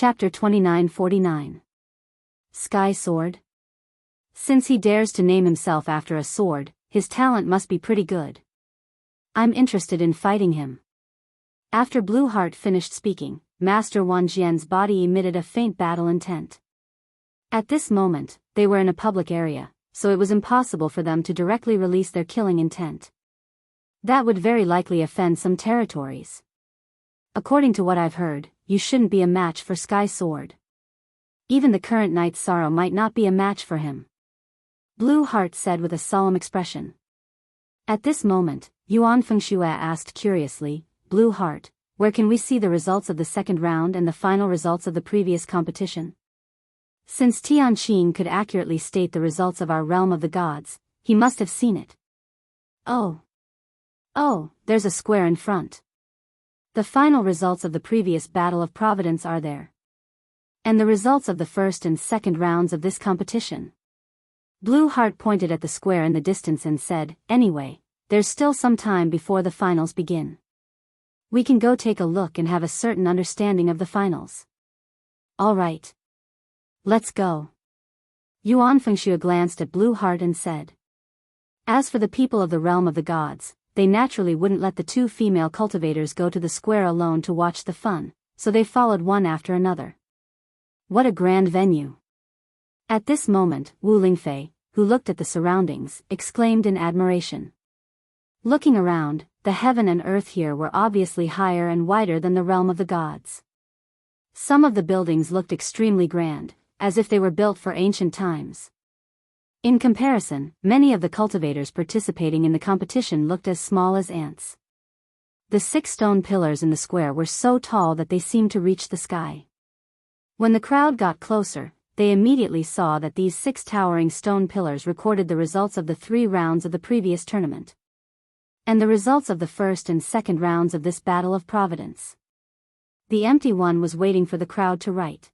Chapter 2949. Sky Sword? Since he dares to name himself after a sword, his talent must be pretty good. I'm interested in fighting him. After Blue Heart finished speaking, Master Wan Jian's body emitted a faint battle intent. At this moment, they were in a public area, so it was impossible for them to directly release their killing intent. That would very likely offend some territories. According to what I've heard, you shouldn't be a match for Sky Sword. Even the current Knight's Sorrow might not be a match for him. Blue Heart said with a solemn expression. At this moment, Yuan Fengxue asked curiously, Blue Heart, where can we see the results of the second round and the final results of the previous competition? Since Tianqing could accurately state the results of our realm of the gods, he must have seen it. Oh, there's a square in front. The final results of the previous Battle of Providence are there. And the results of the first and second rounds of this competition. Blue Heart pointed at the square in the distance and said, anyway, there's still some time before the finals begin. We can go take a look and have a certain understanding of the finals. All right. Let's go. Yuan Fengxue glanced at Blue Heart and said. As for the people of the realm of the gods, they naturally wouldn't let the two female cultivators go to the square alone to watch the fun, so they followed one after another. What a grand venue. At this moment, Wu Lingfei, who looked at the surroundings, exclaimed in admiration. Looking around, the heaven and earth here were obviously higher and wider than the realm of the gods. Some of the buildings looked extremely grand, as if they were built for ancient times. In comparison, many of the cultivators participating in the competition looked as small as ants. The 6 stone pillars in the square were so tall that they seemed to reach the sky. When the crowd got closer, they immediately saw that these 6 towering stone pillars recorded the results of the 3 rounds of the previous tournament. And the results of the first and second rounds of this Battle of Providence. The empty one was waiting for the crowd to write.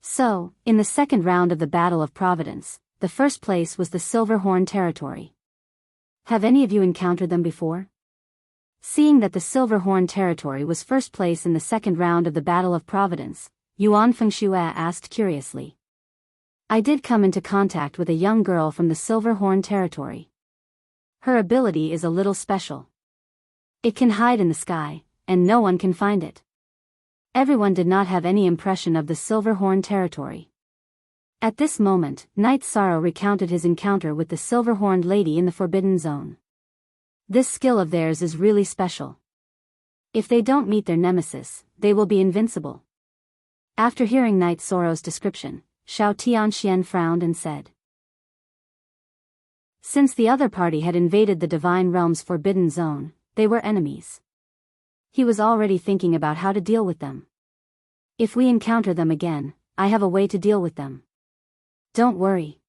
So, in the second round of the Battle of Providence, the first place was the Silverhorn territory. Have any of you encountered them before? Seeing that the Silverhorn territory was first place in the second round of the Battle of Providence, Yuan Fengxue asked curiously. I did come into contact with a young girl from the Silverhorn territory. Her ability is a little special. It can hide in the sky, and no one can find it. Everyone did not have any impression of the Silverhorn territory. At this moment, Knight's Sorrow recounted his encounter with the silver-horned lady in the Forbidden Zone. This skill of theirs is really special. If they don't meet their nemesis, they will be invincible. After hearing Knight's Sorrow's description, Xiao Tianxian frowned and said. Since the other party had invaded the Divine Realm's Forbidden Zone, they were enemies. He was already thinking about how to deal with them. If we encounter them again, I have a way to deal with them. Don't worry.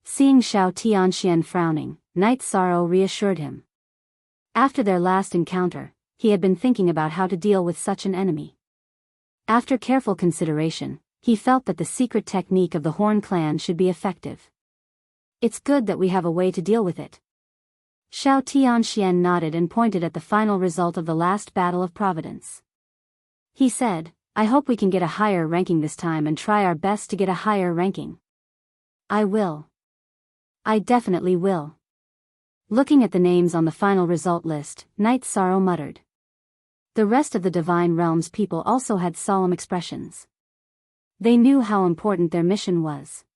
Seeing Xiao Tianxian frowning, Knight's Sorrow reassured him. After their last encounter, he had been thinking about how to deal with such an enemy. After careful consideration, he felt that the secret technique of the Horn clan should be effective. It's good that we have a way to deal with it. Xiao Tianxian nodded and pointed at the final result of the last Battle of Providence. He said, I hope we can get a higher ranking this time and try our best to get a higher ranking. I will. I definitely will. Looking at the names on the final result list, Knight's Sorrow muttered. The rest of the Divine Realm's people also had solemn expressions. They knew how important their mission was.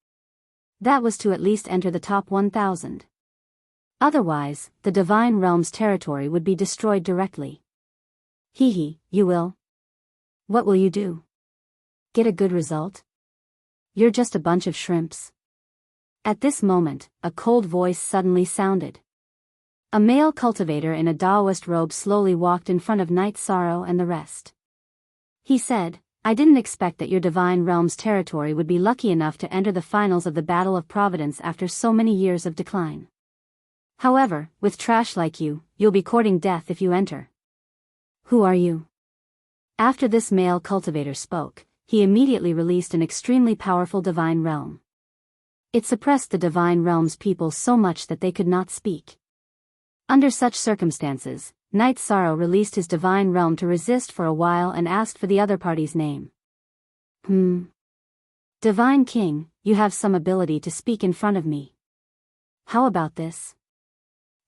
That was to at least enter the top 1,000. Otherwise, the Divine Realm's territory would be destroyed directly. Hee, you will? What will you do? Get a good result? You're just a bunch of shrimps. At this moment, a cold voice suddenly sounded. A male cultivator in a Taoist robe slowly walked in front of Knight's Sorrow and the rest. He said, I didn't expect that your Divine Realm's territory would be lucky enough to enter the finals of the Battle of Providence after so many years of decline. However, with trash like you, you'll be courting death if you enter. Who are you? After this male cultivator spoke, he immediately released an extremely powerful Divine Realm. It suppressed the Divine Realm's people so much that they could not speak. Under such circumstances, Knight's Sorrow released his Divine Realm to resist for a while and asked for the other party's name. Divine King, you have some ability to speak in front of me. How about this?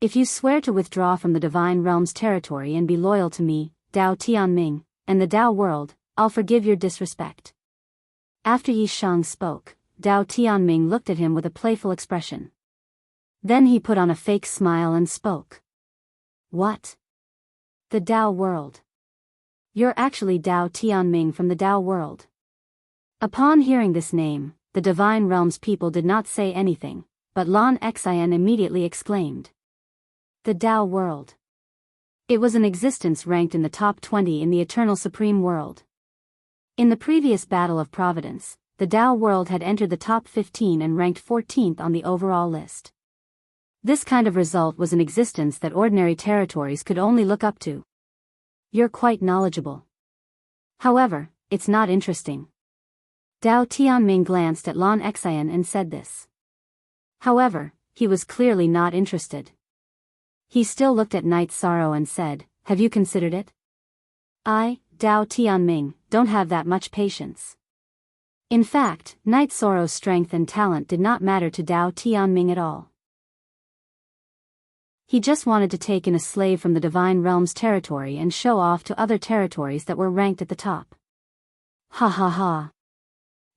If you swear to withdraw from the Divine Realm's territory and be loyal to me, Dao Tianming, and the Dao world, I'll forgive your disrespect. After Yi Shang spoke, Dao Tianming looked at him with a playful expression. Then he put on a fake smile and spoke. What? The Dao world. You're actually Dao Tianming from the Dao world. Upon hearing this name, the Divine Realm's people did not say anything, but Lan Xian immediately exclaimed. The Dao world. It was an existence ranked in the top 20 in the Eternal Supreme World. In the previous Battle of Providence, the Dao world had entered the top 15 and ranked 14th on the overall list. This kind of result was an existence that ordinary territories could only look up to. You're quite knowledgeable. However, it's not interesting. Dao Tianming glanced at Lan Xian and said this. However, he was clearly not interested. He still looked at Night Sorrow and said, have you considered it? I, Dao Tianming, don't have that much patience. In fact, Night Sorrow's strength and talent did not matter to Dao Tianming at all. He just wanted to take in a slave from the Divine Realm's territory and show off to other territories that were ranked at the top. Ha ha ha.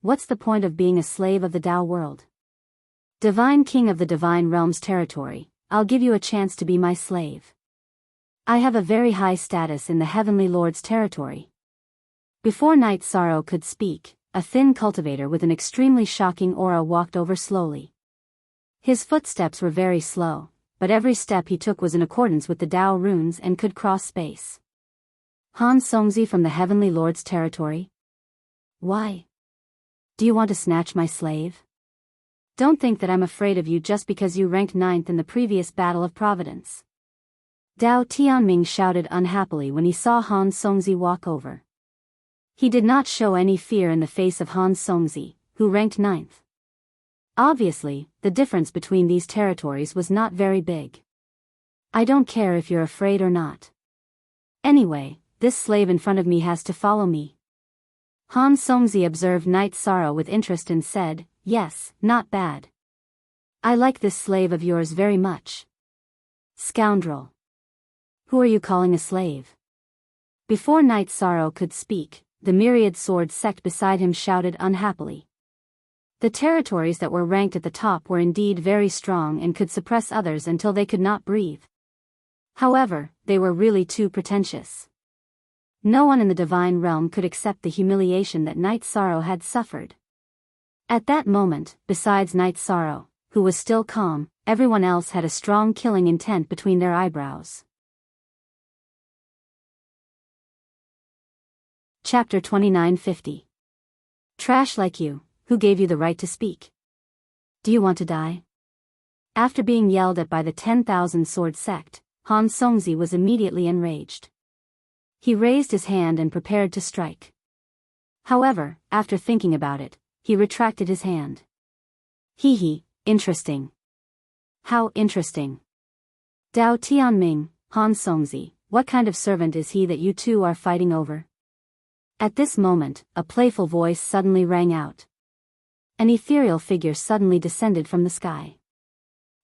What's the point of being a slave of the Dao world? Divine King of the Divine Realm's territory, I'll give you a chance to be my slave. I have a very high status in the Heavenly Lord's territory. Before Night Sorrow could speak, a thin cultivator with an extremely shocking aura walked over slowly. His footsteps were very slow, but every step he took was in accordance with the Dao runes and could cross space. Han Songzi from the Heavenly Lord's territory? Why? Do you want to snatch my slave? Don't think that I'm afraid of you just because you ranked 9th in the previous Battle of Providence. Dao Tianming shouted unhappily when he saw Han Songzi walk over. He did not show any fear in the face of Han Songzi, who ranked 9th. Obviously, the difference between these territories was not very big. I don't care if you're afraid or not. Anyway, this slave in front of me has to follow me. Han Songzi observed Night Sorrow with interest and said, yes, not bad. I like this slave of yours very much. Scoundrel. Who are you calling a slave? Before Night Sorrow could speak, the myriad sword sect beside him shouted unhappily. The territories that were ranked at the top were indeed very strong and could suppress others until they could not breathe. However, they were really too pretentious. No one in the Divine Realm could accept the humiliation that Night Sorrow had suffered. At that moment, besides Night Sorrow, who was still calm, everyone else had a strong killing intent between their eyebrows. Chapter 2950. Trash like you, who gave you the right to speak? Do you want to die? After being yelled at by the 10,000 sword sect, Han Songzi was immediately enraged. He raised his hand and prepared to strike. However, after thinking about it, he retracted his hand. Hee hee, interesting. How interesting. Dao Tianming, Han Songzi, what kind of servant is he that you two are fighting over? At this moment, a playful voice suddenly rang out. An ethereal figure suddenly descended from the sky.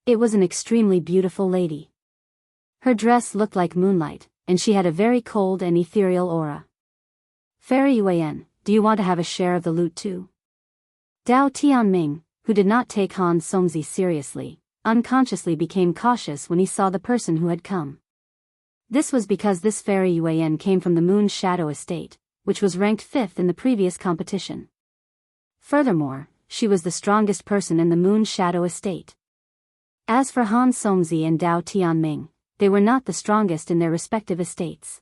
It was an extremely beautiful lady. Her dress looked like moonlight, and she had a very cold and ethereal aura. Fairy Yuan, do you want to have a share of the loot too? Dao Tianming, who did not take Han Songzi seriously, unconsciously became cautious when he saw the person who had come. This was because this Fairy Yuan came from the Moon's Shadow Estate, which was ranked 5th in the previous competition. Furthermore, she was the strongest person in the Moon's Shadow Estate. As for Han Songzi and Dao Tianming, they were not the strongest in their respective estates.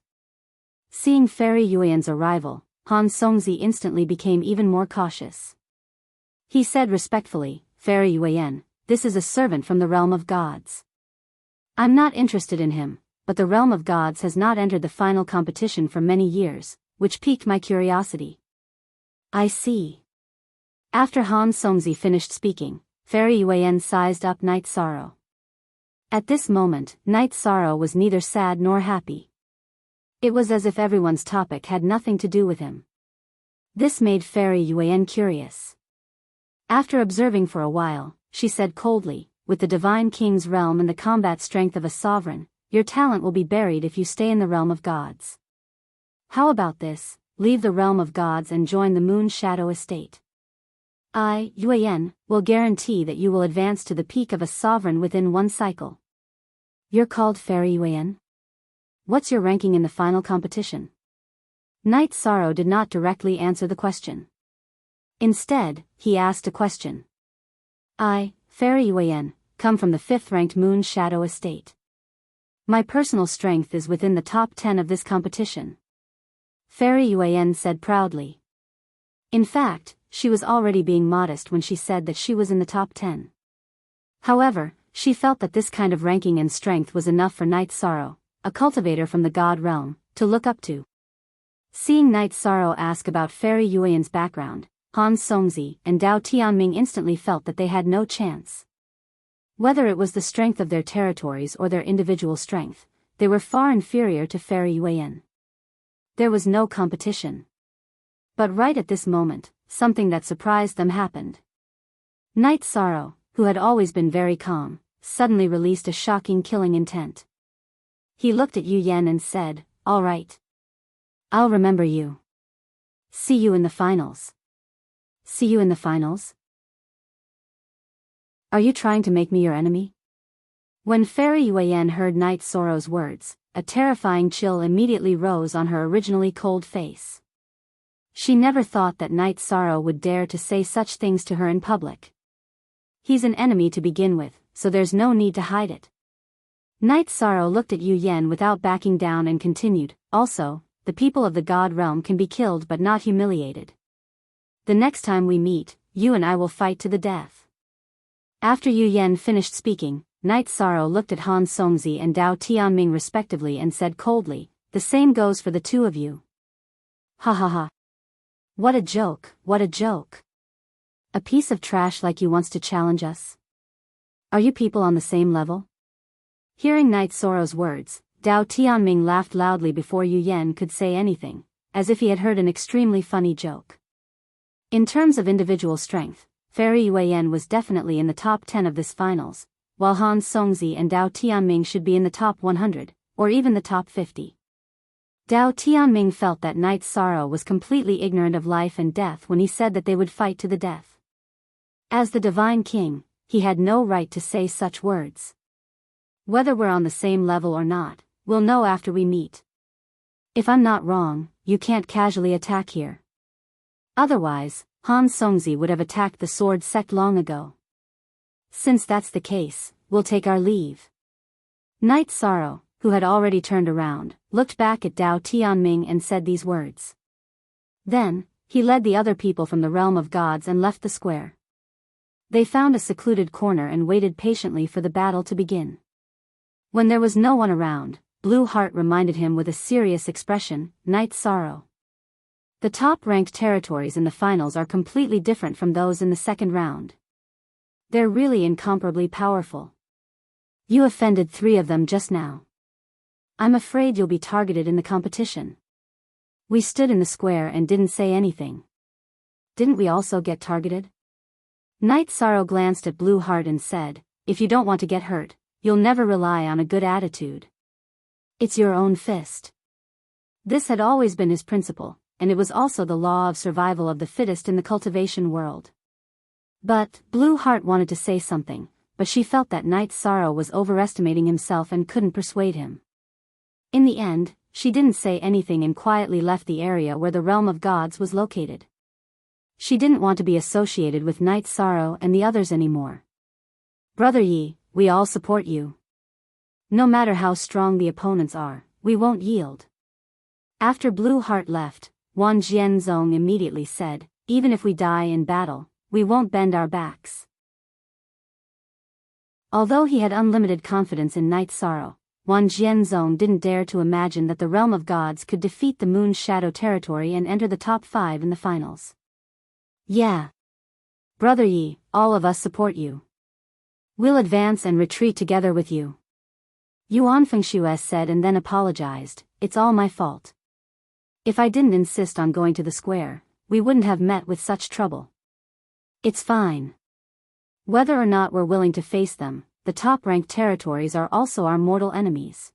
Seeing Fairy Yuan's arrival, Han Songzi instantly became even more cautious. He said respectfully, Fairy Yuan, this is a servant from the realm of gods. I'm not interested in him, but the realm of gods has not entered the final competition for many years, which piqued my curiosity. I see. After Han Songzi finished speaking, Fairy Yuan sized up Night Sorrow. At this moment, Night Sorrow was neither sad nor happy. It was as if everyone's topic had nothing to do with him. This made Fairy Yuan curious. After observing for a while, she said coldly, with the divine king's realm and the combat strength of a sovereign, your talent will be buried if you stay in the realm of gods. How about this, leave the realm of gods and join the moon shadow estate. I, Yuan, will guarantee that you will advance to the peak of a sovereign within one cycle. You're called Fairy Yuan? What's your ranking in the final competition? Night Sorrow did not directly answer the question. Instead, he asked a question. I, Fairy Yuan, come from the 5th-ranked Moon Shadow Estate. My personal strength is within the top 10 of this competition. Fairy Yuan said proudly. In fact, she was already being modest when she said that she was in the top 10. However, she felt that this kind of ranking and strength was enough for Night Sorrow, a cultivator from the god realm, to look up to. Seeing Night Sorrow ask about Fairy Yuan's background, Han Songzi and Dao Tianming instantly felt that they had no chance. Whether it was the strength of their territories or their individual strength, they were far inferior to Fairy Yuan. There was no competition. But right at this moment, something that surprised them happened. Night Sorrow, who had always been very calm, suddenly released a shocking killing intent. He looked at Yu Yan and said, "All right. I'll remember you. See you in the finals." See you in the finals? Are you trying to make me your enemy? When Fairy Yuan heard Night Sorrow's words, a terrifying chill immediately rose on her originally cold face. She never thought that Night Sorrow would dare to say such things to her in public. He's an enemy to begin with, so there's no need to hide it. Night Sorrow looked at Yu Yan without backing down and continued, also, the people of the god realm can be killed but not humiliated. The next time we meet, you and I will fight to the death. After Yu Yan finished speaking, Night Sorrow looked at Han Songzi and Dao Tianming respectively and said coldly, the same goes for the two of you. Ha ha ha. What a joke, what a joke. A piece of trash like you wants to challenge us? Are you people on the same level? Hearing Night Sorrow's words, Dao Tianming laughed loudly before Yu Yan could say anything, as if he had heard an extremely funny joke. In terms of individual strength, Fairy Yuan was definitely in the top 10 of this finals, while Han Songzi and Dao Tianming should be in the top 100, or even the top 50. Dao Tianming felt that Night Sorrow was completely ignorant of life and death when he said that they would fight to the death. As the Divine King, he had no right to say such words. Whether we're on the same level or not, we'll know after we meet. If I'm not wrong, you can't casually attack here. Otherwise, Han Songzi would have attacked the sword sect long ago. Since that's the case, we'll take our leave. Night Sorrow, who had already turned around, looked back at Dao Tianming and said these words. Then, he led the other people from the realm of gods and left the square. They found a secluded corner and waited patiently for the battle to begin. When there was no one around, Blue Heart reminded him with a serious expression, Night Sorrow. The top-ranked territories in the finals are completely different from those in the second round. They're really incomparably powerful. You offended 3 of them just now. I'm afraid you'll be targeted in the competition. We stood in the square and didn't say anything. Didn't we also get targeted? Night Sorrow glanced at Blue Heart and said, if you don't want to get hurt, you'll never rely on a good attitude. It's your own fist. This had always been his principle, and it was also the law of survival of the fittest in the cultivation world. But, Blue Heart wanted to say something, but she felt that Night Sorrow was overestimating himself and couldn't persuade him. In the end, she didn't say anything and quietly left the area where the realm of gods was located. She didn't want to be associated with Night Sorrow and the others anymore. Brother Yi, we all support you. No matter how strong the opponents are, we won't yield. After Blue Heart left, Wan Jianzong immediately said, even if we die in battle, we won't bend our backs. Although he had unlimited confidence in Night Sorrow, Wan Jianzong didn't dare to imagine that the realm of gods could defeat the Moon Shadow territory and enter the top 5 in the finals. Yeah. Brother Yi, all of us support you. We'll advance and retreat together with you. Yuan Fengshues said and then apologized, it's all my fault. If I didn't insist on going to the square, we wouldn't have met with such trouble. It's fine. Whether or not we're willing to face them, the top-ranked territories are also our mortal enemies.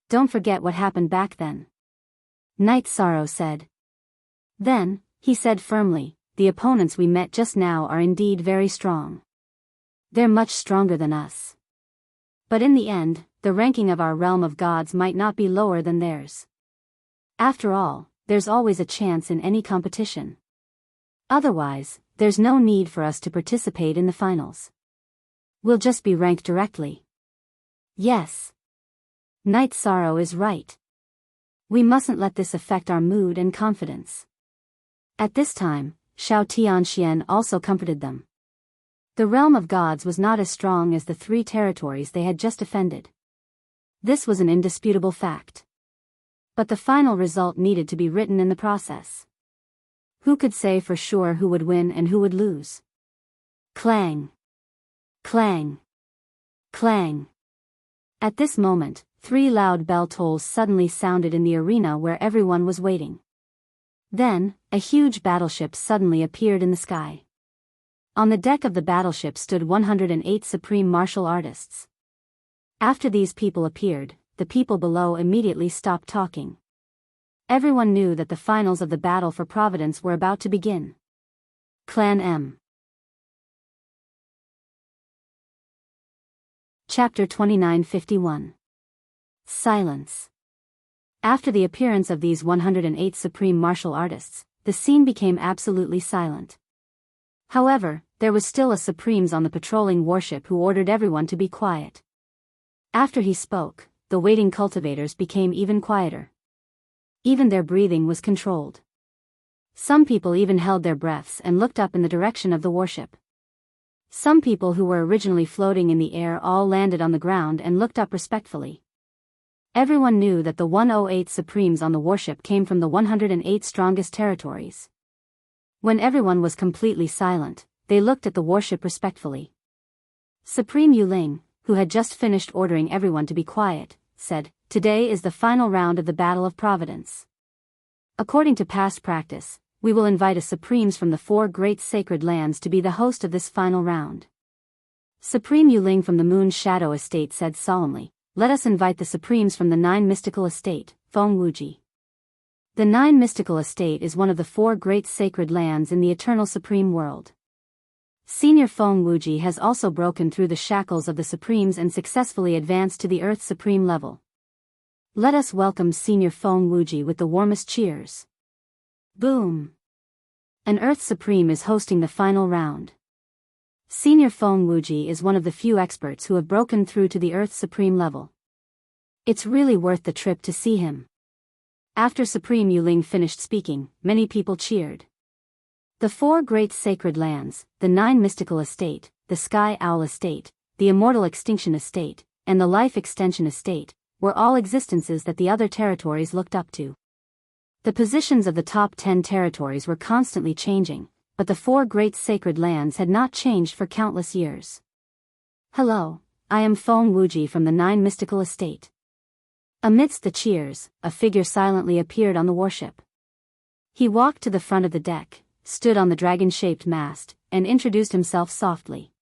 Don't forget what happened back then. Night Sorrow said. Then, he said firmly, the opponents we met just now are indeed very strong. They're much stronger than us. But in the end, the ranking of our realm of gods might not be lower than theirs. After all, there's always a chance in any competition. Otherwise, there's no need for us to participate in the finals. We'll just be ranked directly. Yes. Night Sorrow is right. We mustn't let this affect our mood and confidence. At this time, Xiao Tianxian also comforted them. The realm of gods was not as strong as the 3 territories they had just defended. This was an indisputable fact. But the final result needed to be written in the process. Who could say for sure who would win and who would lose? Clang! Clang! Clang! At this moment, 3 loud bell tolls suddenly sounded in the arena where everyone was waiting. Then, a huge battleship suddenly appeared in the sky. On the deck of the battleship stood 108 supreme martial artists. After these people appeared, the people below immediately stopped talking. Everyone knew that the finals of the battle for Providence were about to begin. Clan M. Chapter 2951. Silence. After the appearance of these 108 supreme martial artists, the scene became absolutely silent. However, there was still a Supremes on the patrolling warship who ordered everyone to be quiet. After he spoke, the waiting cultivators became even quieter. Even their breathing was controlled. Some people even held their breaths and looked up in the direction of the warship. Some people who were originally floating in the air all landed on the ground and looked up respectfully. Everyone knew that the 108 Supremes on the warship came from the 108 strongest territories. When everyone was completely silent, they looked at the warship respectfully. Supreme Yuling, who had just finished ordering everyone to be quiet, said, "Today is the final round of the Battle of Providence. According to past practice, we will invite a Supremes from the 4 great sacred lands to be the host of this final round." Supreme Yuling from the Moon's Shadow Estate said solemnly, "Let us invite the Supremes from the 9 Mystical Estate, Feng Wuji." The 9 Mystical Estate is one of the 4 great sacred lands in the Eternal Supreme World. Senior Feng Wuji has also broken through the shackles of the Supremes and successfully advanced to the Earth Supreme level. Let us welcome Senior Feng Wuji with the warmest cheers. Boom! An Earth Supreme is hosting the final round. Senior Feng Wuji is one of the few experts who have broken through to the Earth Supreme level. It's really worth the trip to see him. After Supreme Yuling finished speaking, many people cheered. The 4 great sacred lands, the 9 Mystical Estate, the Sky Owl Estate, the Immortal Extinction Estate, and the Life Extension Estate, were all existences that the other territories looked up to. The positions of the top 10 territories were constantly changing, but the 4 great sacred lands had not changed for countless years. Hello, I am Feng Wuji from the 9 Mystical Estate. Amidst the cheers, a figure silently appeared on the warship. He walked to the front of the deck, stood on the dragon-shaped mast, and introduced himself softly.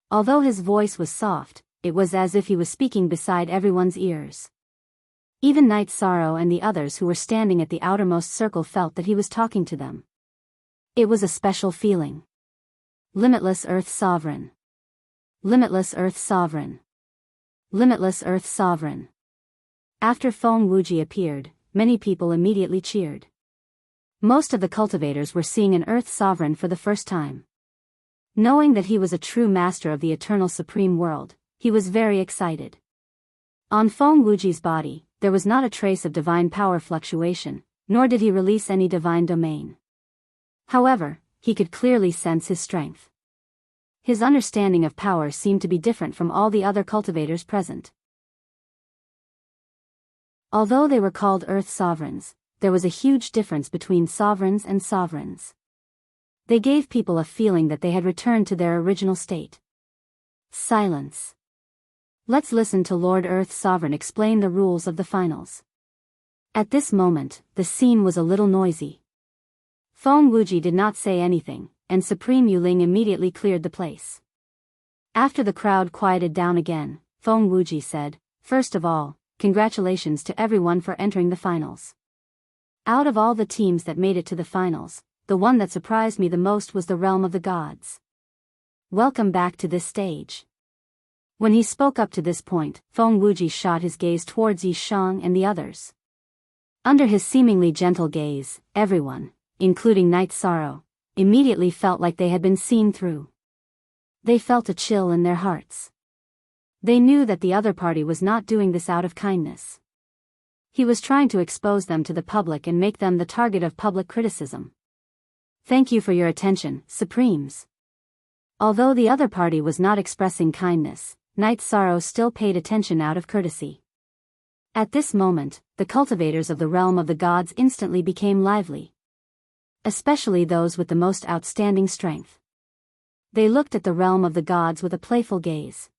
Although his voice was soft, it was as if he was speaking beside everyone's ears. Even Night Sorrow and the others who were standing at the outermost circle felt that he was talking to them. It was a special feeling. Limitless Earth Sovereign. Limitless Earth Sovereign. Limitless Earth Sovereign. After Feng Wuji appeared, many people immediately cheered. Most of the cultivators were seeing an Earth Sovereign for the first time. Knowing that he was a true master of the Eternal Supreme World, he was very excited. On Feng Wuji's body, there was not a trace of divine power fluctuation, nor did he release any divine domain. However, he could clearly sense his strength. His understanding of power seemed to be different from all the other cultivators present. Although they were called Earth Sovereigns, there was a huge difference between sovereigns and sovereigns. They gave people a feeling that they had returned to their original state. Silence. Let's listen to Lord Earth Sovereign explain the rules of the finals. At this moment, the scene was a little noisy. Feng Wuji did not say anything, and Supreme Yuling immediately cleared the place. After the crowd quieted down again, Feng Wuji said, "First of all, congratulations to everyone for entering the finals. Out of all the teams that made it to the finals, the one that surprised me the most was the Realm of the Gods. Welcome back to this stage." When he spoke up to this point, Feng Wuji shot his gaze towards Yi Shang and the others. Under his seemingly gentle gaze, everyone, including Night Sorrow, immediately felt like they had been seen through. They felt a chill in their hearts. They knew that the other party was not doing this out of kindness. He was trying to expose them to the public and make them the target of public criticism. "Thank you for your attention, Supremes." Although the other party was not expressing kindness, Night Sorrow still paid attention out of courtesy. At this moment, the cultivators of the Realm of the Gods instantly became lively. Especially those with the most outstanding strength. They looked at the Realm of the Gods with a playful gaze.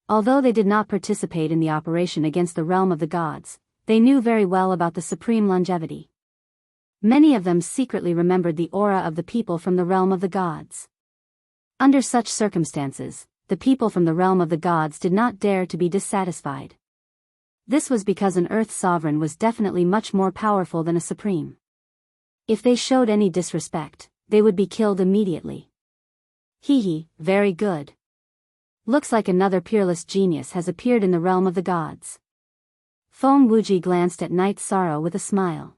Although they did not participate in the operation against the Realm of the Gods, they knew very well about the supreme longevity. Many of them secretly remembered the aura of the people from the Realm of the Gods. Under such circumstances, the people from the Realm of the Gods did not dare to be dissatisfied. This was because an Earth Sovereign was definitely much more powerful than a Supreme. If they showed any disrespect, they would be killed immediately. Hee, very good. Looks like another peerless genius has appeared in the Realm of the Gods. Feng Wuji glanced at Night Sorrow with a smile.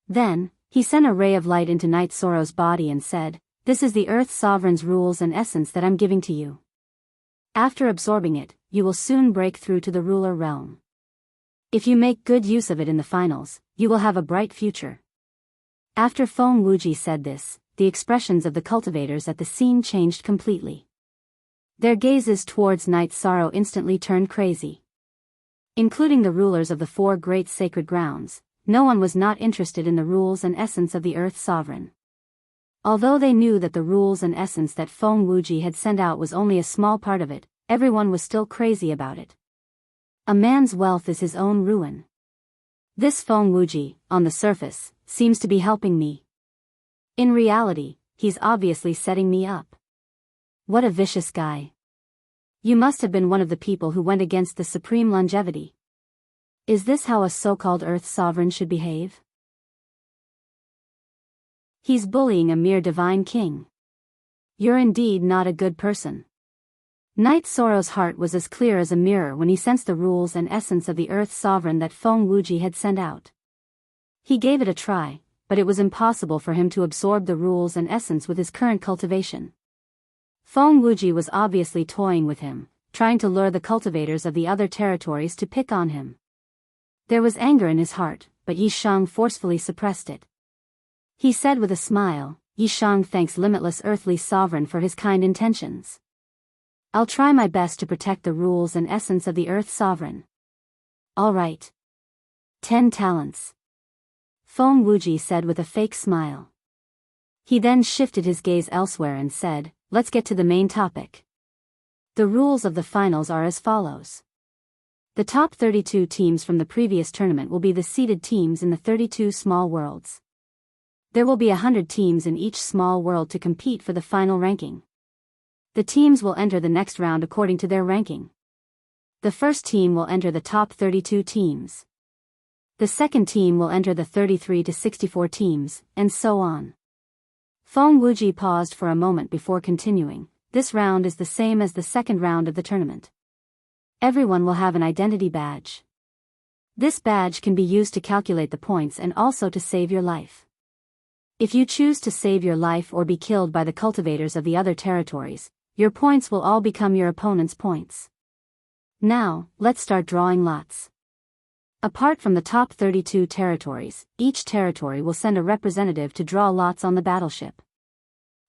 Then, he sent a ray of light into Night Sorrow's body and said, "This is the Earth Sovereign's rules and essence that I'm giving to you. After absorbing it, you will soon break through to the ruler realm. If you make good use of it in the finals, you will have a bright future." After Feng Wuji said this, the expressions of the cultivators at the scene changed completely. Their gazes towards Night Sorrow instantly turned crazy. Including the rulers of the 4 great sacred grounds, no one was not interested in the rules and essence of the Earth Sovereign. Although they knew that the rules and essence that Feng Wuji had sent out was only a small part of it, everyone was still crazy about it. A man's wealth is his own ruin. This Feng Wuji, on the surface, seems to be helping me. In reality, he's obviously setting me up. What a vicious guy. You must have been one of the people who went against the supreme longevity. Is this how a so-called Earth Sovereign should behave? He's bullying a mere divine king. You're indeed not a good person. Night Sorrow's heart was as clear as a mirror when he sensed the rules and essence of the Earth Sovereign that Feng Wuji had sent out. He gave it a try, but it was impossible for him to absorb the rules and essence with his current cultivation. Feng Wuji was obviously toying with him, trying to lure the cultivators of the other territories to pick on him. There was anger in his heart, but Yi Shang forcefully suppressed it. He said with a smile, "Yi Shang thanks Limitless Earthly Sovereign for his kind intentions. I'll try my best to protect the rules and essence of the Earth Sovereign." "All right. 10 talents. Feng Wuji said with a fake smile. He then shifted his gaze elsewhere and said, "Let's get to the main topic. The rules of the finals are as follows. The top 32 teams from the previous tournament will be the seeded teams in the 32 small worlds. There will be 100 teams in each small world to compete for the final ranking. The teams will enter the next round according to their ranking. The first team will enter the top 32 teams. The second team will enter the 33 to 64 teams, and so on." Feng Wuji paused for a moment before continuing. "This round is the same as the second round of the tournament. Everyone will have an identity badge. This badge can be used to calculate the points and also to save your life. If you choose to save your life or be killed by the cultivators of the other territories, your points will all become your opponent's points. Now, let's start drawing lots. Apart from the top 32 territories, each territory will send a representative to draw lots on the battleship.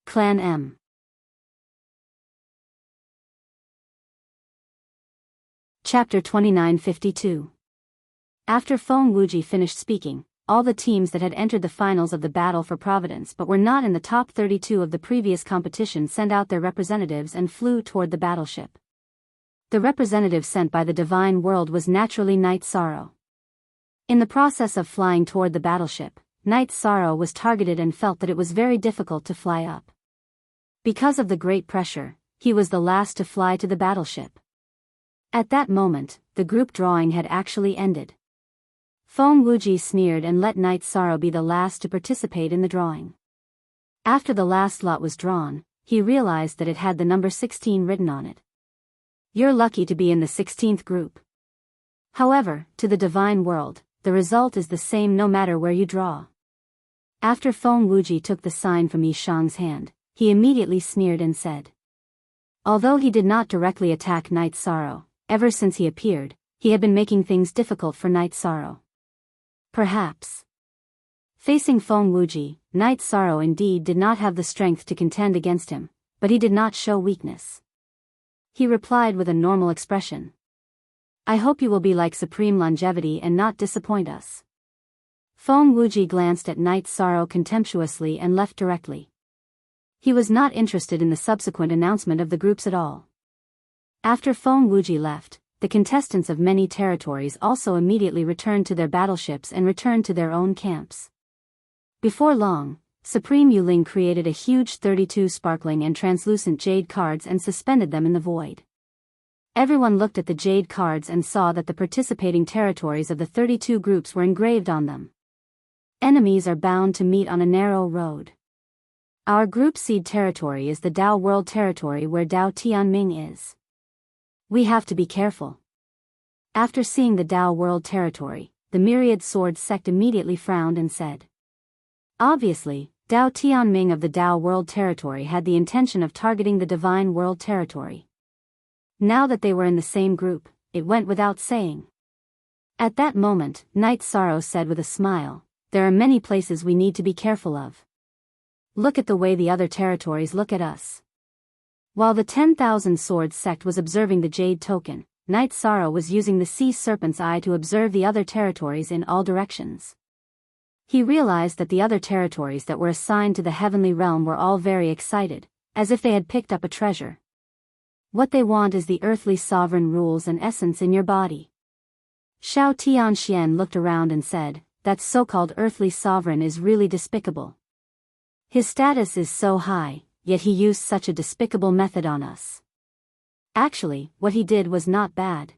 Clan M. Chapter 2952. After Feng Wuji finished speaking, all the teams that had entered the finals of the Battle for Providence but were not in the top 32 of the previous competition sent out their representatives and flew toward the battleship. The representative sent by the Divine World was naturally Night Sorrow. In the process of flying toward the battleship, Night Sorrow was targeted and felt that it was very difficult to fly up. Because of the great pressure, he was the last to fly to the battleship. At that moment, the group drawing had actually ended. Feng Wuji sneered and let Night Sorrow be the last to participate in the drawing. After the last lot was drawn, he realized that it had the number 16 written on it. You're lucky to be in the 16th group. However, to the divine world, the result is the same no matter where you draw. After Feng Wuji took the sign from Yi Shang's hand, he immediately sneered and said. Although he did not directly attack Night Sorrow, ever since he appeared, he had been making things difficult for Night Sorrow. Perhaps. Facing Feng Wuji, Night Sorrow indeed did not have the strength to contend against him, but he did not show weakness. He replied with a normal expression. I hope you will be like supreme longevity and not disappoint us. Feng Wuji glanced at Night Sorrow contemptuously and left directly. He was not interested in the subsequent announcement of the groups at all. After Feng Wuji left, the contestants of many territories also immediately returned to their battleships and returned to their own camps. Before long, Supreme Yuling created a huge 32 sparkling and translucent jade cards and suspended them in the void. Everyone looked at the jade cards and saw that the participating territories of the 32 groups were engraved on them. Enemies are bound to meet on a narrow road. Our group seed territory is the Dao World territory where Dao Tianming is. We have to be careful. After seeing the Dao World territory, the Myriad Sword sect immediately frowned and said. Obviously, Dao Tianming of the Dao World territory had the intention of targeting the Divine World territory. Now that they were in the same group, it went without saying. At that moment, Night Sorrow said with a smile, there are many places we need to be careful of. Look at the way the other territories look at us. While the 10,000 Swords sect was observing the Jade token, Night Sorrow was using the Sea Serpent's Eye to observe the other territories in all directions. He realized that the other territories that were assigned to the heavenly realm were all very excited, as if they had picked up a treasure. What they want is the earthly sovereign rules and essence in your body. Xiao Tianxian looked around and said, that so-called earthly sovereign is really despicable. His status is so high, yet he used such a despicable method on us. Actually, what he did was not bad.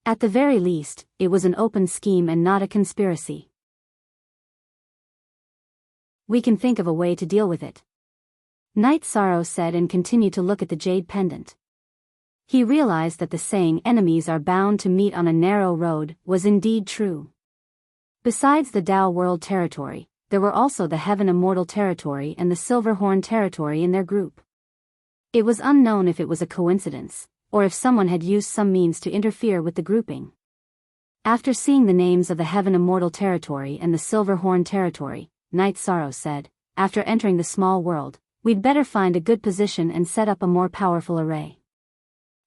At the very least, it was an open scheme and not a conspiracy. We can think of a way to deal with it. Night Sorrow said and continued to look at the jade pendant. He realized that the saying enemies are bound to meet on a narrow road was indeed true. Besides the Dao World territory, there were also the Heaven Immortal territory and the Silverhorn territory in their group. It was unknown if it was a coincidence, or if someone had used some means to interfere with the grouping. After seeing the names of the Heaven Immortal territory and the Silverhorn territory, Night Sorrow said, after entering the small world, we'd better find a good position and set up a more powerful array.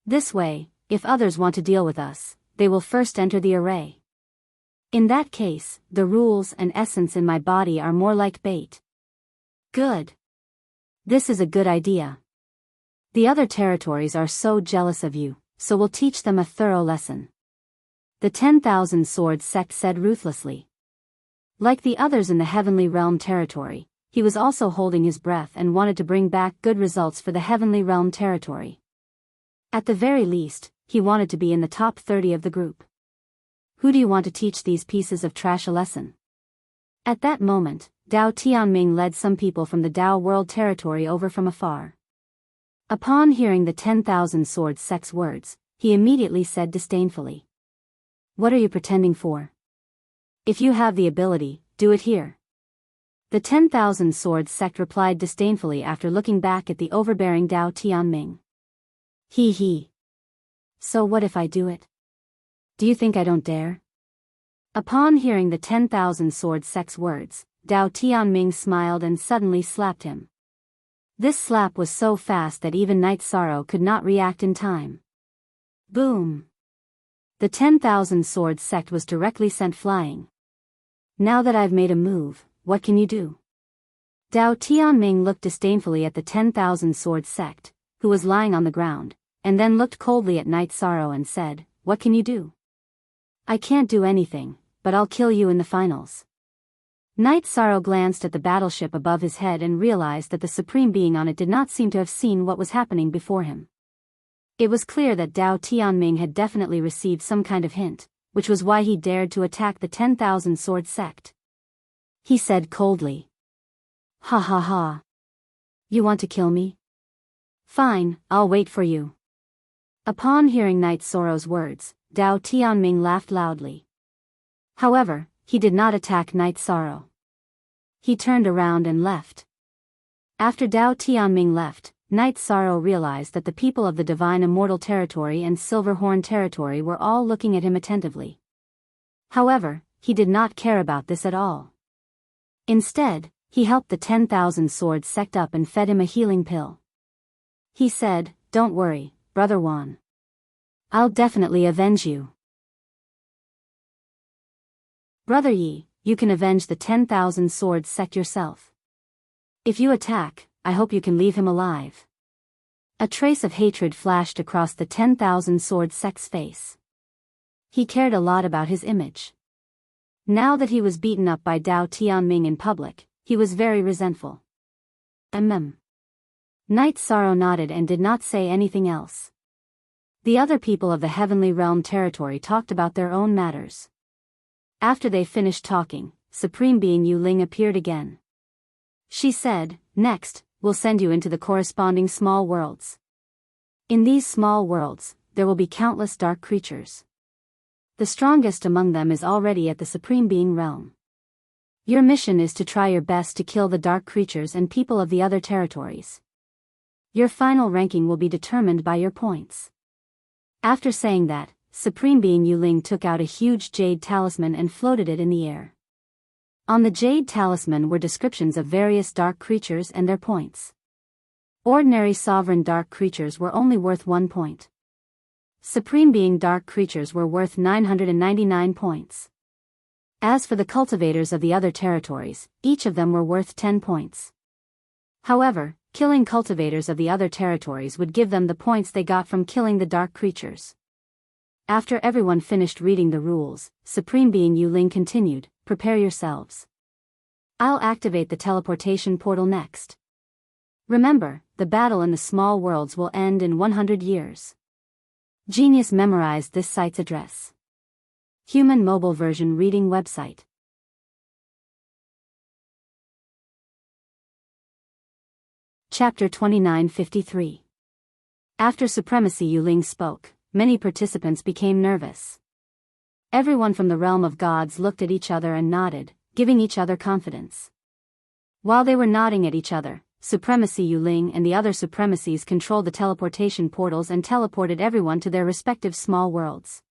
This way, if others want to deal with us, they will first enter the array. In that case, the rules and essence in my body are more like bait. Good. This is a good idea. The other territories are so jealous of you, so we'll teach them a thorough lesson. The 10,000 Swords sect said ruthlessly. Like the others in the Heavenly Realm territory, he was also holding his breath and wanted to bring back good results for the Heavenly Realm territory. At the very least, he wanted to be in the top 30 of the group. Who do you want to teach these pieces of trash a lesson? At that moment, Dao Tianming led some people from the Dao World territory over from afar. Upon hearing the 10,000 Swords sect's words, he immediately said disdainfully. What are you pretending for? If you have the ability, do it here. The 10,000 Swords sect replied disdainfully after looking back at the overbearing Dao Tianming. He. So what if I do it? Do you think I don't dare? Upon hearing the 10,000 Swords sect's words, Dao Tianming smiled and suddenly slapped him. This slap was so fast that even Night Sorrow could not react in time. Boom! The 10,000 Swords sect was directly sent flying. Now that I've made a move, what can you do? Dao Tianming looked disdainfully at the 10,000 Swords sect, who was lying on the ground, and then looked coldly at Night Sorrow and said, what can you do? I can't do anything, but I'll kill you in the finals. Knight Sorrow glanced at the battleship above his head and realized that the supreme being on it did not seem to have seen what was happening before him. It was clear that Dao Tianming had definitely received some kind of hint, which was why he dared to attack the 10,000 Sword sect. He said coldly, "Ha ha ha. You want to kill me? Fine, I'll wait for you." Upon hearing Knight Sorrow's words, Dao Tianming laughed loudly. However, he did not attack Knight Sorrow. He turned around and left. After Dao Tianming left, Knight Sorrow realized that the people of the Divine Immortal Territory and Silverhorn Territory were all looking at him attentively. However, he did not care about this at all. Instead, he helped the 10,000 Sword sect up and fed him a healing pill. He said, "Don't worry, Brother Wan. I'll definitely avenge you. Brother Yi, you can avenge the 10,000 Sword sect yourself. If you attack, I hope you can leave him alive." A trace of hatred flashed across the 10,000 Sword sect's face. He cared a lot about his image. Now that he was beaten up by Dao Tianming in public, he was very resentful. Knight Sorrow nodded and did not say anything else. The other people of the Heavenly Realm territory talked about their own matters. After they finished talking, Supreme Being Yu Ling appeared again. She said, "Next, we'll send you into the corresponding small worlds. In these small worlds, there will be countless dark creatures. The strongest among them is already at the Supreme Being realm. Your mission is to try your best to kill the dark creatures and people of the other territories. Your final ranking will be determined by your points." After saying that, Supreme Being Yu Ling took out a huge jade talisman and floated it in the air. On the jade talisman were descriptions of various dark creatures and their points. Ordinary sovereign dark creatures were only worth 1 point. Supreme Being dark creatures were worth 999 points. As for the cultivators of the other territories, each of them were worth 10 points. However, killing cultivators of the other territories would give them the points they got from killing the dark creatures. After everyone finished reading the rules, Supreme Being Yu Ling continued, "Prepare yourselves. I'll activate the teleportation portal next. Remember, the battle in the small worlds will end in 100 years. Genius memorized this site's address. Human mobile version reading website. Chapter 2953. After Supremacy Yu Ling spoke, many participants became nervous. Everyone from the realm of gods looked at each other and nodded, giving each other confidence. While they were nodding at each other, Supremacy Yu Ling and the other supremacies controlled the teleportation portals and teleported everyone to their respective small worlds.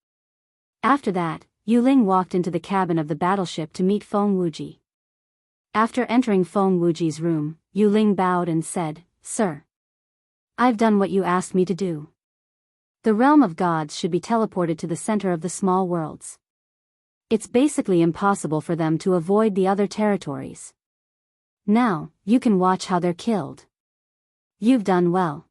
After that, Yu Ling walked into the cabin of the battleship to meet Feng Wuji. After entering Feng Wuji's room, Yu Ling bowed and said, "Sir, I've done what you asked me to do. The realm of gods should be teleported to the center of the small worlds. It's basically impossible for them to avoid the other territories. Now, you can watch how they're killed. You've done well."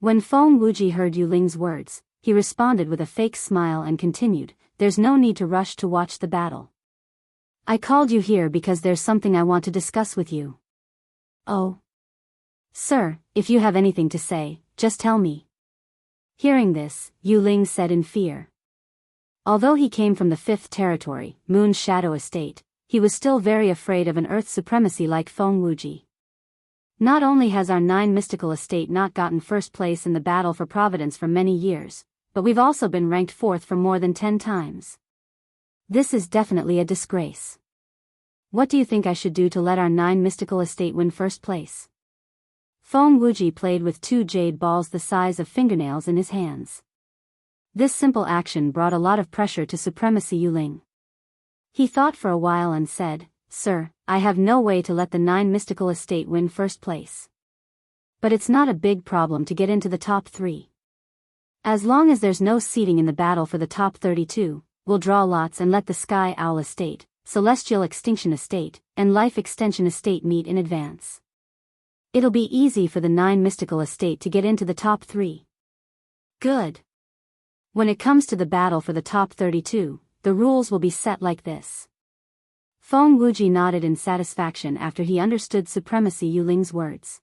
When Feng Wuji heard Yu Ling's words, he responded with a fake smile and continued, "There's no need to rush to watch the battle. I called you here because there's something I want to discuss with you." "Oh. Sir, if you have anything to say, just tell me." Hearing this, Yu Ling said in fear. Although he came from the 5th territory, Moon's Shadow Estate, he was still very afraid of an Earth supremacy like Feng Wuji. Not only has our 9 mystical estate not gotten first place in the battle for Providence for many years, but we've also been ranked 4th for more than 10 times. This is definitely a disgrace. What do you think I should do to let our 9 mystical estate win first place? Feng Wuji played with 2 jade balls the size of fingernails in his hands. This simple action brought a lot of pressure to Supremacy Yu Ling. He thought for a while and said, "Sir, I have no way to let the 9 mystical estate win first place. But it's not a big problem to get into the top 3. As long as there's no seeding in the battle for the top 32, we'll draw lots and let the Sky Owl Estate, Celestial Extinction Estate, and Life Extension Estate meet in advance. It'll be easy for the 9 mystical estate to get into the top 3. Good. When it comes to the battle for the top 32, the rules will be set like this. Feng Wuji nodded in satisfaction after he understood Supremacy Yuling's words.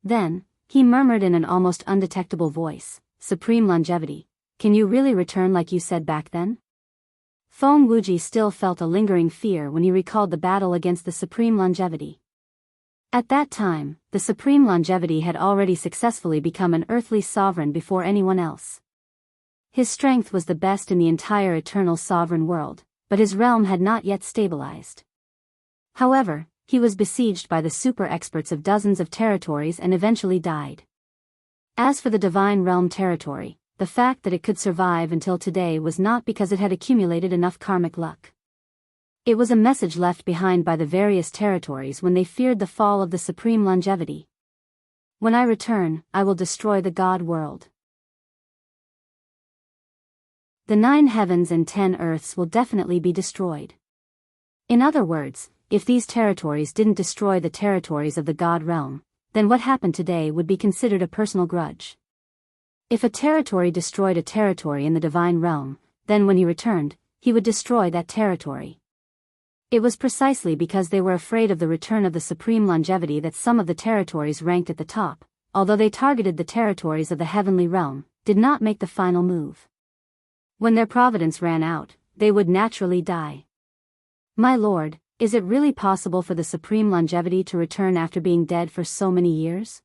Then, he murmured in an almost undetectable voice, "Supreme longevity, can you really return like you said back then?" Feng Wuji still felt a lingering fear when he recalled the battle against the Supreme Longevity. At that time, the Supreme Longevity had already successfully become an earthly sovereign before anyone else. His strength was the best in the entire eternal sovereign world, but his realm had not yet stabilized. However, he was besieged by the super experts of dozens of territories and eventually died. As for the Divine Realm territory, the fact that it could survive until today was not because it had accumulated enough karmic luck. It was a message left behind by the various territories when they feared the fall of the Supreme Longevity. When I return, I will destroy the God world. The 9 heavens and 10 earths will definitely be destroyed. In other words, if these territories didn't destroy the territories of the God realm, then what happened today would be considered a personal grudge. If a territory destroyed a territory in the divine realm, then when he returned, he would destroy that territory. It was precisely because they were afraid of the return of the Supreme Longevity that some of the territories ranked at the top, although they targeted the territories of the heavenly realm, did not make the final move. When their providence ran out, they would naturally die. My lord, is it really possible for the Supreme Longevity to return after being dead for so many years?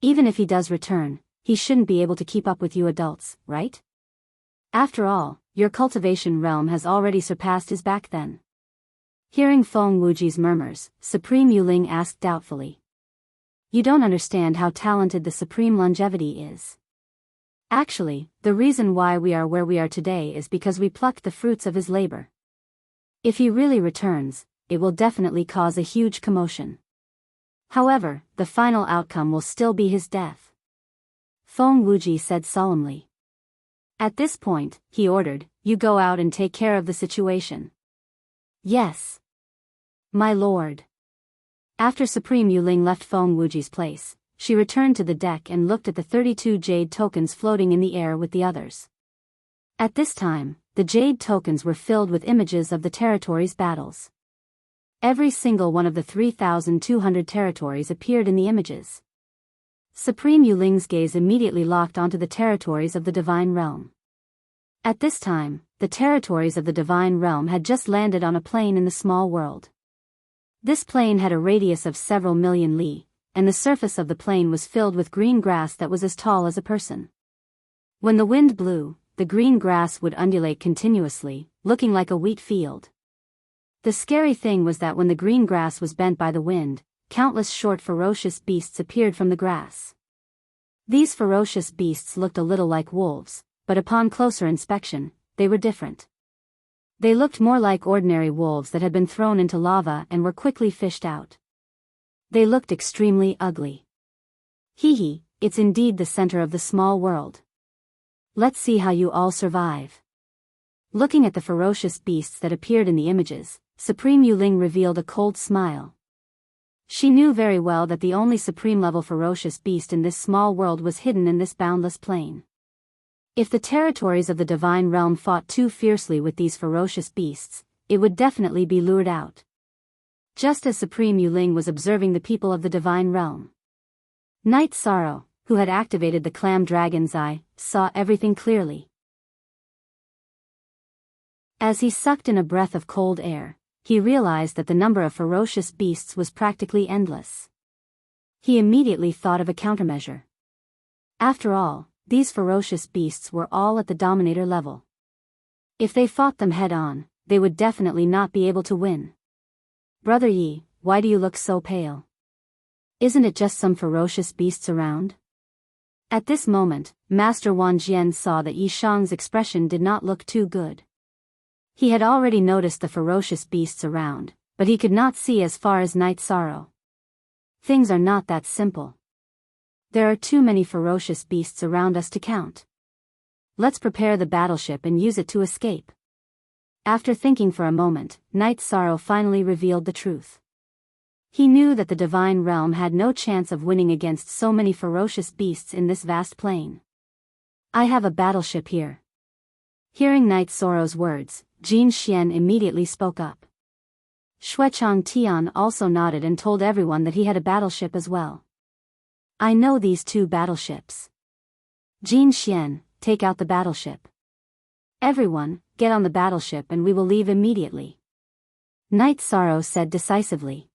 Even if he does return, he shouldn't be able to keep up with you adults, right? After all, your cultivation realm has already surpassed his back then. Hearing Feng Wuji's murmurs, Supreme Yuling asked doubtfully. You don't understand how talented the Supreme Longevity is. Actually, the reason why we are where we are today is because we plucked the fruits of his labor. If he really returns, it will definitely cause a huge commotion. However, the final outcome will still be his death. Feng Wuji said solemnly. At this point, he ordered, you go out and take care of the situation. Yes. My lord. After Supreme Yuling left Feng Wuji's place, she returned to the deck and looked at the 32 jade tokens floating in the air with the others. At this time, the jade tokens were filled with images of the territories' battles. Every single one of the 3,200 territories appeared in the images. Supreme Yuling's gaze immediately locked onto the territories of the Divine Realm. At this time, the territories of the Divine Realm had just landed on a plane in the small world. This plane had a radius of several million li, and the surface of the plane was filled with green grass that was as tall as a person. When the wind blew, the green grass would undulate continuously, looking like a wheat field. The scary thing was that when the green grass was bent by the wind, countless short ferocious beasts appeared from the grass. These ferocious beasts looked a little like wolves, but upon closer inspection, they were different. They looked more like ordinary wolves that had been thrown into lava and were quickly fished out. They looked extremely ugly. Hee, it's indeed the center of the small world. Let's see how you all survive. Looking at the ferocious beasts that appeared in the images, Supreme Yuling revealed a cold smile. She knew very well that the only supreme-level ferocious beast in this small world was hidden in this boundless plain. If the territories of the Divine Realm fought too fiercely with these ferocious beasts, it would definitely be lured out. Just as Supreme Yuling was observing the people of the Divine Realm, Night Sorrow, who had activated the Clam Dragon's Eye, saw everything clearly. As he sucked in a breath of cold air, he realized that the number of ferocious beasts was practically endless. He immediately thought of a countermeasure. After all, these ferocious beasts were all at the Dominator level. If they fought them head-on, they would definitely not be able to win. Brother Yi, why do you look so pale? Isn't it just some ferocious beasts around? At this moment, Master Wan Jian saw that Yi Shang's expression did not look too good. He had already noticed the ferocious beasts around, but he could not see as far as Night Sorrow. Things are not that simple. There are too many ferocious beasts around us to count. Let's prepare the battleship and use it to escape. After thinking for a moment, Night Sorrow finally revealed the truth. He knew that the Divine Realm had no chance of winning against so many ferocious beasts in this vast plain. I have a battleship here. Hearing Night Sorrow's words, Jin Xian immediately spoke up. Xuechong Tian also nodded and told everyone that he had a battleship as well. I know these two battleships. Jin Xian, take out the battleship. Everyone, get on the battleship and we will leave immediately. Night Sorrow said decisively.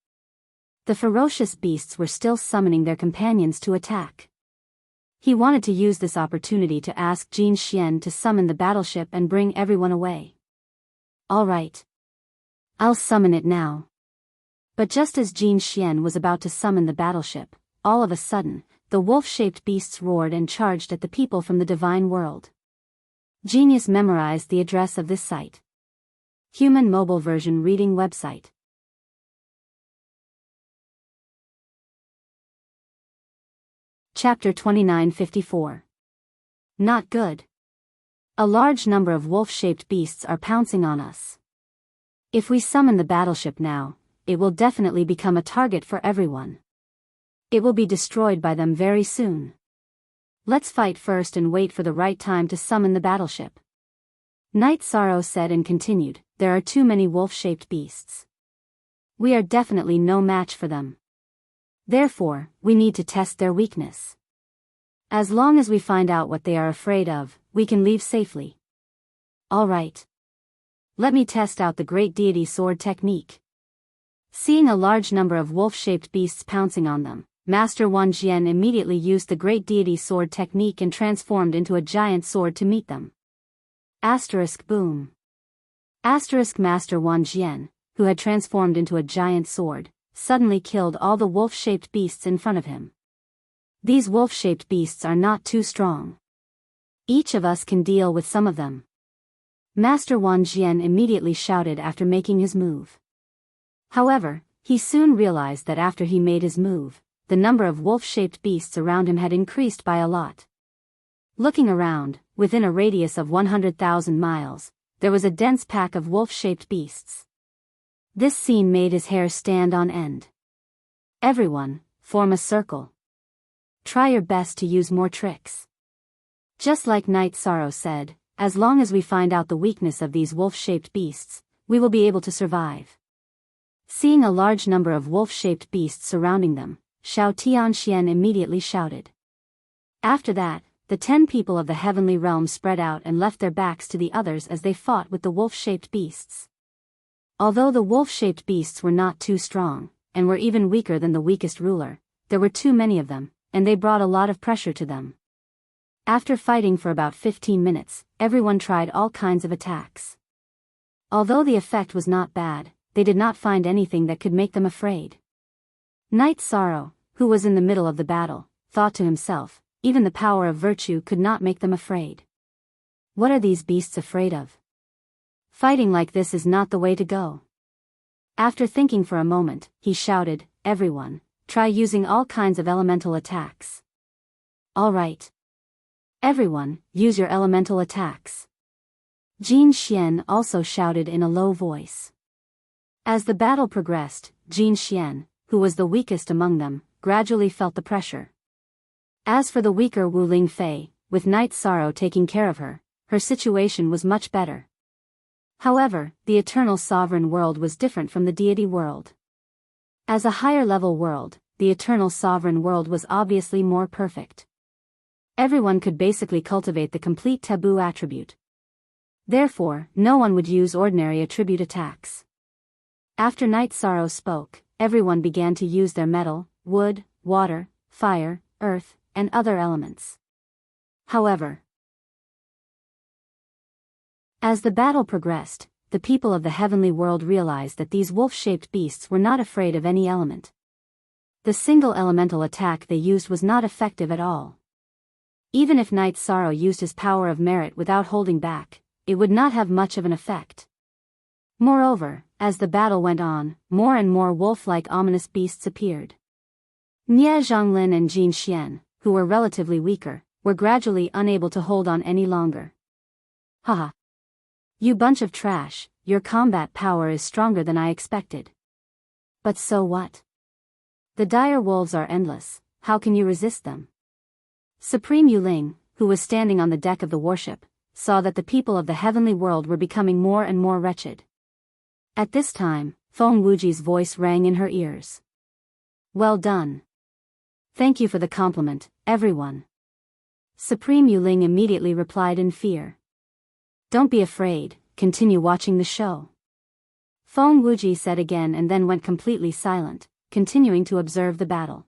The ferocious beasts were still summoning their companions to attack. He wanted to use this opportunity to ask Jin Xian to summon the battleship and bring everyone away. All right. I'll summon it now. But just as Jin Xian was about to summon the battleship, all of a sudden, the wolf-shaped beasts roared and charged at the people from the divine world. Genius memorized the address of this site. Human mobile version reading website. Chapter 2954. Not good. A large number of wolf-shaped beasts are pouncing on us. If we summon the battleship now, it will definitely become a target for everyone. It will be destroyed by them very soon. Let's fight first and wait for the right time to summon the battleship. Night Sorrow said and continued, there are too many wolf-shaped beasts. We are definitely no match for them. Therefore, we need to test their weakness. As long as we find out what they are afraid of, we can leave safely. All right. Let me test out the Great Deity Sword technique. Seeing a large number of wolf-shaped beasts pouncing on them, Master Wan Jian immediately used the Great Deity Sword technique and transformed into a giant sword to meet them. Boom. Master Wan Jian, who had transformed into a giant sword, suddenly killed all the wolf-shaped beasts in front of him. These wolf-shaped beasts are not too strong. Each of us can deal with some of them. Master Wan Jian immediately shouted after making his move. However, he soon realized that after he made his move, the number of wolf-shaped beasts around him had increased by a lot. Looking around, within a radius of 100,000 miles, there was a dense pack of wolf-shaped beasts. This scene made his hair stand on end. Everyone, form a circle. Try your best to use more tricks. Just like Night Sorrow said, as long as we find out the weakness of these wolf-shaped beasts, we will be able to survive. Seeing a large number of wolf-shaped beasts surrounding them, Xiao Tianxian immediately shouted. After that, the 10 people of the heavenly realm spread out and left their backs to the others as they fought with the wolf-shaped beasts. Although the wolf-shaped beasts were not too strong, and were even weaker than the weakest ruler, there were too many of them, and they brought a lot of pressure to them. After fighting for about 15 minutes, everyone tried all kinds of attacks. Although the effect was not bad, they did not find anything that could make them afraid. Night Sorrow, who was in the middle of the battle, thought to himself, even the power of virtue could not make them afraid. What are these beasts afraid of? Fighting like this is not the way to go. After thinking for a moment, he shouted, everyone, try using all kinds of elemental attacks. All right. Everyone, use your elemental attacks. Jin Xian also shouted in a low voice. As the battle progressed, Jin Xian, who was the weakest among them, gradually felt the pressure. As for the weaker Wu Lingfei, with Night Sorrow taking care of her, her situation was much better. However, the eternal sovereign world was different from the deity world. As a higher-level world, the eternal sovereign world was obviously more perfect. Everyone could basically cultivate the complete taboo attribute. Therefore, no one would use ordinary attribute attacks. After Night Sorrow spoke, everyone began to use their metal, wood, water, fire, earth, and other elements. However, as the battle progressed, the people of the heavenly world realized that these wolf-shaped beasts were not afraid of any element. The single elemental attack they used was not effective at all. Even if Night Sorrow used his power of merit without holding back, it would not have much of an effect. Moreover, as the battle went on, more and more wolf-like ominous beasts appeared. Nie Zhonglin and Jin Xian, who were relatively weaker, were gradually unable to hold on any longer. Haha. You bunch of trash, your combat power is stronger than I expected. But so what? The dire wolves are endless, how can you resist them? Supreme Yuling, who was standing on the deck of the warship, saw that the people of the heavenly world were becoming more and more wretched. At this time, Feng Wuji's voice rang in her ears. Well done. Thank you for the compliment, everyone. Supreme Yuling immediately replied in fear. Don't be afraid, continue watching the show. Feng Wuji said again and then went completely silent, continuing to observe the battle.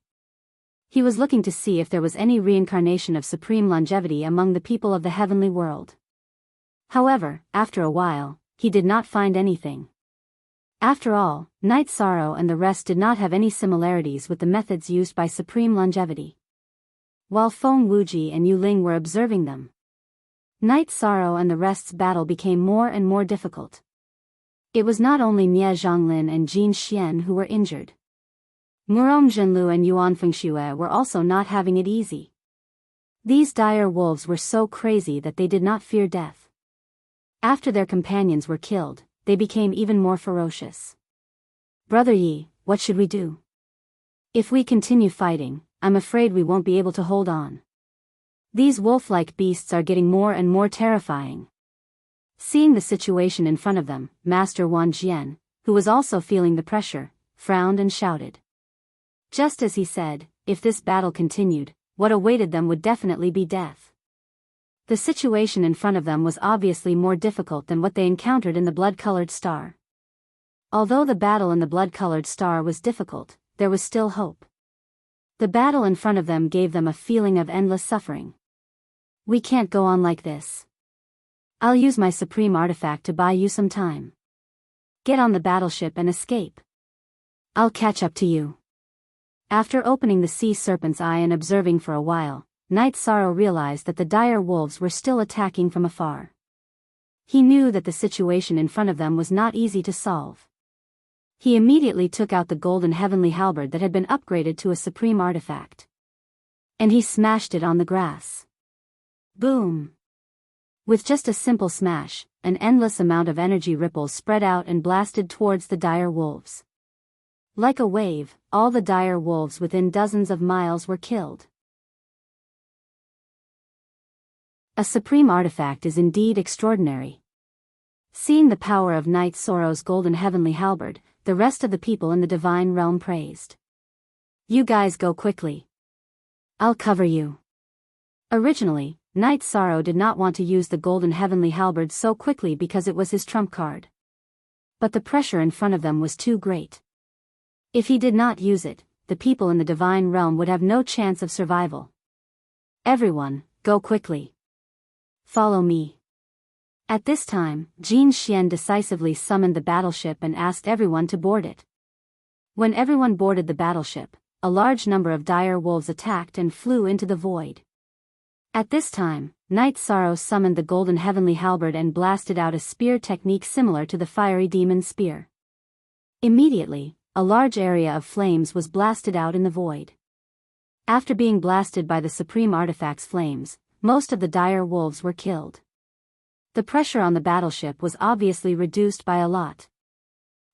He was looking to see if there was any reincarnation of supreme longevity among the people of the heavenly world. However, after a while, he did not find anything. After all, Night Sorrow and the rest did not have any similarities with the methods used by supreme longevity. While Feng Wuji and Yuling were observing them, Night Sorrow and the rest's battle became more and more difficult. It was not only Nie Zhonglin and Jin Xian who were injured. Murong Zhenlu and Yuan Fengxue were also not having it easy. These dire wolves were so crazy that they did not fear death. After their companions were killed, they became even more ferocious. Brother Yi, what should we do? If we continue fighting, I'm afraid we won't be able to hold on. These wolf-like beasts are getting more and more terrifying. Seeing the situation in front of them, Master Wan Jian, who was also feeling the pressure, frowned and shouted. Just as he said, if this battle continued, what awaited them would definitely be death. The situation in front of them was obviously more difficult than what they encountered in the blood-colored star. Although the battle in the blood-colored star was difficult, there was still hope. The battle in front of them gave them a feeling of endless suffering. We can't go on like this. I'll use my supreme artifact to buy you some time. Get on the battleship and escape. I'll catch up to you. After opening the sea serpent's eye and observing for a while, Night Sorrow realized that the dire wolves were still attacking from afar. He knew that the situation in front of them was not easy to solve. He immediately took out the golden heavenly halberd that had been upgraded to a supreme artifact. And he smashed it on the grass. Boom! With just a simple smash, an endless amount of energy ripples spread out and blasted towards the dire wolves. Like a wave, all the dire wolves within dozens of miles were killed. A supreme artifact is indeed extraordinary. Seeing the power of Night Sorrow's golden heavenly halberd, the rest of the people in the divine realm praised. You guys go quickly. I'll cover you. Originally, Night Sorrow did not want to use the golden heavenly halberd so quickly because it was his trump card. But the pressure in front of them was too great. If he did not use it, the people in the divine realm would have no chance of survival. Everyone, go quickly. Follow me. At this time, Jin Xian decisively summoned the battleship and asked everyone to board it. When everyone boarded the battleship, a large number of dire wolves attacked and flew into the void. At this time, Night Sorrow summoned the golden heavenly halberd and blasted out a spear technique similar to the fiery demon spear. Immediately, a large area of flames was blasted out in the void. After being blasted by the supreme artifact's flames, most of the dire wolves were killed. The pressure on the battleship was obviously reduced by a lot.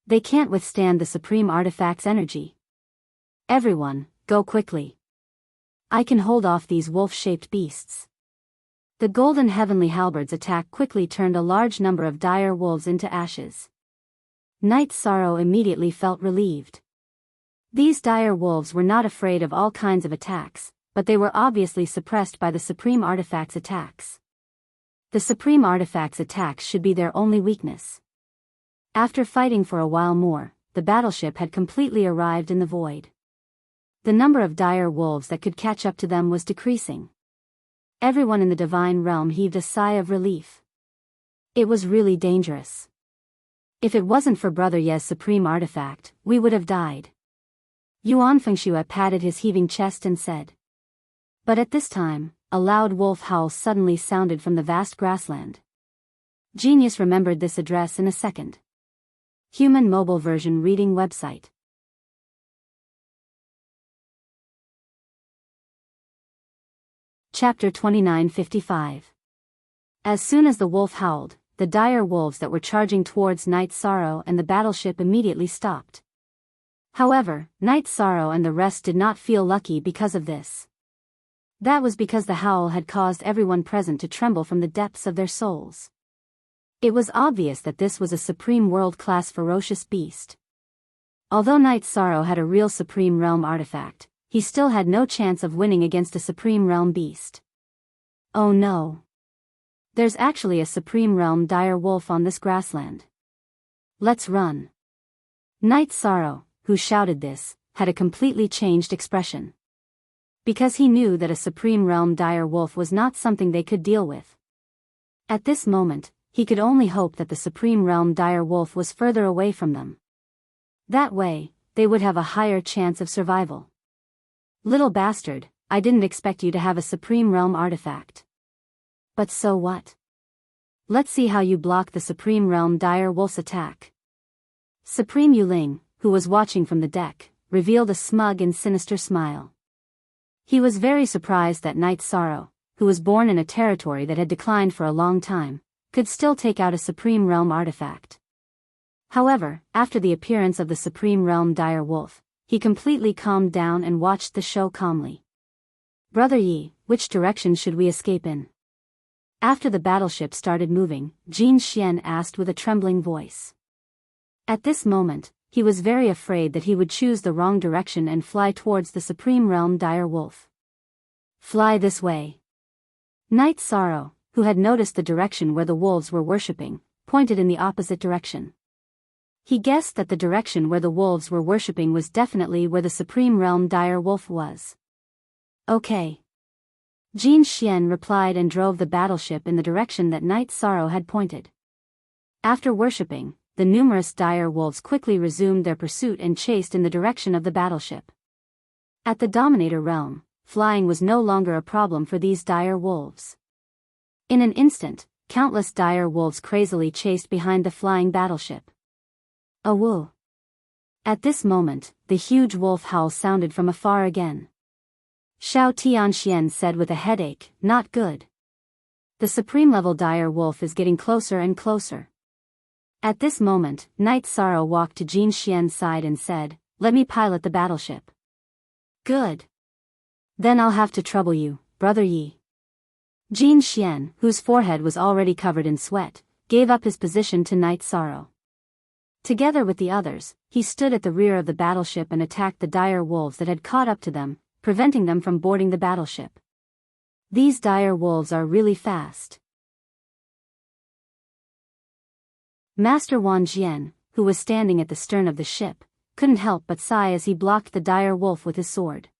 They can't withstand the supreme artifact's energy. Everyone, go quickly. I can hold off these wolf-shaped beasts. The golden heavenly halberd's attack quickly turned a large number of dire wolves into ashes. Night Sorrow immediately felt relieved. These dire wolves were not afraid of all kinds of attacks, but they were obviously suppressed by the supreme artifact's attacks. The supreme artifact's attacks should be their only weakness. After fighting for a while more, the battleship had completely arrived in the void. The number of dire wolves that could catch up to them was decreasing. Everyone in the divine realm heaved a sigh of relief. It was really dangerous. If it wasn't for Brother Ye's supreme artifact, we would have died. Yuan Fengxue patted his heaving chest and said. But at this time, a loud wolf howl suddenly sounded from the vast grassland. Genius remembered this address in a second. Human mobile version reading website. Chapter 2955. As soon as the wolf howled, the dire wolves that were charging towards Night Sorrow and the battleship immediately stopped. However, Night Sorrow and the rest did not feel lucky because of this. That was because the howl had caused everyone present to tremble from the depths of their souls. It was obvious that this was a supreme world-class ferocious beast. Although Night Sorrow had a real Supreme Realm artifact, he still had no chance of winning against a Supreme Realm beast. Oh no. There's actually a Supreme Realm dire wolf on this grassland. Let's run. Night Sorrow, who shouted this, had a completely changed expression. Because he knew that a Supreme Realm dire wolf was not something they could deal with. At this moment, he could only hope that the Supreme Realm dire wolf was further away from them. That way, they would have a higher chance of survival. Little bastard, I didn't expect you to have a Supreme Realm artifact. But so what? Let's see how you block the Supreme Realm dire wolf's attack. Supreme Yuling, who was watching from the deck, revealed a smug and sinister smile. He was very surprised that Night Sorrow, who was born in a territory that had declined for a long time, could still take out a Supreme Realm artifact. However, after the appearance of the Supreme Realm dire wolf, he completely calmed down and watched the show calmly. Brother Yi, which direction should we escape in? After the battleship started moving, Jin Xian asked with a trembling voice. At this moment, he was very afraid that he would choose the wrong direction and fly towards the Supreme Realm dire wolf. Fly this way. Night Sorrow, who had noticed the direction where the wolves were worshipping, pointed in the opposite direction. He guessed that the direction where the wolves were worshipping was definitely where the Supreme Realm dire wolf was. Okay. Jin Xian replied and drove the battleship in the direction that Night Sorrow had pointed. After worshipping, the numerous dire wolves quickly resumed their pursuit and chased in the direction of the battleship. At the Dominator realm, flying was no longer a problem for these dire wolves. In an instant, countless dire wolves crazily chased behind the flying battleship. Awoo! At this moment, the huge wolf howl sounded from afar again. Xiao Tianxian said with a headache, not good. The supreme level dire wolf is getting closer and closer. At this moment, Night Sorrow walked to Jin Xian's side and said, let me pilot the battleship. Good. Then I'll have to trouble you, Brother Yi. Jin Xian, whose forehead was already covered in sweat, gave up his position to Night Sorrow. Together with the others, he stood at the rear of the battleship and attacked the dire wolves that had caught up to them, preventing them from boarding the battleship. These dire wolves are really fast. Master Wang Jian, who was standing at the stern of the ship, couldn't help but sigh as he blocked the dire wolf with his sword.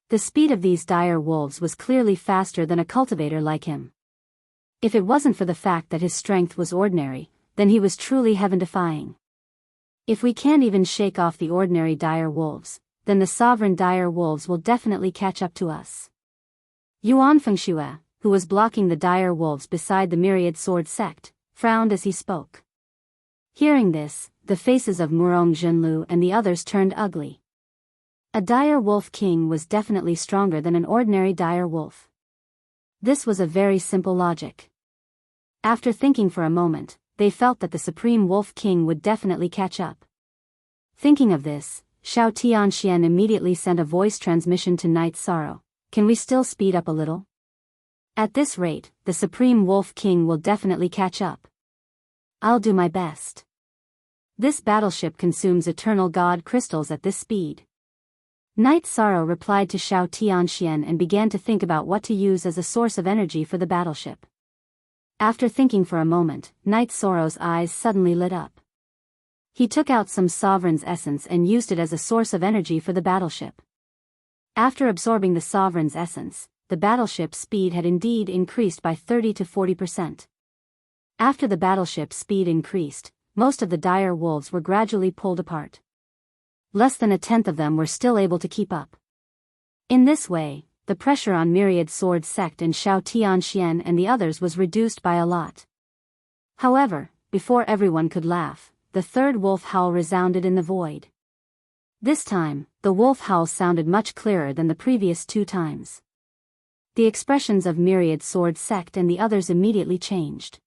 The speed of these dire wolves was clearly faster than a cultivator like him. If it wasn't for the fact that his strength was ordinary, then he was truly heaven-defying. If we can't even shake off the ordinary dire wolves, then the sovereign dire wolves will definitely catch up to us. Yuan Fengxue, who was blocking the dire wolves beside the myriad sword sect, frowned as he spoke. Hearing this, the faces of Murong Zhenlu and the others turned ugly. A dire wolf king was definitely stronger than an ordinary dire wolf. This was a very simple logic. After thinking for a moment, they felt that the Supreme Wolf King would definitely catch up. Thinking of this, Xiao Tianxian immediately sent a voice transmission to Night Sorrow. Can we still speed up a little? At this rate, the Supreme Wolf King will definitely catch up. I'll do my best. This battleship consumes eternal god crystals at this speed. Night Sorrow replied to Xiao Tianxian and began to think about what to use as a source of energy for the battleship. After thinking for a moment, Night Sorrow's eyes suddenly lit up. He took out some Sovereign's essence and used it as a source of energy for the battleship. After absorbing the Sovereign's essence, the battleship's speed had indeed increased by 30 to 40%. After the battleship's speed increased, most of the dire wolves were gradually pulled apart. Less than a tenth of them were still able to keep up. In this way, the pressure on Myriad Sword Sect and Xiao Tianxian and the others was reduced by a lot. However, before everyone could laugh, the third wolf howl resounded in the void. This time, the wolf howl sounded much clearer than the previous two times. The expressions of Myriad Sword Sect and the others immediately changed.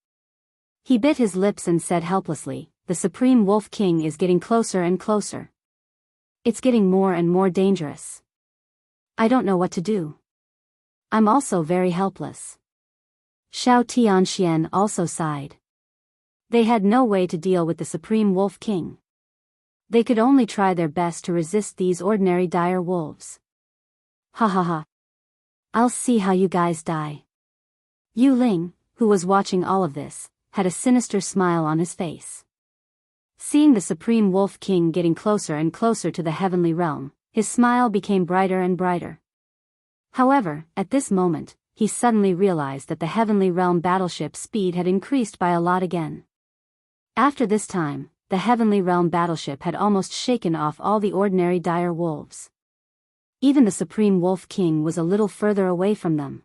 He bit his lips and said helplessly, the Supreme Wolf King is getting closer and closer. It's getting more and more dangerous. I don't know what to do. I'm also very helpless. Xiao Tianxian also sighed. They had no way to deal with the Supreme Wolf King. They could only try their best to resist these ordinary dire wolves. Ha ha ha. I'll see how you guys die. Yu Ling, who was watching all of this, had a sinister smile on his face. Seeing the Supreme Wolf King getting closer and closer to the heavenly realm, his smile became brighter and brighter. However, at this moment, he suddenly realized that the heavenly realm battleship's speed had increased by a lot again. After this time, the heavenly realm battleship had almost shaken off all the ordinary dire wolves. Even the Supreme Wolf King was a little further away from them.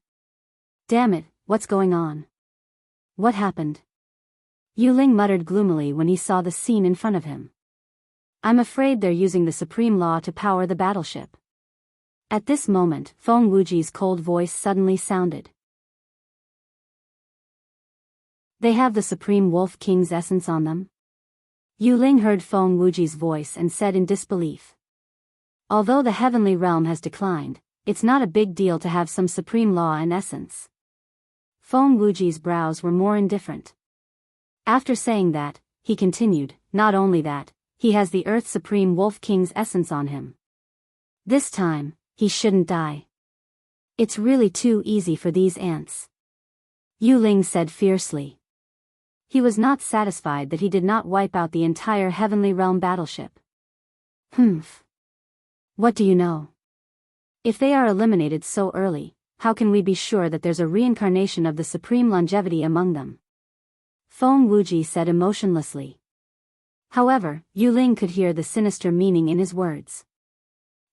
Damn it, what's going on? What happened? Yu Ling muttered gloomily when he saw the scene in front of him. I'm afraid they're using the supreme law to power the battleship. At this moment, Feng Wuji's cold voice suddenly sounded. They have the Supreme Wolf King's essence on them? Yu Ling heard Feng Wuji's voice and said in disbelief. Although the heavenly realm has declined, it's not a big deal to have some supreme law and essence. Feng Wuji's brows were more indifferent. After saying that, he continued, not only that, he has the Earth Supreme Wolf King's essence on him. This time, he shouldn't die. It's really too easy for these ants. Yu Ling said fiercely. He was not satisfied that he did not wipe out the entire Heavenly Realm battleship. Humph. What do you know? If they are eliminated so early, how can we be sure that there's a reincarnation of the supreme longevity among them? Feng Wuji said emotionlessly. However, Yu Ling could hear the sinister meaning in his words.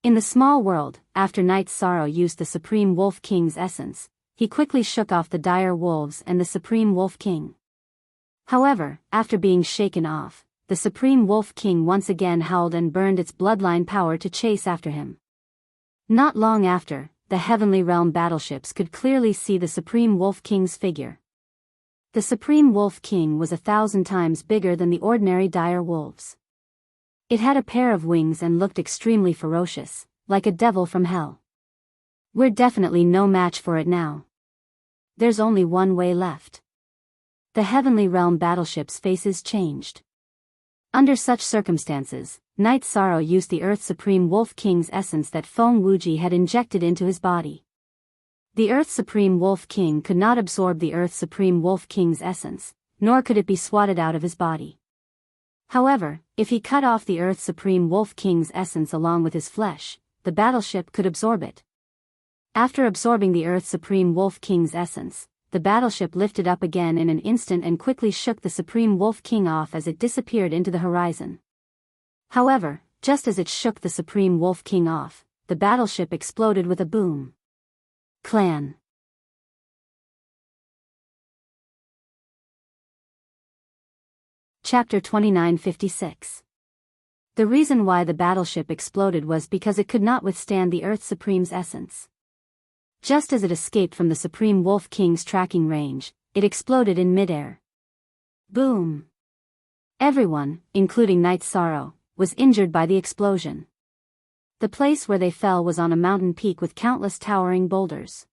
In the small world, after Night Sorrow used the Supreme Wolf King's essence, he quickly shook off the dire wolves and the Supreme Wolf King. However, after being shaken off, the Supreme Wolf King once again howled and burned its bloodline power to chase after him. Not long after, the Heavenly Realm battleships could clearly see the Supreme Wolf King's figure. The Supreme Wolf King was 1,000 times bigger than the ordinary dire wolves. It had a pair of wings and looked extremely ferocious, like a devil from hell. We're definitely no match for it now. There's only one way left. The Heavenly Realm battleship's faces changed. Under such circumstances, Night Sorrow used the Earth Supreme Wolf King's essence that Feng Wuji had injected into his body. The Earth Supreme Wolf King could not absorb the Earth Supreme Wolf King's essence, nor could it be swatted out of his body. However, if he cut off the Earth Supreme Wolf King's essence along with his flesh, the battleship could absorb it. After absorbing the Earth Supreme Wolf King's essence, the battleship lifted up again in an instant and quickly shook the Supreme Wolf King off as it disappeared into the horizon. However, just as it shook the Supreme Wolf King off, the battleship exploded with a boom. Clan. Chapter 2956. The reason why the battleship exploded was because it could not withstand the Earth Supreme's essence. Just as it escaped from the Supreme Wolf King's tracking range, it exploded in midair. Boom! Everyone, including Night Sorrow, was injured by the explosion. The place where they fell was on a mountain peak with countless towering boulders.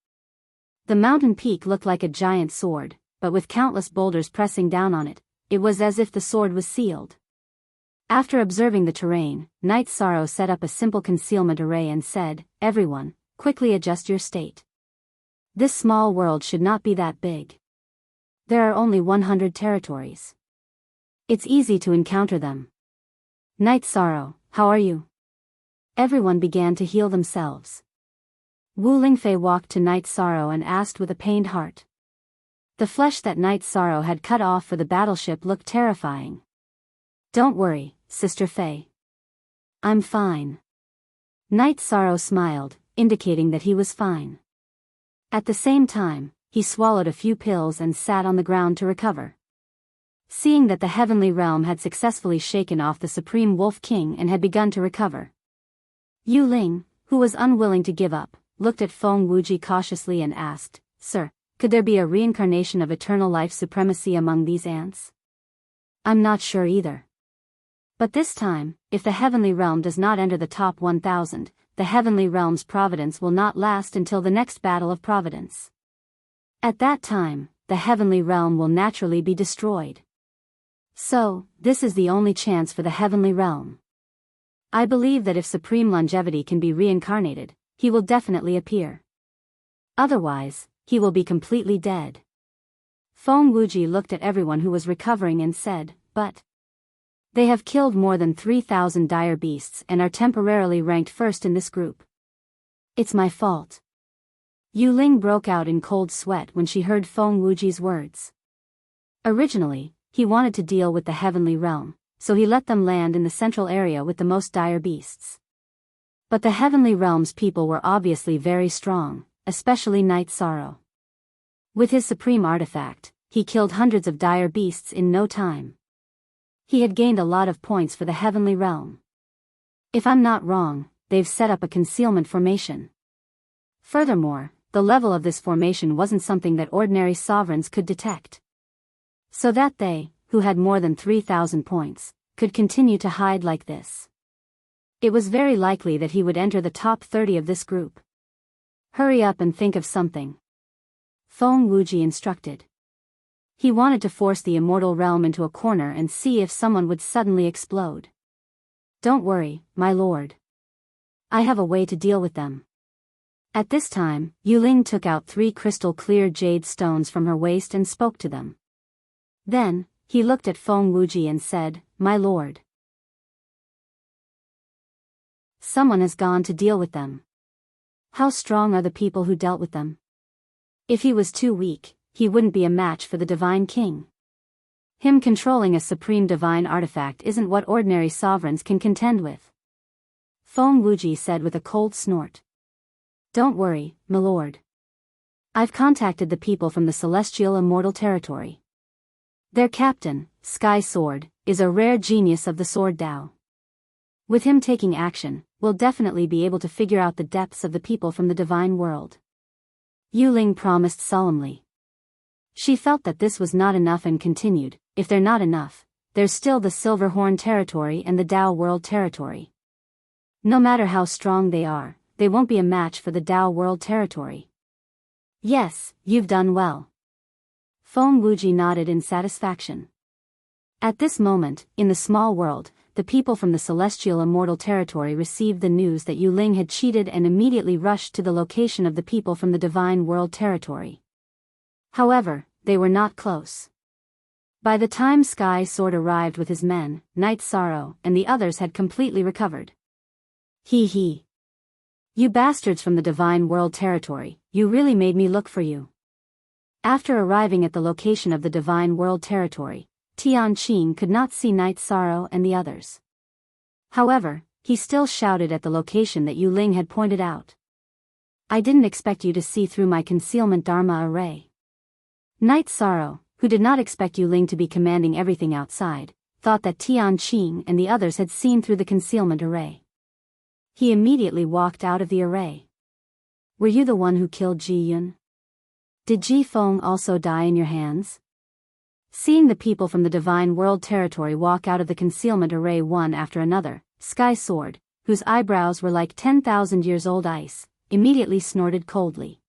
The mountain peak looked like a giant sword, but with countless boulders pressing down on it, it was as if the sword was sealed. After observing the terrain, Night Sorrow set up a simple concealment array and said, "Everyone, quickly adjust your state. This small world should not be that big. There are only 100 territories. It's easy to encounter them. Night Sorrow, how are you?" Everyone began to heal themselves. Wu Lingfei walked to Night Sorrow and asked with a pained heart. The flesh that Night Sorrow had cut off for the battleship looked terrifying. "Don't worry, Sister Fei. I'm fine." Night Sorrow smiled, indicating that he was fine. At the same time, he swallowed a few pills and sat on the ground to recover. Seeing that the Heavenly Realm had successfully shaken off the Supreme Wolf King and had begun to recover, Yu Ling, who was unwilling to give up, looked at Feng Wuji cautiously and asked, "Sir, could there be a reincarnation of eternal life supremacy among these ants?" "I'm not sure either. But this time, if the Heavenly Realm does not enter the top 1,000, the Heavenly Realm's providence will not last until the next battle of providence. At that time, the Heavenly Realm will naturally be destroyed. So, this is the only chance for the Heavenly Realm. I believe that if Supreme Longevity can be reincarnated, he will definitely appear. Otherwise, he will be completely dead. Feng Wuji looked at everyone who was recovering and said, but they have killed more than 3,000 dire beasts and are temporarily ranked first in this group. It's my fault. Yu Ling broke out in cold sweat when she heard Feng Wuji's words. Originally, he wanted to deal with the heavenly realm, so he let them land in the central area with the most dire beasts. But the heavenly realm's people were obviously very strong, especially Night Sorrow. With his supreme artifact, he killed hundreds of dire beasts in no time. He had gained a lot of points for the heavenly realm. If I'm not wrong, they've set up a concealment formation. Furthermore, the level of this formation wasn't something that ordinary sovereigns could detect. So that they, who had more than 3,000 points, could continue to hide like this. It was very likely that he would enter the top 30 of this group. Hurry up and think of something, Feng Wuji instructed. He wanted to force the immortal realm into a corner and see if someone would suddenly explode. Don't worry, my lord. I have a way to deal with them. At this time, Yu Ling took out 3 crystal-clear jade stones from her waist and spoke to them. Then, he looked at Feng Wuji and said, my lord. Someone has gone to deal with them. How strong are the people who dealt with them? If he was too weak, he wouldn't be a match for the Divine King. Him controlling a supreme divine artifact isn't what ordinary sovereigns can contend with. Feng Wuji said with a cold snort. Don't worry, my lord. I've contacted the people from the celestial immortal territory. Their captain, Sky Sword, is a rare genius of the Sword Dao. With him taking action, we'll definitely be able to figure out the depths of the people from the divine world. Yu Ling promised solemnly. She felt that this was not enough and continued, if they're not enough, there's still the Silverhorn territory and the Dao World territory. No matter how strong they are, they won't be a match for the Dao World territory. Yes, you've done well. Feng Wuji nodded in satisfaction. At this moment, in the small world, the people from the celestial immortal territory received the news that Yu Ling had cheated and immediately rushed to the location of the people from the divine world territory. However, they were not close. By the time Sky Sword arrived with his men, Night Sorrow and the others had completely recovered. Hee hee. You bastards from the divine world territory, you really made me look for you. After arriving at the location of the divine world territory, Tian Qing could not see Night Sorrow and the others. However, he still shouted at the location that Yu Ling had pointed out. I didn't expect you to see through my concealment Dharma array. Night Sorrow, who did not expect Yu Ling to be commanding everything outside, thought that Tian Qing and the others had seen through the concealment array. He immediately walked out of the array. Were you the one who killed Ji Yun? Did Ji Feng also die in your hands? Seeing the people from the divine world territory walk out of the concealment array one after another, Sky Sword, whose eyebrows were like 10,000 years old ice, immediately snorted coldly.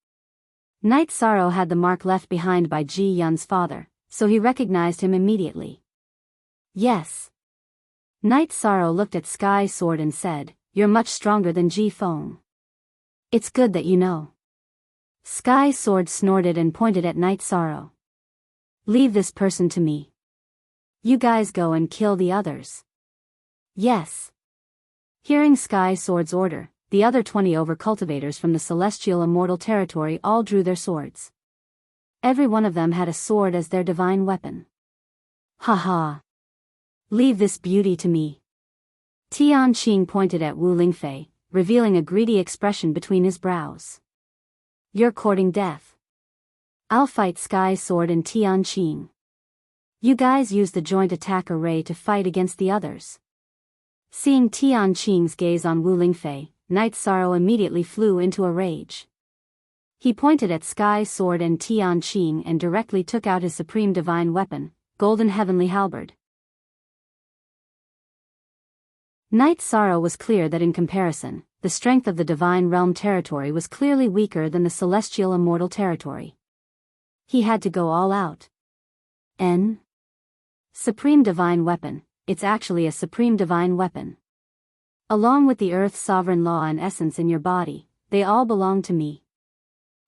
Night Sorrow had the mark left behind by Ji Yun's father, so he recognized him immediately. Yes. Night Sorrow looked at Sky Sword and said, you're much stronger than Ji Feng. It's good that you know. Sky Sword snorted and pointed at Night Sorrow. Leave this person to me. You guys go and kill the others. Yes. Hearing Sky Sword's order, the other 20 overcultivators from the celestial immortal territory all drew their swords. Every one of them had a sword as their divine weapon. Ha ha. Leave this beauty to me. Tian Qing pointed at Wu Lingfei, revealing a greedy expression between his brows. You're courting death. I'll fight Sky Sword and Tian Qing. You guys use the joint attack array to fight against the others. Seeing Tian Qing's gaze on Wu Lingfei, Night Sorrow immediately flew into a rage. He pointed at Sky Sword and Tian Qing and directly took out his supreme divine weapon, Golden Heavenly Halberd. Night Sorrow was clear that in comparison, the strength of the divine realm territory was clearly weaker than the celestial immortal territory. He had to go all out. Supreme divine weapon, it's actually a supreme divine weapon. Along with the earth's sovereign law and essence in your body, they all belong to me.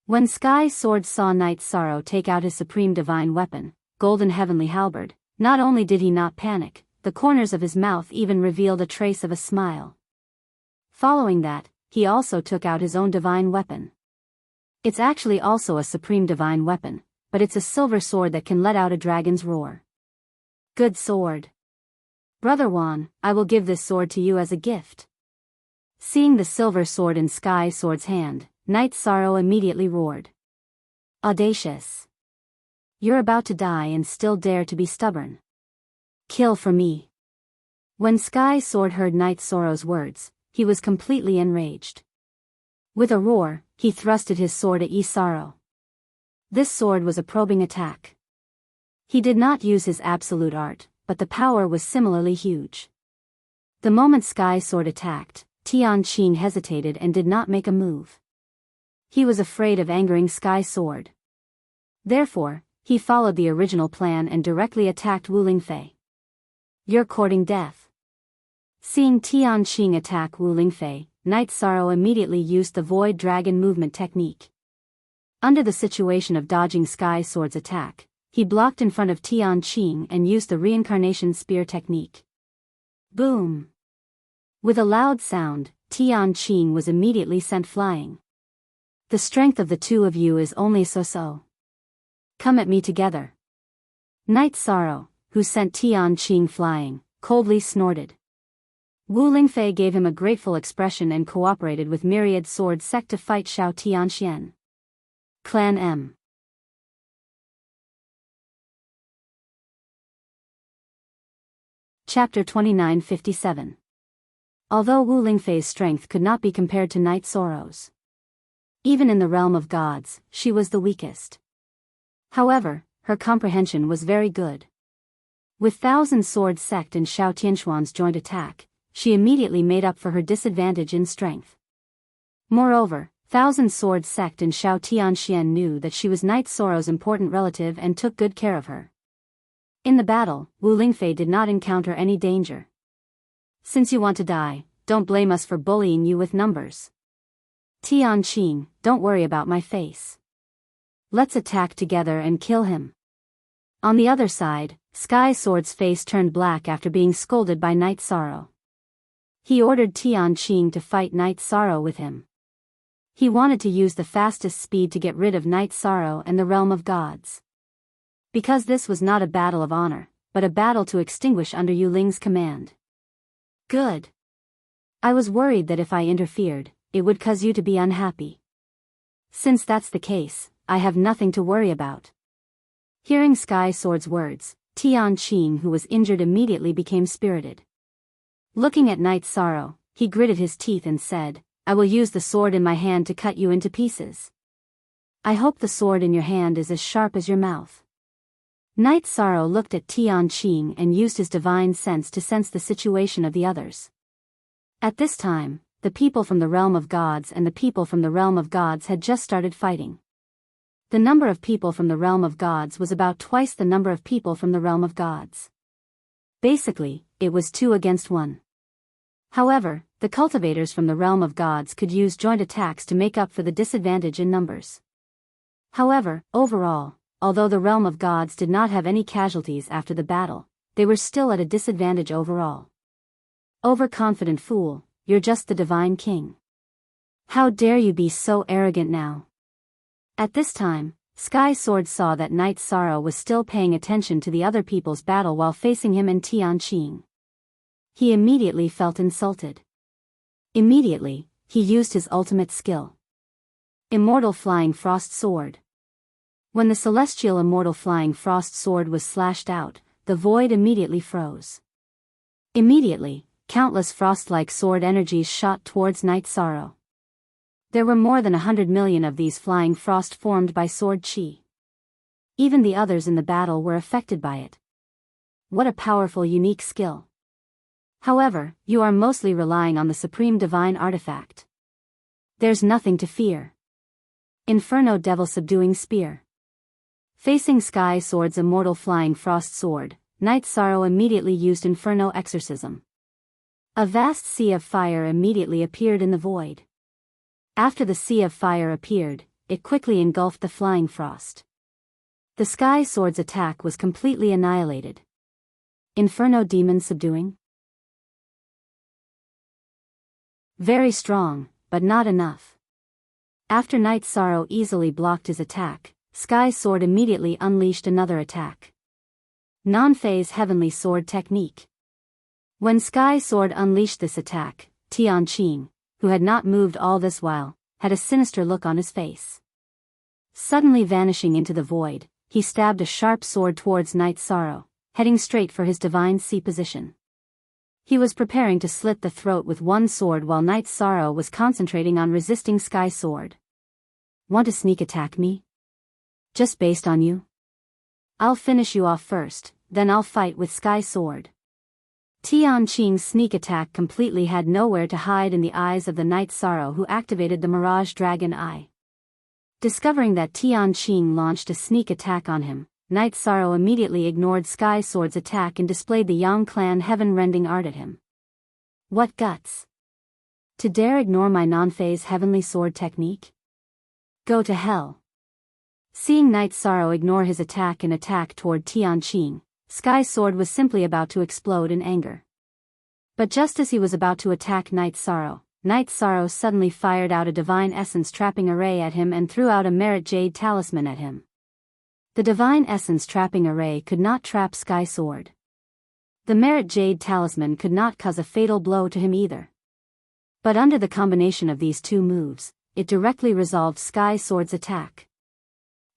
When Sky Sword saw Night Sorrow take out his supreme divine weapon, golden heavenly halberd, not only did he not panic, the corners of his mouth even revealed a trace of a smile. Following that, he also took out his own divine weapon. It's actually also a supreme divine weapon, but it's a silver sword that can let out a dragon's roar. Good sword. Brother Juan, I will give this sword to you as a gift. Seeing the silver sword in Sky Sword's hand, Night Sorrow immediately roared. Audacious. You're about to die and still dare to be stubborn. Kill for me. When Sky Sword heard Night Sorrow's words, he was completely enraged. With a roar, he thrusted his sword at Sorrow. This sword was a probing attack. He did not use his absolute art, but the power was similarly huge. The moment Sky Sword attacked, Tianqing hesitated and did not make a move. He was afraid of angering Sky Sword. Therefore, he followed the original plan and directly attacked Wu Lingfei. You're courting death. Seeing Tianqing attack Wu Lingfei, Night Sorrow immediately used the Void Dragon movement technique. Under the situation of dodging Sky Sword's attack, he blocked in front of Tianqing and used the Reincarnation Spear technique. Boom! With a loud sound, Tianqing was immediately sent flying. The strength of the two of you is only so-so. Come at me together. Night Sorrow, who sent Tianqing flying, coldly snorted. Wu Lingfei gave him a grateful expression and cooperated with Myriad Sword Sect to fight Xiao Tianxian. Clan M. Chapter 2957. Although Wu Lingfei's strength could not be compared to Night Sorrow's, even in the realm of gods, she was the weakest. However, her comprehension was very good. With Thousand Sword Sect and Xiao Tianxuan's joint attack, she immediately made up for her disadvantage in strength. Moreover, Thousand Sword Sect and Xiao Tianxian knew that she was Night Sorrow's important relative and took good care of her. In the battle, Wu Lingfei did not encounter any danger. Since you want to die, don't blame us for bullying you with numbers. Tianqing, don't worry about my face. Let's attack together and kill him. On the other side, Sky Sword's face turned black after being scolded by Night Sorrow. He ordered Tianqing to fight Night Sorrow with him. He wanted to use the fastest speed to get rid of Night Sorrow and the realm of gods. Because this was not a battle of honor, but a battle to extinguish under Yu Ling's command. Good. I was worried that if I interfered, it would cause you to be unhappy. Since that's the case, I have nothing to worry about. Hearing Sky Sword's words, Tianqing, who was injured, immediately became spirited. Looking at Night Sorrow, he gritted his teeth and said, I will use the sword in my hand to cut you into pieces. I hope the sword in your hand is as sharp as your mouth. Night Sorrow looked at Tianqing and used his divine sense to sense the situation of the others. At this time, the people from the realm of gods and the people from the realm of gods had just started fighting. The number of people from the realm of gods was about twice the number of people from the realm of gods. Basically, it was 2 against 1. However, the cultivators from the realm of gods could use joint attacks to make up for the disadvantage in numbers. However, overall, although the realm of gods did not have any casualties after the battle, they were still at a disadvantage overall. Overconfident fool, you're just the divine king. How dare you be so arrogant now? At this time, Sky Sword saw that Night Sorrow was still paying attention to the other people's battle while facing him and Tianqing. He immediately felt insulted. Immediately, he used his ultimate skill. Immortal Flying Frost Sword. When the celestial immortal flying frost sword was slashed out, the void immediately froze. Immediately, countless frost-like sword energies shot towards Night Sorrow. There were more than 100 million of these flying frost formed by sword chi. Even the others in the battle were affected by it. What a powerful unique skill. However, you are mostly relying on the supreme divine artifact. There's nothing to fear. Inferno Devil Subduing Spear. Facing Sky Sword's immortal flying frost sword, Night Sorrow immediately used Inferno Exorcism. A vast sea of fire immediately appeared in the void. After the sea of fire appeared, it quickly engulfed the flying frost. The sky sword's attack was completely annihilated. Inferno demon subduing? Very strong, but not enough. After Night Sorrow easily blocked his attack, Sky Sword immediately unleashed another attack. Non-phase Heavenly Sword Technique. When Sky Sword unleashed this attack, Tianqing, who had not moved all this while, had a sinister look on his face. Suddenly vanishing into the void, he stabbed a sharp sword towards Night Sorrow, heading straight for his divine sea position. He was preparing to slit the throat with one sword while Night Sorrow was concentrating on resisting Sky Sword. Want to sneak attack me? Just based on you? I'll finish you off first, then I'll fight with Sky Sword. Tianqing's sneak attack completely had nowhere to hide in the eyes of the Night Sorrow, who activated the Mirage Dragon Eye. Discovering that Tianqing launched a sneak attack on him, Night Sorrow immediately ignored Sky Sword's attack and displayed the Yang Clan Heaven-Rending Art at him. What guts! To dare ignore my non-phase Heavenly Sword technique? Go to hell! Seeing Night Sorrow ignore his attack and attack toward Tianqing, Sky Sword was simply about to explode in anger. But just as he was about to attack Night Sorrow suddenly fired out a Divine Essence Trapping Array at him and threw out a Merit Jade Talisman at him. The Divine Essence Trapping Array could not trap Sky Sword. The Merit Jade Talisman could not cause a fatal blow to him either. But under the combination of these two moves, it directly resolved Sky Sword's attack.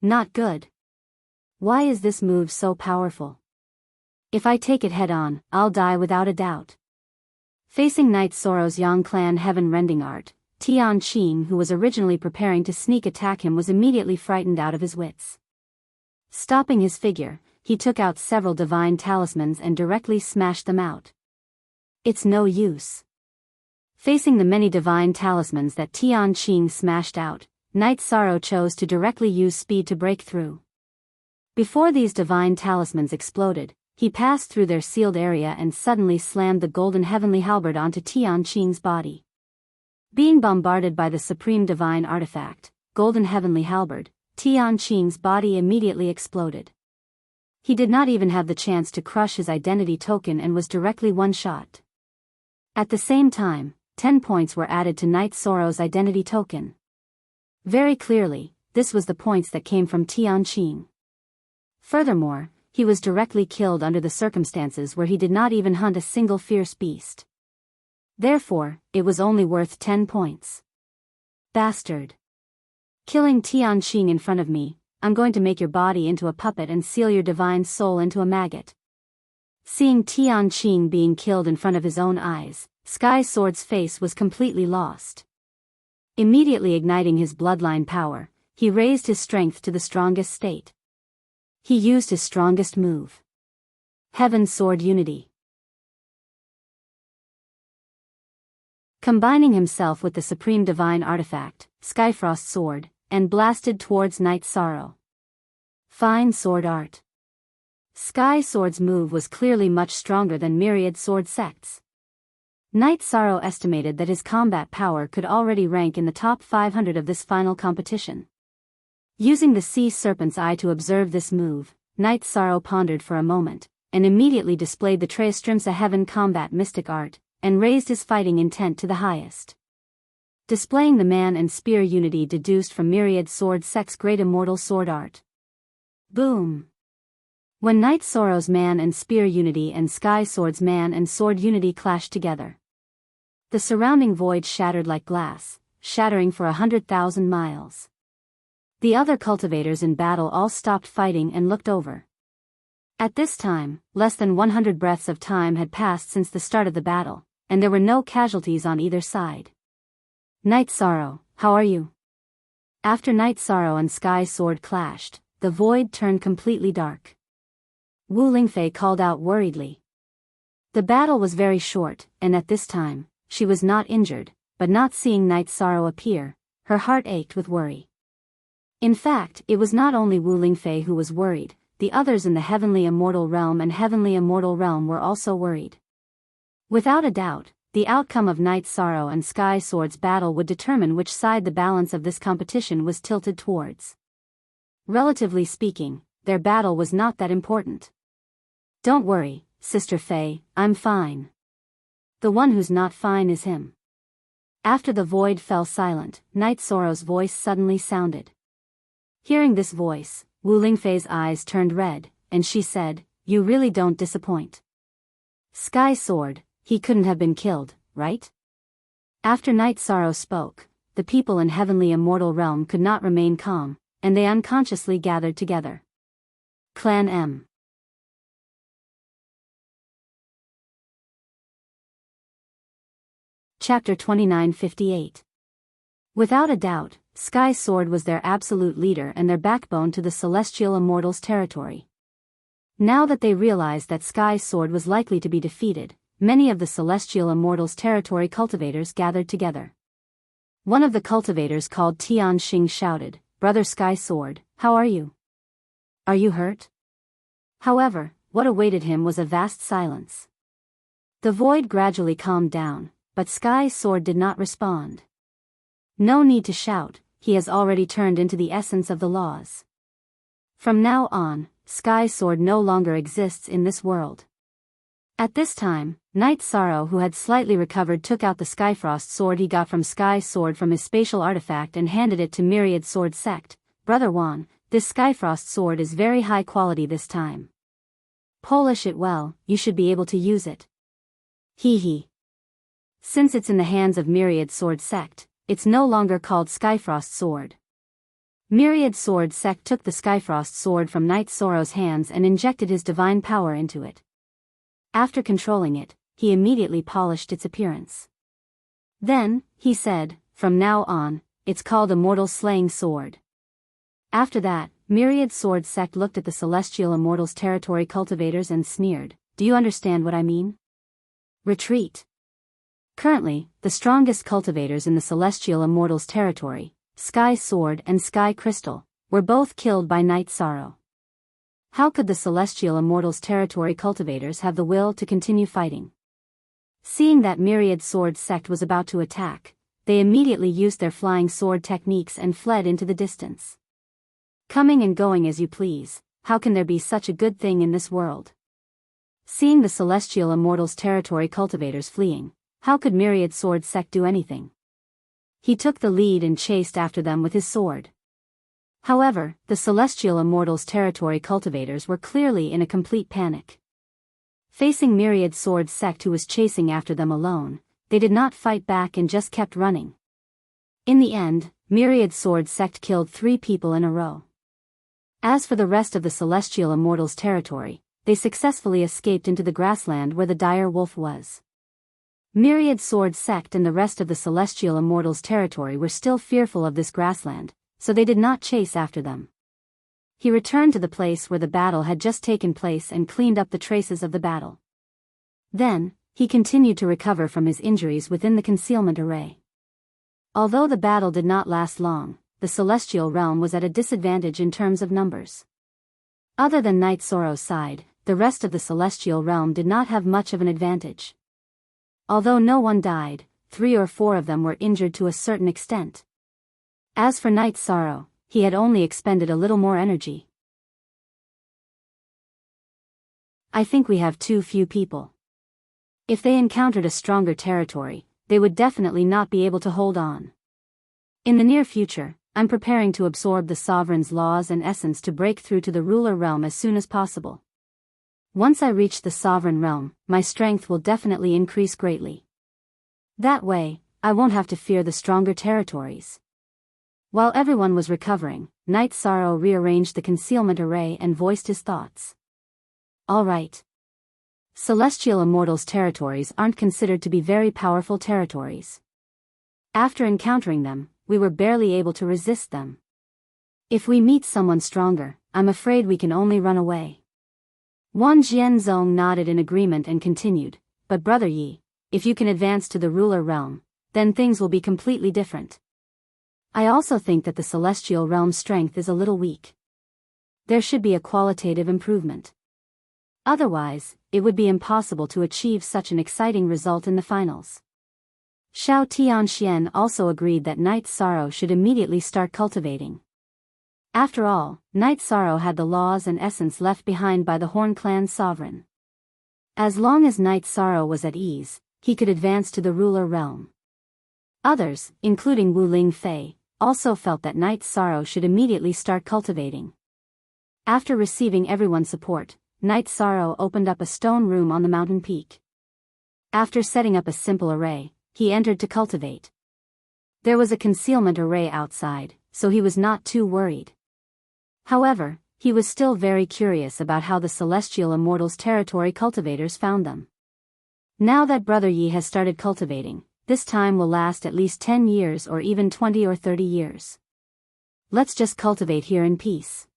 Not good. Why is this move so powerful? If I take it head-on, I'll die without a doubt. Facing Night Sorrow's Yang Clan Heaven-Rending Art, Tianqing, who was originally preparing to sneak attack him, was immediately frightened out of his wits. Stopping his figure, he took out several divine talismans and directly smashed them out. It's no use. Facing the many divine talismans that Tianqing smashed out, Night Sorrow chose to directly use speed to break through. Before these divine talismans exploded, he passed through their sealed area and suddenly slammed the golden heavenly halberd onto Tianqing's body. Being bombarded by the supreme divine artifact, golden heavenly halberd, Tianqing's body immediately exploded. He did not even have the chance to crush his identity token and was directly one-shot. At the same time, 10 points were added to Night Sorrow's identity token. Very clearly, this was the points that came from Tianqing. Furthermore, he was directly killed under the circumstances where he did not even hunt a single fierce beast. Therefore, it was only worth 10 points. Bastard! Killing Tianqing in front of me, I'm going to make your body into a puppet and seal your divine soul into a maggot. Seeing Tianqing being killed in front of his own eyes, Sky Sword's face was completely lost. Immediately igniting his bloodline power, he raised his strength to the strongest state. He used his strongest move. Heaven Sword Unity. Combining himself with the supreme divine artifact, Skyfrost Sword, and blasted towards Night Sorrow. Fine sword art. Sky Sword's move was clearly much stronger than myriad sword sects. Night Sorrow estimated that his combat power could already rank in the top 500 of this final competition. Using the Sea Serpent's Eye to observe this move, Night Sorrow pondered for a moment, and immediately displayed the Treastrimsa Heaven Combat Mystic Art, and raised his fighting intent to the highest. Displaying the Man and Spear Unity deduced from Myriad Sword Sect's Great Immortal Sword Art. Boom! When Night Sorrow's Man and Spear Unity and Sky Sword's Man and Sword Unity clashed together, the surrounding void shattered like glass, shattering for 100,000 miles. The other cultivators in battle all stopped fighting and looked over. At this time, less than 100 breaths of time had passed since the start of the battle, and there were no casualties on either side. Night Sorrow, how are you? After Night Sorrow and Sky Sword clashed, the void turned completely dark. Wu Lingfei called out worriedly. The battle was very short, and at this time, she was not injured, but not seeing Night Sorrow appear, her heart ached with worry. In fact, it was not only Wu Lingfei who was worried, the others in the Heavenly Immortal Realm and Heavenly Immortal Realm were also worried. Without a doubt, the outcome of Night Sorrow and Sky Sword's battle would determine which side the balance of this competition was tilted towards. Relatively speaking, their battle was not that important. Don't worry, Sister Faye, I'm fine. The one who's not fine is him. After the void fell silent, Night Sorrow's voice suddenly sounded. Hearing this voice, Wu Lingfei's eyes turned red, and she said, "You really don't disappoint. Sky Sword, he couldn't have been killed, right?" After Night Sorrow spoke, the people in Heavenly Immortal Realm could not remain calm, and they unconsciously gathered together. Clan M. Chapter 2958. Without a doubt, Sky Sword was their absolute leader and their backbone to the Celestial Immortals' territory. Now that they realized that Sky Sword was likely to be defeated, many of the Celestial Immortals' territory cultivators gathered together. One of the cultivators called Tian Xing shouted, "Brother Sky Sword, how are you? Are you hurt?" However, what awaited him was a vast silence. The void gradually calmed down, but Sky Sword did not respond. No need to shout, he has already turned into the essence of the laws. From now on, Sky Sword no longer exists in this world. At this time, Night Sorrow, who had slightly recovered, took out the Skyfrost sword he got from Sky Sword from his spatial artifact and handed it to Myriad Sword Sect. "Brother Wan, this Skyfrost sword is very high quality this time. Polish it well, you should be able to use it." Hee hee. Since it's in the hands of Myriad Sword Sect, it's no longer called Skyfrost Sword. Myriad Sword Sect took the Skyfrost sword from Night Sorrow's hands and injected his divine power into it. After controlling it, he immediately polished its appearance. Then, he said, "From now on, it's called Immortal Slaying Sword." After that, Myriad Sword Sect looked at the Celestial Immortals territory cultivators and sneered, "Do you understand what I mean? Retreat." Currently, the strongest cultivators in the Celestial Immortals territory, Sky Sword and Sky Crystal, were both killed by Night Sorrow. How could the Celestial Immortals territory cultivators have the will to continue fighting? Seeing that Myriad Sword Sect was about to attack, they immediately used their flying sword techniques and fled into the distance. Coming and going as you please, how can there be such a good thing in this world? Seeing the Celestial Immortals territory cultivators fleeing, how could Myriad Sword Sect do anything? He took the lead and chased after them with his sword. However, the Celestial Immortals territory cultivators were clearly in a complete panic. Facing Myriad Sword Sect, who was chasing after them alone, they did not fight back and just kept running. In the end, Myriad Sword Sect killed 3 people in a row. As for the rest of the Celestial Immortals territory, they successfully escaped into the grassland where the dire wolf was. Myriad Sword Sect and the rest of the Celestial Immortals territory were still fearful of this grassland, so they did not chase after them. He returned to the place where the battle had just taken place and cleaned up the traces of the battle. Then, he continued to recover from his injuries within the concealment array. Although the battle did not last long, the Celestial Realm was at a disadvantage in terms of numbers. Other than Night Sorrow's side, the rest of the Celestial Realm did not have much of an advantage. Although no one died, 3 or 4 of them were injured to a certain extent. As for Night Sorrow, he had only expended a little more energy. "I think we have too few people. If they encountered a stronger territory, they would definitely not be able to hold on. In the near future, I'm preparing to absorb the Sovereign's laws and essence to break through to the Ruler Realm as soon as possible. Once I reach the Sovereign Realm, my strength will definitely increase greatly. That way, I won't have to fear the stronger territories." While everyone was recovering, Night Sorrow rearranged the concealment array and voiced his thoughts. "All right. Celestial Immortals territories aren't considered to be very powerful territories. After encountering them, we were barely able to resist them. If we meet someone stronger, I'm afraid we can only run away." Wan Jianzong nodded in agreement and continued, "But Brother Yi, if you can advance to the Ruler Realm, then things will be completely different. I also think that the Celestial Realm's strength is a little weak. There should be a qualitative improvement. Otherwise, it would be impossible to achieve such an exciting result in the finals." Xiao Tianxian also agreed that Night Sorrow should immediately start cultivating. After all, Night Sorrow had the laws and essence left behind by the Horn Clan's sovereign. As long as Night Sorrow was at ease, he could advance to the ruler realm. Others, including Wu Ling Fei, also felt that Night Sorrow should immediately start cultivating. After receiving everyone's support, Night Sorrow opened up a stone room on the mountain peak. After setting up a simple array, he entered to cultivate. There was a concealment array outside, so he was not too worried. However, he was still very curious about how the Celestial Immortals Territory cultivators found them. Now that Brother Yi has started cultivating, this time will last at least 10 years or even 20 or 30 years. Let's just cultivate here in peace.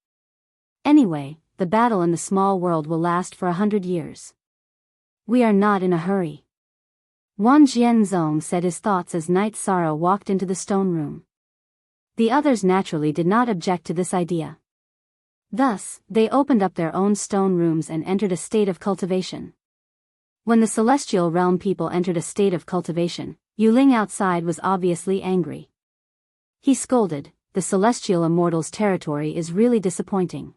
Anyway, the battle in the small world will last for 100 years. We are not in a hurry. Wang Jianzong said his thoughts as Night Sorrow walked into the stone room. The others naturally did not object to this idea. Thus, they opened up their own stone rooms and entered a state of cultivation. When the celestial realm people entered a state of cultivation, Yuling outside was obviously angry. He scolded, "The Celestial Immortals territory is really disappointing.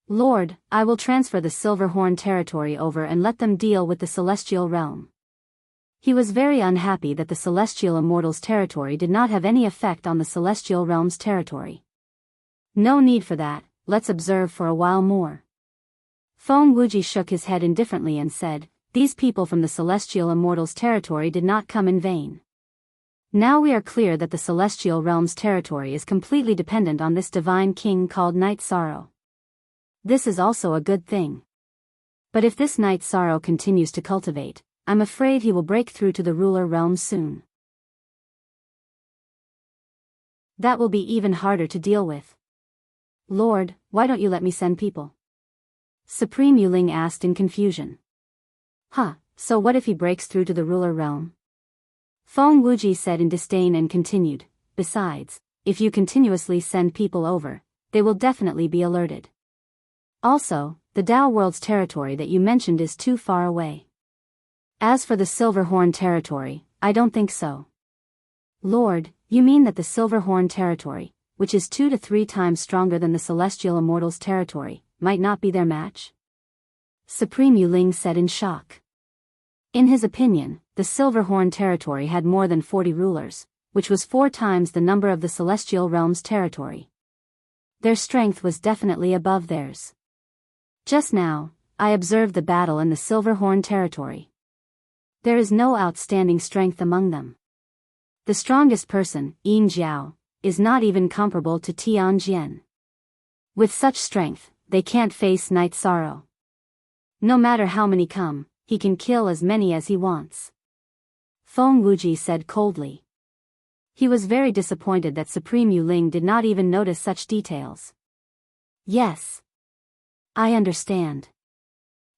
Lord, I will transfer the Silverhorn territory over and let them deal with the Celestial realm." He was very unhappy that the Celestial Immortals territory did not have any effect on the Celestial realm's territory. No need for that, let's observe for a while more. Feng Wuji shook his head indifferently and said, "These people from the Celestial Immortals territory did not come in vain. Now we are clear that the Celestial realm's territory is completely dependent on this divine king called Night Sorrow. This is also a good thing. But if this Night Sorrow continues to cultivate, I'm afraid he will break through to the ruler realm soon. That will be even harder to deal with. Lord, why don't you let me send people?" Supreme Yuling asked in confusion. So what if he breaks through to the ruler realm? Feng Wuji said in disdain and continued, "Besides, if you continuously send people over, they will definitely be alerted. Also, the Dao World's territory that you mentioned is too far away. As for the Silverhorn territory, I don't think so." "Lord, you mean that the Silverhorn territory, which is 2 to 3 times stronger than the Celestial Immortals territory, might not be their match?" Supreme Yuling said in shock. In his opinion, the Silverhorn territory had more than 40 rulers, which was 4 times the number of the Celestial Realm's territory. Their strength was definitely above theirs. Just now, I observed the battle in the Silverhorn territory. There is no outstanding strength among them. The strongest person, Yin Jiao, is not even comparable to Tian Jian. With such strength, they can't face Night Sorrow. No matter how many come, he can kill as many as he wants. Feng Wuji said coldly. He was very disappointed that Supreme Yuling did not even notice such details. "Yes. I understand.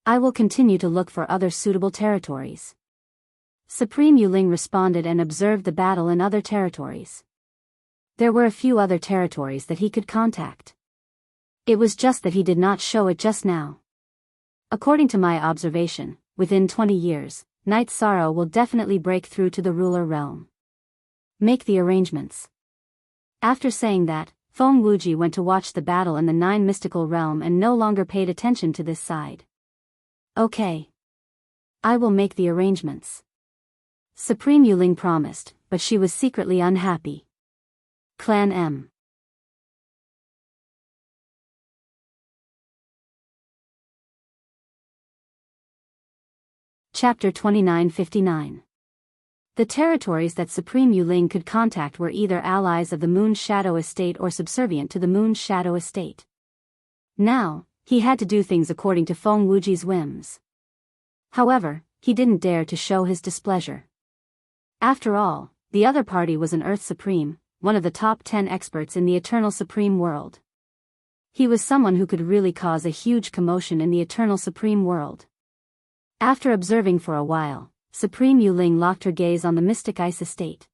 I will continue to look for other suitable territories." Supreme Yuling responded and observed the battle in other territories. There were a few other territories that he could contact. It was just that he did not show it just now. According to my observation, within 20 years, Night Sorrow will definitely break through to the ruler realm. Make the arrangements. After saying that, Feng Wuji went to watch the battle in the 9 mystical realm and no longer paid attention to this side. "Okay. I will make the arrangements." Supreme Yuling promised, but she was secretly unhappy. Clan M. Chapter 2959. The territories that Supreme Yuling could contact were either allies of the Moon's Shadow Estate or subservient to the Moon's Shadow Estate. Now, he had to do things according to Feng Wuji's whims. However, he didn't dare to show his displeasure. After all, the other party was an Earth Supreme, one of the top 10 experts in the Eternal Supreme World. He was someone who could really cause a huge commotion in the Eternal Supreme World. After observing for a while, Supreme Yuling locked her gaze on the Mystic Ice Estate.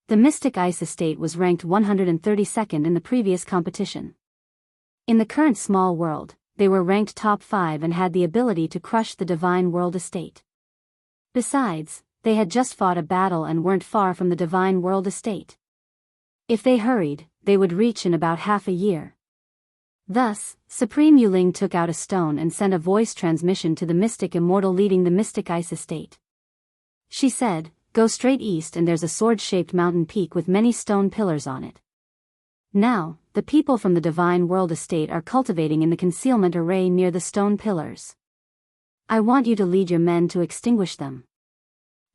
The Mystic Ice Estate was ranked 132nd in the previous competition. In the current small world, they were ranked top 5 and had the ability to crush the Divine World Estate. Besides, They had just fought a battle and weren't far from the Divine World Estate. If they hurried, they would reach in about half a year. Thus, Supreme Yuling took out a stone and sent a voice transmission to the mystic immortal leading the mystic ice estate. She said, "Go straight east and there's a sword-shaped mountain peak with many stone pillars on it. Now, the people from the Divine World Estate are cultivating in the concealment array near the stone pillars. I want you to lead your men to extinguish them.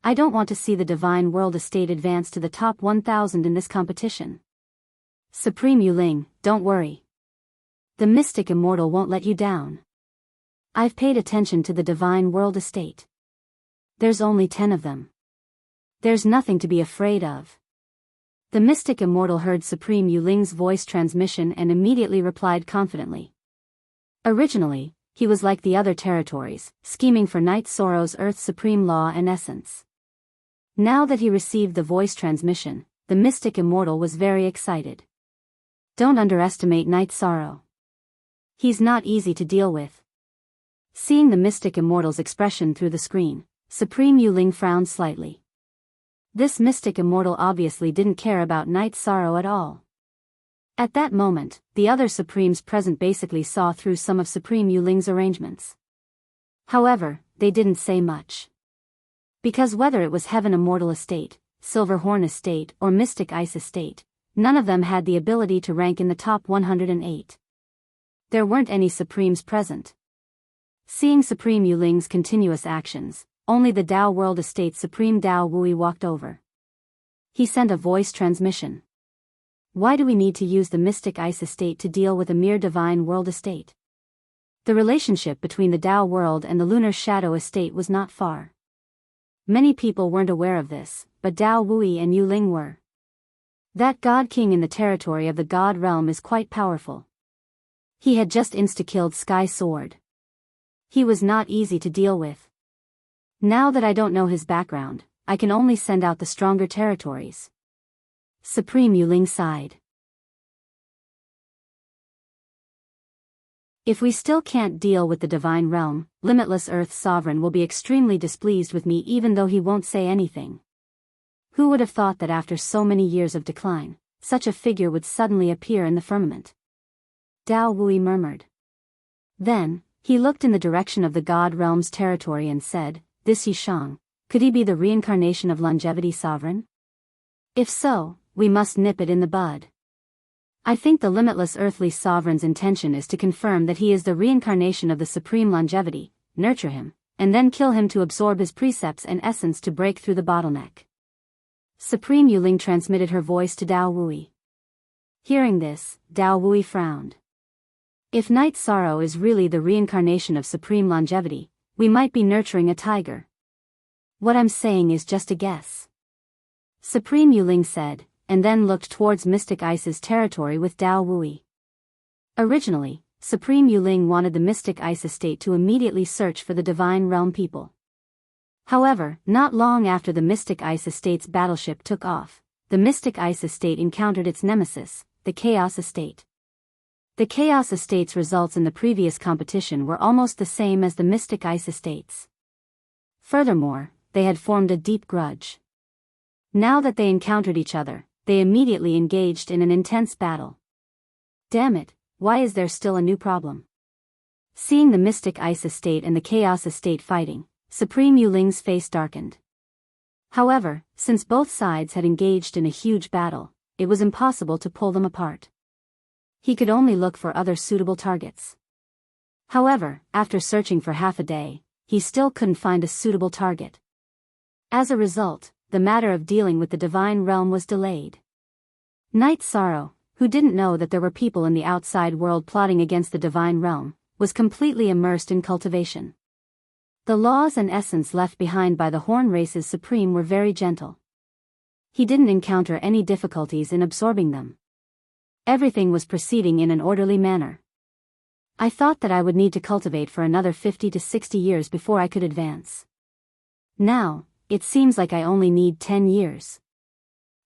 I don't want to see the Divine World Estate advance to the top 1,000 in this competition." Supreme Yuling, don't worry. The mystic immortal won't let you down. I've paid attention to the Divine World Estate. There's only 10 of them. There's nothing to be afraid of. The mystic immortal heard Supreme Yuling's voice transmission and immediately replied confidently. Originally, he was like the other territories, scheming for Night Sorrow's Earth's supreme law and essence. Now that he received the voice transmission, the mystic immortal was very excited. Don't underestimate Night Sorrow. He's not easy to deal with. Seeing the mystic immortal's expression through the screen, Supreme Yuling frowned slightly. This mystic immortal obviously didn't care about Night Sorrow at all. At that moment, the other Supremes present basically saw through some of Supreme Yuling's arrangements. However, they didn't say much. Because whether it was Heaven Immortal Estate, Silver Horn Estate or Mystic Ice Estate, none of them had the ability to rank in the top 108. There weren't any Supremes present. Seeing Supreme Yuling's continuous actions, only the Dao World Estate Supreme Dao Wui walked over. He sent a voice transmission. Why do we need to use the Mystic Ice Estate to deal with a mere Divine World Estate? The relationship between the Dao World and the Lunar Shadow Estate was not far. Many people weren't aware of this, but Dao Wui and Yuling were. That God King in the territory of the God Realm is quite powerful. He had just insta-killed Sky Sword. He was not easy to deal with. Now that I don't know his background, I can only send out the stronger territories. Supreme Yuling sighed. If we still can't deal with the Divine Realm, Limitless Earth's Sovereign will be extremely displeased with me even though he won't say anything. Who would have thought that after so many years of decline, such a figure would suddenly appear in the firmament? Dao Wui murmured. Then, he looked in the direction of the God Realm's territory and said, "This Yishang, could he be the reincarnation of Longevity Sovereign? If so, we must nip it in the bud. I think the Limitless Earthly Sovereign's intention is to confirm that he is the reincarnation of the Supreme Longevity, nurture him, and then kill him to absorb his precepts and essence to break through the bottleneck." Supreme Yuling transmitted her voice to Dao Wui. Hearing this, Dao Wui frowned. If Night Sorrow is really the reincarnation of Supreme Longevity, we might be nurturing a tiger. What I'm saying is just a guess. Supreme Yuling said, and then looked towards Mystic Ice's territory with Dao Wui. Originally, Supreme Yuling wanted the Mystic Ice Estate to immediately search for the Divine Realm people. However, not long after the Mystic Ice Estate's battleship took off, the Mystic Ice Estate encountered its nemesis, the Chaos Estate. The Chaos Estate's results in the previous competition were almost the same as the Mystic Ice Estate's. Furthermore, they had formed a deep grudge. Now that they encountered each other, they immediately engaged in an intense battle. Damn it, why is there still a new problem? Seeing the Mystic Ice Estate and the Chaos Estate fighting, Supreme Yuling's face darkened. However, since both sides had engaged in a huge battle, it was impossible to pull them apart. He could only look for other suitable targets. However, after searching for half a day, he still couldn't find a suitable target. As a result, the matter of dealing with the Divine Realm was delayed. Night Sorrow, who didn't know that there were people in the outside world plotting against the Divine Realm, was completely immersed in cultivation. The laws and essence left behind by the Horn Race's Supreme were very gentle. He didn't encounter any difficulties in absorbing them. Everything was proceeding in an orderly manner. I thought that I would need to cultivate for another 50 to 60 years before I could advance. Now, it seems like I only need 10 years.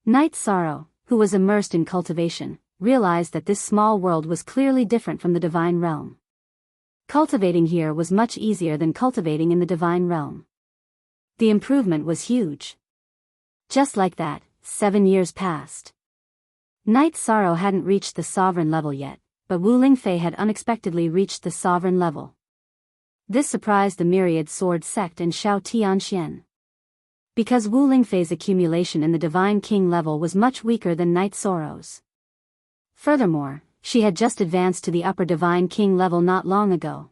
Night Sorrow, who was immersed in cultivation, realized that this small world was clearly different from the Divine Realm. Cultivating here was much easier than cultivating in the Divine Realm. The improvement was huge. Just like that, 7 years passed. Night Sorrow hadn't reached the sovereign level yet, but Wu Lingfei had unexpectedly reached the sovereign level. This surprised the Myriad Sword sect and Shao Tianxian. Because Wu Lingfei's accumulation in the Divine King level was much weaker than Night Sorrow's. Furthermore, she had just advanced to the upper Divine King level not long ago.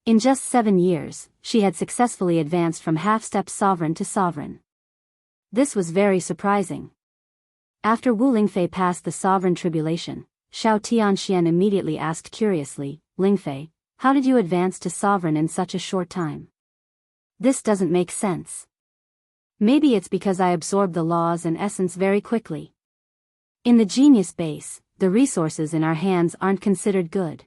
In just 7 years, she had successfully advanced from half-step sovereign to sovereign. This was very surprising. After Wu Lingfei passed the sovereign tribulation, Shao Tianxian immediately asked curiously, "Lingfei, how did you advance to sovereign in such a short time? This doesn't make sense. Maybe it's because I absorbed the laws and essence very quickly. In the genius base, the resources in our hands aren't considered good.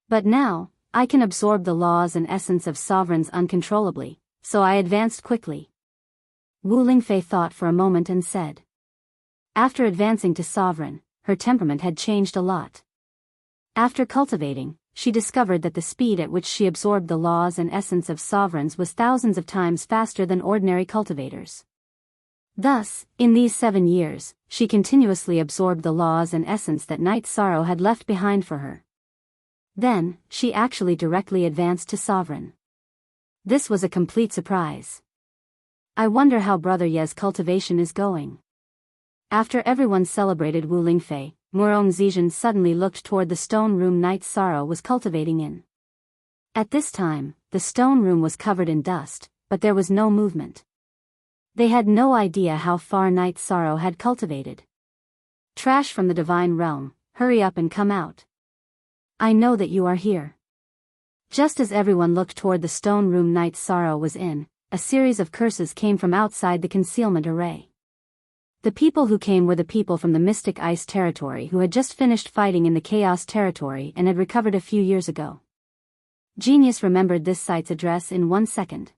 But now, I can absorb the laws and essence of sovereigns uncontrollably, so I advanced quickly." Wu Lingfei thought for a moment and said. After advancing to sovereign, her temperament had changed a lot. After cultivating, she discovered that the speed at which she absorbed the laws and essence of sovereigns was thousands of times faster than ordinary cultivators. Thus, in these 7 years, she continuously absorbed the laws and essence that Night Sorrow had left behind for her. Then, she actually directly advanced to sovereign. This was a complete surprise. I wonder how Brother Ye's cultivation is going. After everyone celebrated Wu Lingfei, Murong Zizhen suddenly looked toward the stone room Night Sorrow was cultivating in. At this time, the stone room was covered in dust, but there was no movement. They had no idea how far Night Sorrow had cultivated. "Trash from the divine realm, hurry up and come out. I know that you are here." Just as everyone looked toward the stone room Night Sorrow was in, a series of curses came from outside the concealment array. The people who came were the people from the Mystic Ice territory who had just finished fighting in the Chaos territory and had recovered a few years ago. Genius remembered this site's address in 1 second.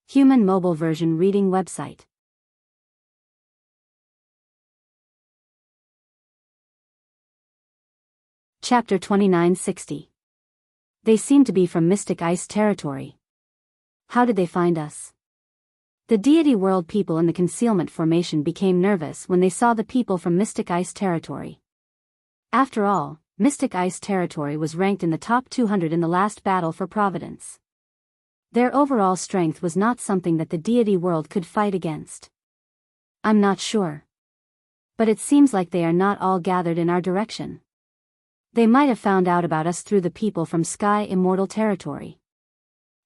Human mobile version reading website. Chapter 2960. They seem to be from Mystic Ice territory. How did they find us? The Deity World people in the concealment formation became nervous when they saw the people from Mystic Ice territory. After all, Mystic Ice territory was ranked in the top 200 in the last battle for Providence. Their overall strength was not something that the Deity World could fight against. I'm not sure. But it seems like they are not all gathered in our direction. They might have found out about us through the people from Sky Immortal territory.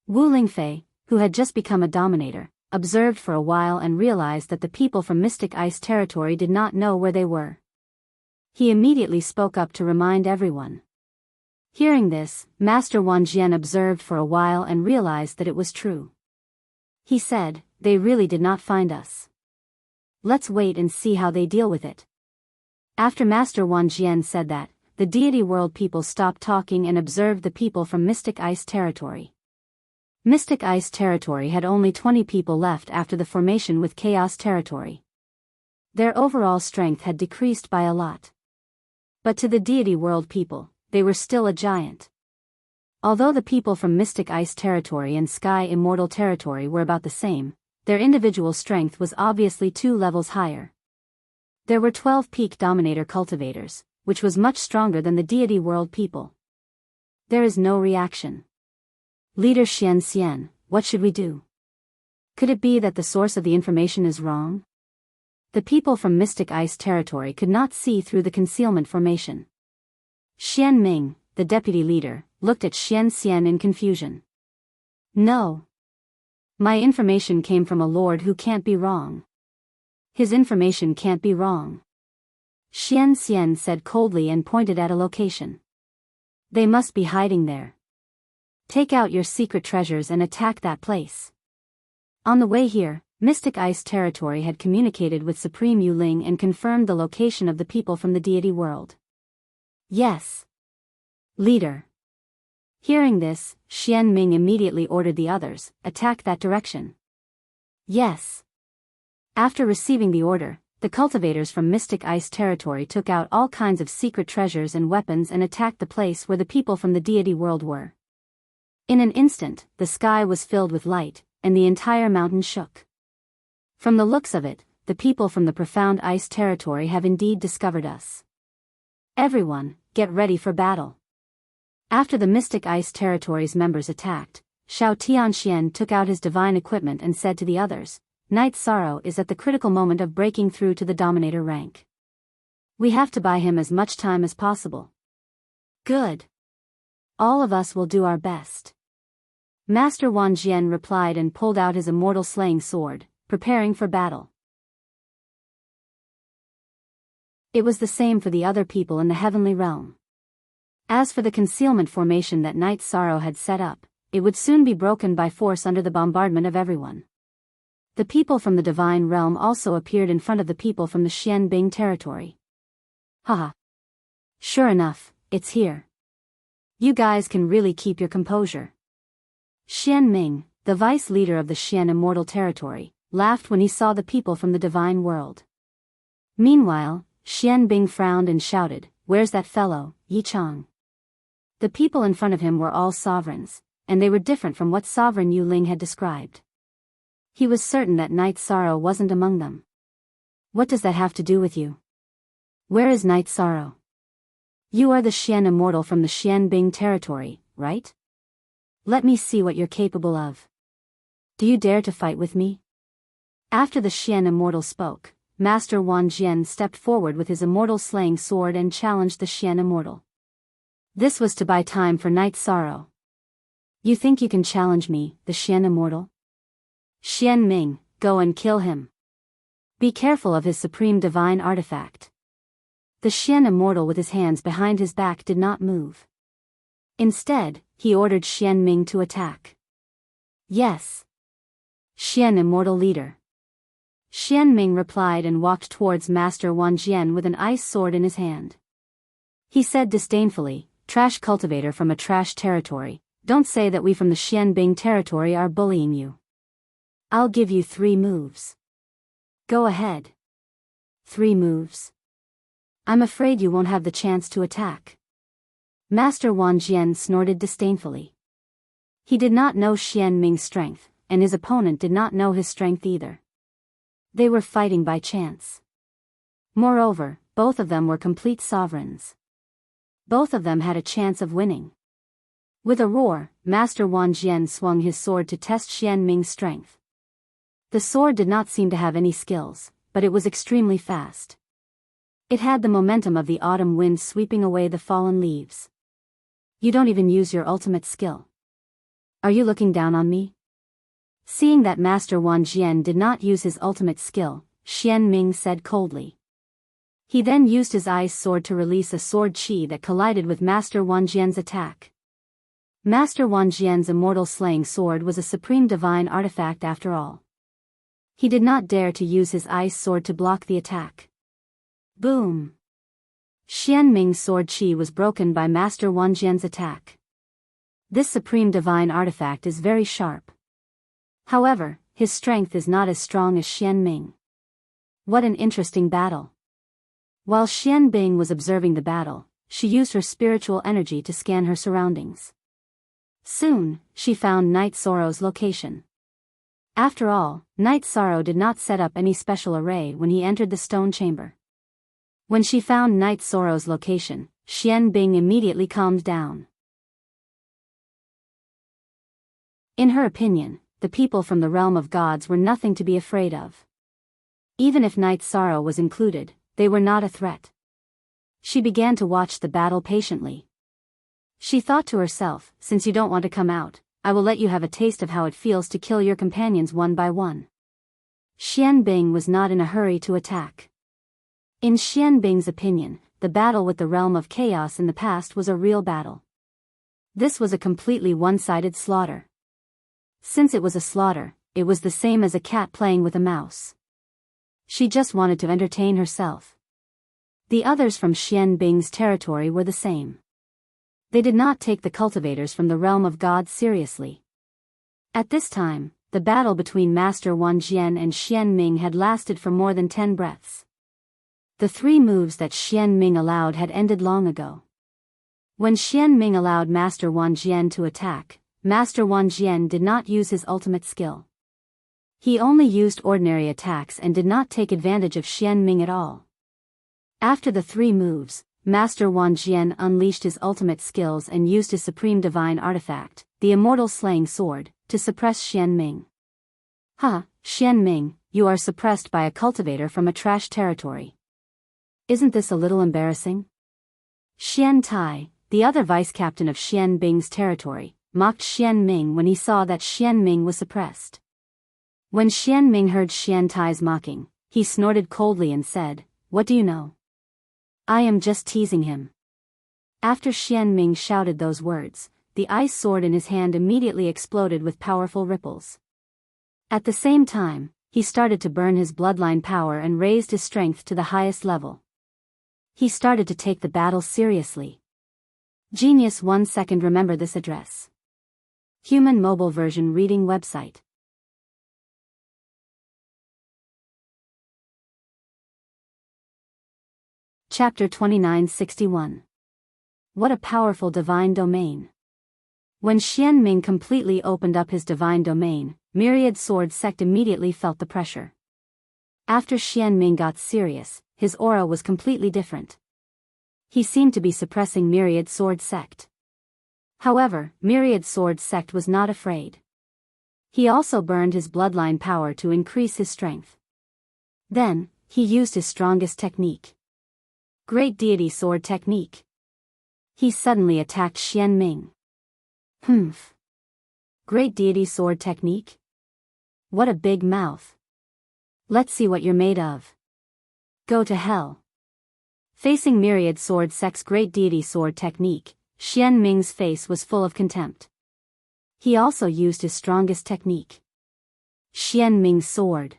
Wu Lingfei, who had just become a dominator, observed for a while and realized that the people from Mystic Ice territory did not know where they were. He immediately spoke up to remind everyone. Hearing this, Master Wan Jian observed for a while and realized that it was true. He said, "They really did not find us. Let's wait and see how they deal with it." After Master Wan Jian said that, the Deity World people stopped talking and observed the people from Mystic Ice territory. Mystic Ice territory had only 20 people left after the formation with Chaos territory. Their overall strength had decreased by a lot. But to the Deity World people, they were still a giant. Although the people from Mystic Ice territory and Sky Immortal territory were about the same, their individual strength was obviously 2 levels higher. There were 12 peak dominator cultivators, which was much stronger than the Deity World people. There is no reaction. Leader Xian Xian, what should we do? Could it be that the source of the information is wrong? The people from Mystic Ice territory could not see through the concealment formation. Xian Ming, the deputy leader, looked at Xian Xian in confusion. No. My information came from a lord who can't be wrong. His information can't be wrong. Xian Xian said coldly and pointed at a location. They must be hiding there. Take out your secret treasures and attack that place. On the way here, Mystic Ice territory had communicated with Supreme Yu Ling and confirmed the location of the people from the Deity World. Yes. Leader. Hearing this, Xian Ming immediately ordered the others, attack that direction. Yes. After receiving the order, the cultivators from Mystic Ice territory took out all kinds of secret treasures and weapons and attacked the place where the people from the Deity World were. In an instant, the sky was filled with light, and the entire mountain shook. From the looks of it, the people from the profound ice territory have indeed discovered us. Everyone, get ready for battle. After the mystic ice territory's members attacked, Xiao Tianxian took out his divine equipment and said to the others, Night Sorrow is at the critical moment of breaking through to the dominator rank. We have to buy him as much time as possible. Good. All of us will do our best. Master Wan Jian replied and pulled out his immortal slaying sword, preparing for battle. It was the same for the other people in the heavenly realm. As for the concealment formation that Night Sorrow had set up, it would soon be broken by force under the bombardment of everyone. The people from the divine realm also appeared in front of the people from the Xianbing territory. Haha. Sure enough, it's here. You guys can really keep your composure. Xian Ming, the vice leader of the Xian immortal territory, laughed when he saw the people from the divine world. Meanwhile, Xian Bing frowned and shouted, Where's that fellow, Yi Chang? The people in front of him were all sovereigns, and they were different from what sovereign Yu Ling had described. He was certain that Night Sorrow wasn't among them. What does that have to do with you? Where is Night Sorrow? You are the Xian immortal from the Xianbing territory, right? Let me see what you're capable of. Do you dare to fight with me? After the Xian immortal spoke, Master Wan Jian stepped forward with his immortal slaying sword and challenged the Xian immortal. This was to buy time for Night Sorrow. You think you can challenge me, the Xian immortal? Xian Ming, go and kill him. Be careful of his supreme divine artifact. The Xian immortal with his hands behind his back did not move. Instead, he ordered Xian Ming to attack. Yes. Xian immortal leader. Xian Ming replied and walked towards Master Wan Jian with an ice sword in his hand. He said disdainfully, Trash cultivator from a trash territory, don't say that we from the Xianbing territory are bullying you. I'll give you 3 moves. Go ahead. 3 moves. I'm afraid you won't have the chance to attack. Master Wan Jian snorted disdainfully. He did not know Xian Ming's strength, and his opponent did not know his strength either. They were fighting by chance. Moreover, both of them were complete sovereigns. Both of them had a chance of winning. With a roar, Master Wan Jian swung his sword to test Xian Ming's strength. The sword did not seem to have any skills, but it was extremely fast. It had the momentum of the autumn wind sweeping away the fallen leaves. You don't even use your ultimate skill. Are you looking down on me? Seeing that Master Wan Jian did not use his ultimate skill, Xian Ming said coldly. He then used his ice sword to release a sword chi that collided with Master Wan Jian's attack. Master Wan Jian's immortal slaying sword was a supreme divine artifact after all. He did not dare to use his ice sword to block the attack. Boom! Xian Ming's sword chi was broken by Master Wan Jian's attack. This supreme divine artifact is very sharp. However, his strength is not as strong as Xian Ming. What an interesting battle. While Xian Bing was observing the battle, she used her spiritual energy to scan her surroundings. Soon, she found Night Sorrow's location. After all, Night Sorrow did not set up any special array when he entered the stone chamber. When she found Night Sorrow's location, Xian Bing immediately calmed down. In her opinion, the people from the realm of gods were nothing to be afraid of. Even if Night Sorrow was included, they were not a threat. She began to watch the battle patiently. She thought to herself, since you don't want to come out, I will let you have a taste of how it feels to kill your companions one by one. Xian Bing was not in a hurry to attack. In Xian Bing's opinion, the battle with the realm of chaos in the past was a real battle. This was a completely one-sided slaughter. Since it was a slaughter, it was the same as a cat playing with a mouse. She just wanted to entertain herself. The others from Xian Bing's territory were the same. They did not take the cultivators from the realm of gods seriously. At this time, the battle between Master Wan Jian and Xian Ming had lasted for more than 10 breaths. The 3 moves that Xian Ming allowed had ended long ago. When Xian Ming allowed Master Wan Jian to attack, Master Wan Jian did not use his ultimate skill. He only used ordinary attacks and did not take advantage of Xian Ming at all. After the 3 moves, Master Wan Jian unleashed his ultimate skills and used his supreme divine artifact, the immortal slaying sword, to suppress Xian Ming. Ha, Xian Ming, you are suppressed by a cultivator from a trash territory. Isn't this a little embarrassing? Xian Tai, the other vice-captain of Xian Bing's territory, mocked Xian Ming when he saw that Xian Ming was suppressed. When Xian Ming heard Xian Tai's mocking, he snorted coldly and said, "What do you know? I am just teasing him." After Xian Ming shouted those words, the ice sword in his hand immediately exploded with powerful ripples. At the same time, he started to burn his bloodline power and raised his strength to the highest level. He started to take the battle seriously. Genius 1 second. Remember this address. Human mobile version reading website. Chapter 2961. What a powerful divine domain. When Xian Ming completely opened up his divine domain, Myriad Sword Sect immediately felt the pressure. After Xian Ming got serious, his aura was completely different. He seemed to be suppressing Myriad Sword Sect. However, Myriad Sword Sect was not afraid. He also burned his bloodline power to increase his strength. Then, he used his strongest technique. Great Deity Sword Technique. He suddenly attacked Xian Ming. Humph. Great Deity Sword Technique? What a big mouth. Let's see what you're made of. Go to hell. Facing Myriad Sword Sect's Great Deity Sword Technique, Xian Ming's face was full of contempt. He also used his strongest technique. Xian Ming's sword.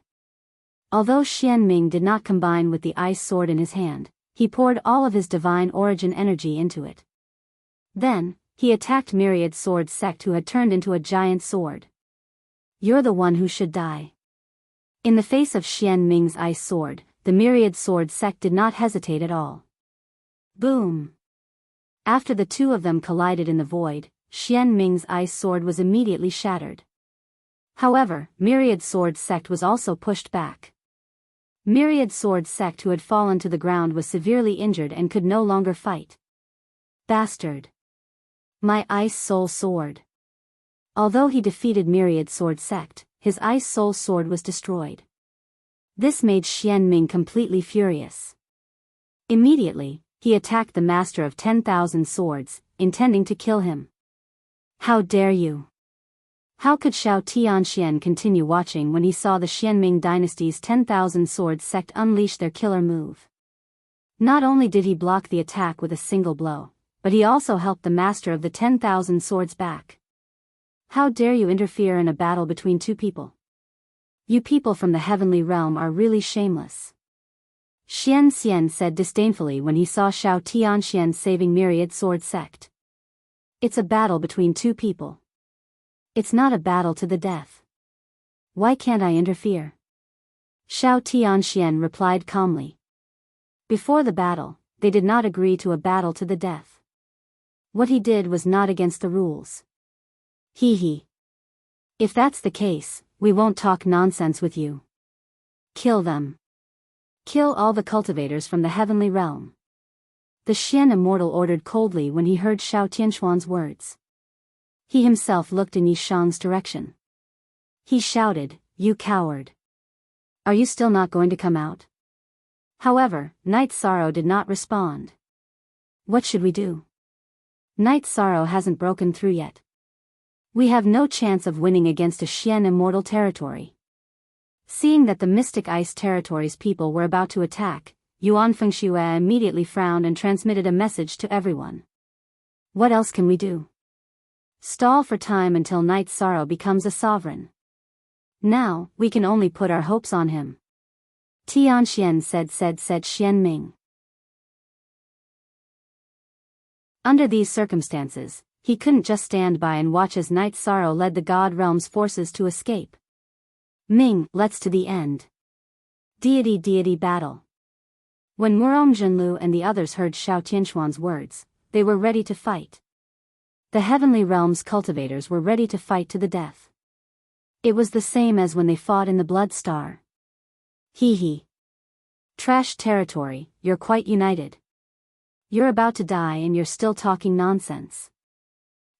Although Xian Ming did not combine with the ice sword in his hand, he poured all of his divine origin energy into it. Then, he attacked Myriad Sword Sect, who had turned into a giant sword. You're the one who should die. In the face of Xian Ming's ice sword, the Myriad Sword Sect did not hesitate at all. Boom! After the 2 of them collided in the void, Xian Ming's ice sword was immediately shattered. However, Myriad Sword Sect was also pushed back. Myriad Sword Sect, who had fallen to the ground, was severely injured and could no longer fight. Bastard! My Ice Soul Sword. Although he defeated Myriad Sword Sect, his Ice Soul Sword was destroyed. This made Xian Ming completely furious. Immediately, he attacked the Master of 10,000 Swords, intending to kill him. How dare you! How could Xiao Tianxian continue watching when he saw the Xianming dynasty's 10,000 Swords Sect unleash their killer move? Not only did he block the attack with a single blow, but he also helped the Master of the 10,000 Swords back. How dare you interfere in a battle between 2 people? You people from the heavenly realm are really shameless. Xian Xian said disdainfully when he saw Xiao Tianxian saving Myriad Sword Sect. It's a battle between 2 people. It's not a battle to the death. Why can't I interfere? Xiao Tianxian replied calmly. Before the battle, they did not agree to a battle to the death. What he did was not against the rules. Hee hee. If that's the case, we won't talk nonsense with you. Kill them. Kill all the cultivators from the heavenly realm. The Xian Immortal ordered coldly when he heard Xiao Tianxuan's words. He himself looked in Yishang's direction. He shouted, "You coward! Are you still not going to come out?" However, Night Sorrow did not respond. What should we do? Night Sorrow hasn't broken through yet. We have no chance of winning against a Xian Immortal territory. Seeing that the Mystic Ice Territory's people were about to attack, Yuan Fengxue immediately frowned and transmitted a message to everyone. What else can we do? Stall for time until Night Sorrow becomes a sovereign. Now, we can only put our hopes on him. Tianxian said Xian Ming. Under these circumstances, he couldn't just stand by and watch as Night Sorrow led the God Realm's forces to escape. Ming, let's to the end. Deity battle. When Murong Zhenlu and the others heard Xiao Tianxuan's words, they were ready to fight. The heavenly realm's cultivators were ready to fight to the death. It was the same as when they fought in the Blood Star. Hee hee. Trash territory, you're quite united. You're about to die and you're still talking nonsense.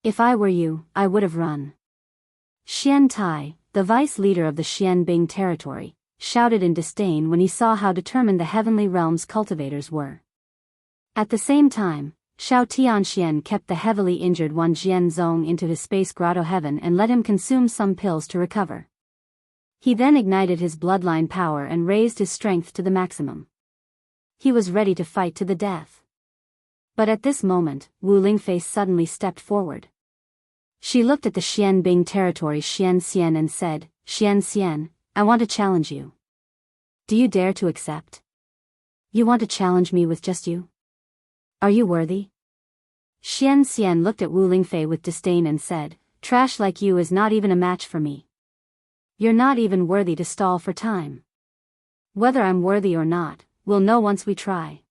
If I were you, I would have run. Xian Tai, the vice leader of the Xianbing territory, shouted in disdain when he saw how determined the heavenly realm's cultivators were. At the same time, Xiao Tianxian kept the heavily injured Wan Jianzong into his space grotto heaven and let him consume some pills to recover. He then ignited his bloodline power and raised his strength to the maximum. He was ready to fight to the death. But at this moment, Wu Lingfei suddenly stepped forward. She looked at the Xianbing territory Xian Xian and said, "Xian Xian, I want to challenge you. Do you dare to accept? You want to challenge me with just you? Are you worthy?" Xian Xian looked at Wu Lingfei with disdain and said, "Trash like you is not even a match for me. You're not even worthy to stall for time. Whether I'm worthy or not, we'll know once we try."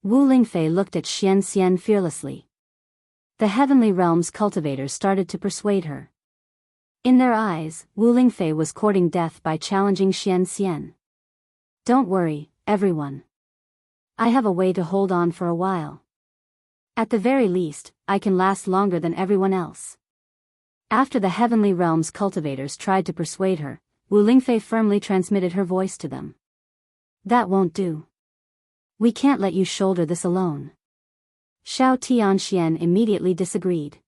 Wu Lingfei looked at Xian Xian fearlessly. The heavenly realm's cultivators started to persuade her. In their eyes, Wu Lingfei was courting death by challenging Xian Xian. "Don't worry, everyone. I have a way to hold on for a while. At the very least, I can last longer than everyone else." After the heavenly realm's cultivators tried to persuade her, Wu Lingfei firmly transmitted her voice to them. "That won't do. We can't let you shoulder this alone." Xiao Tianxian immediately disagreed.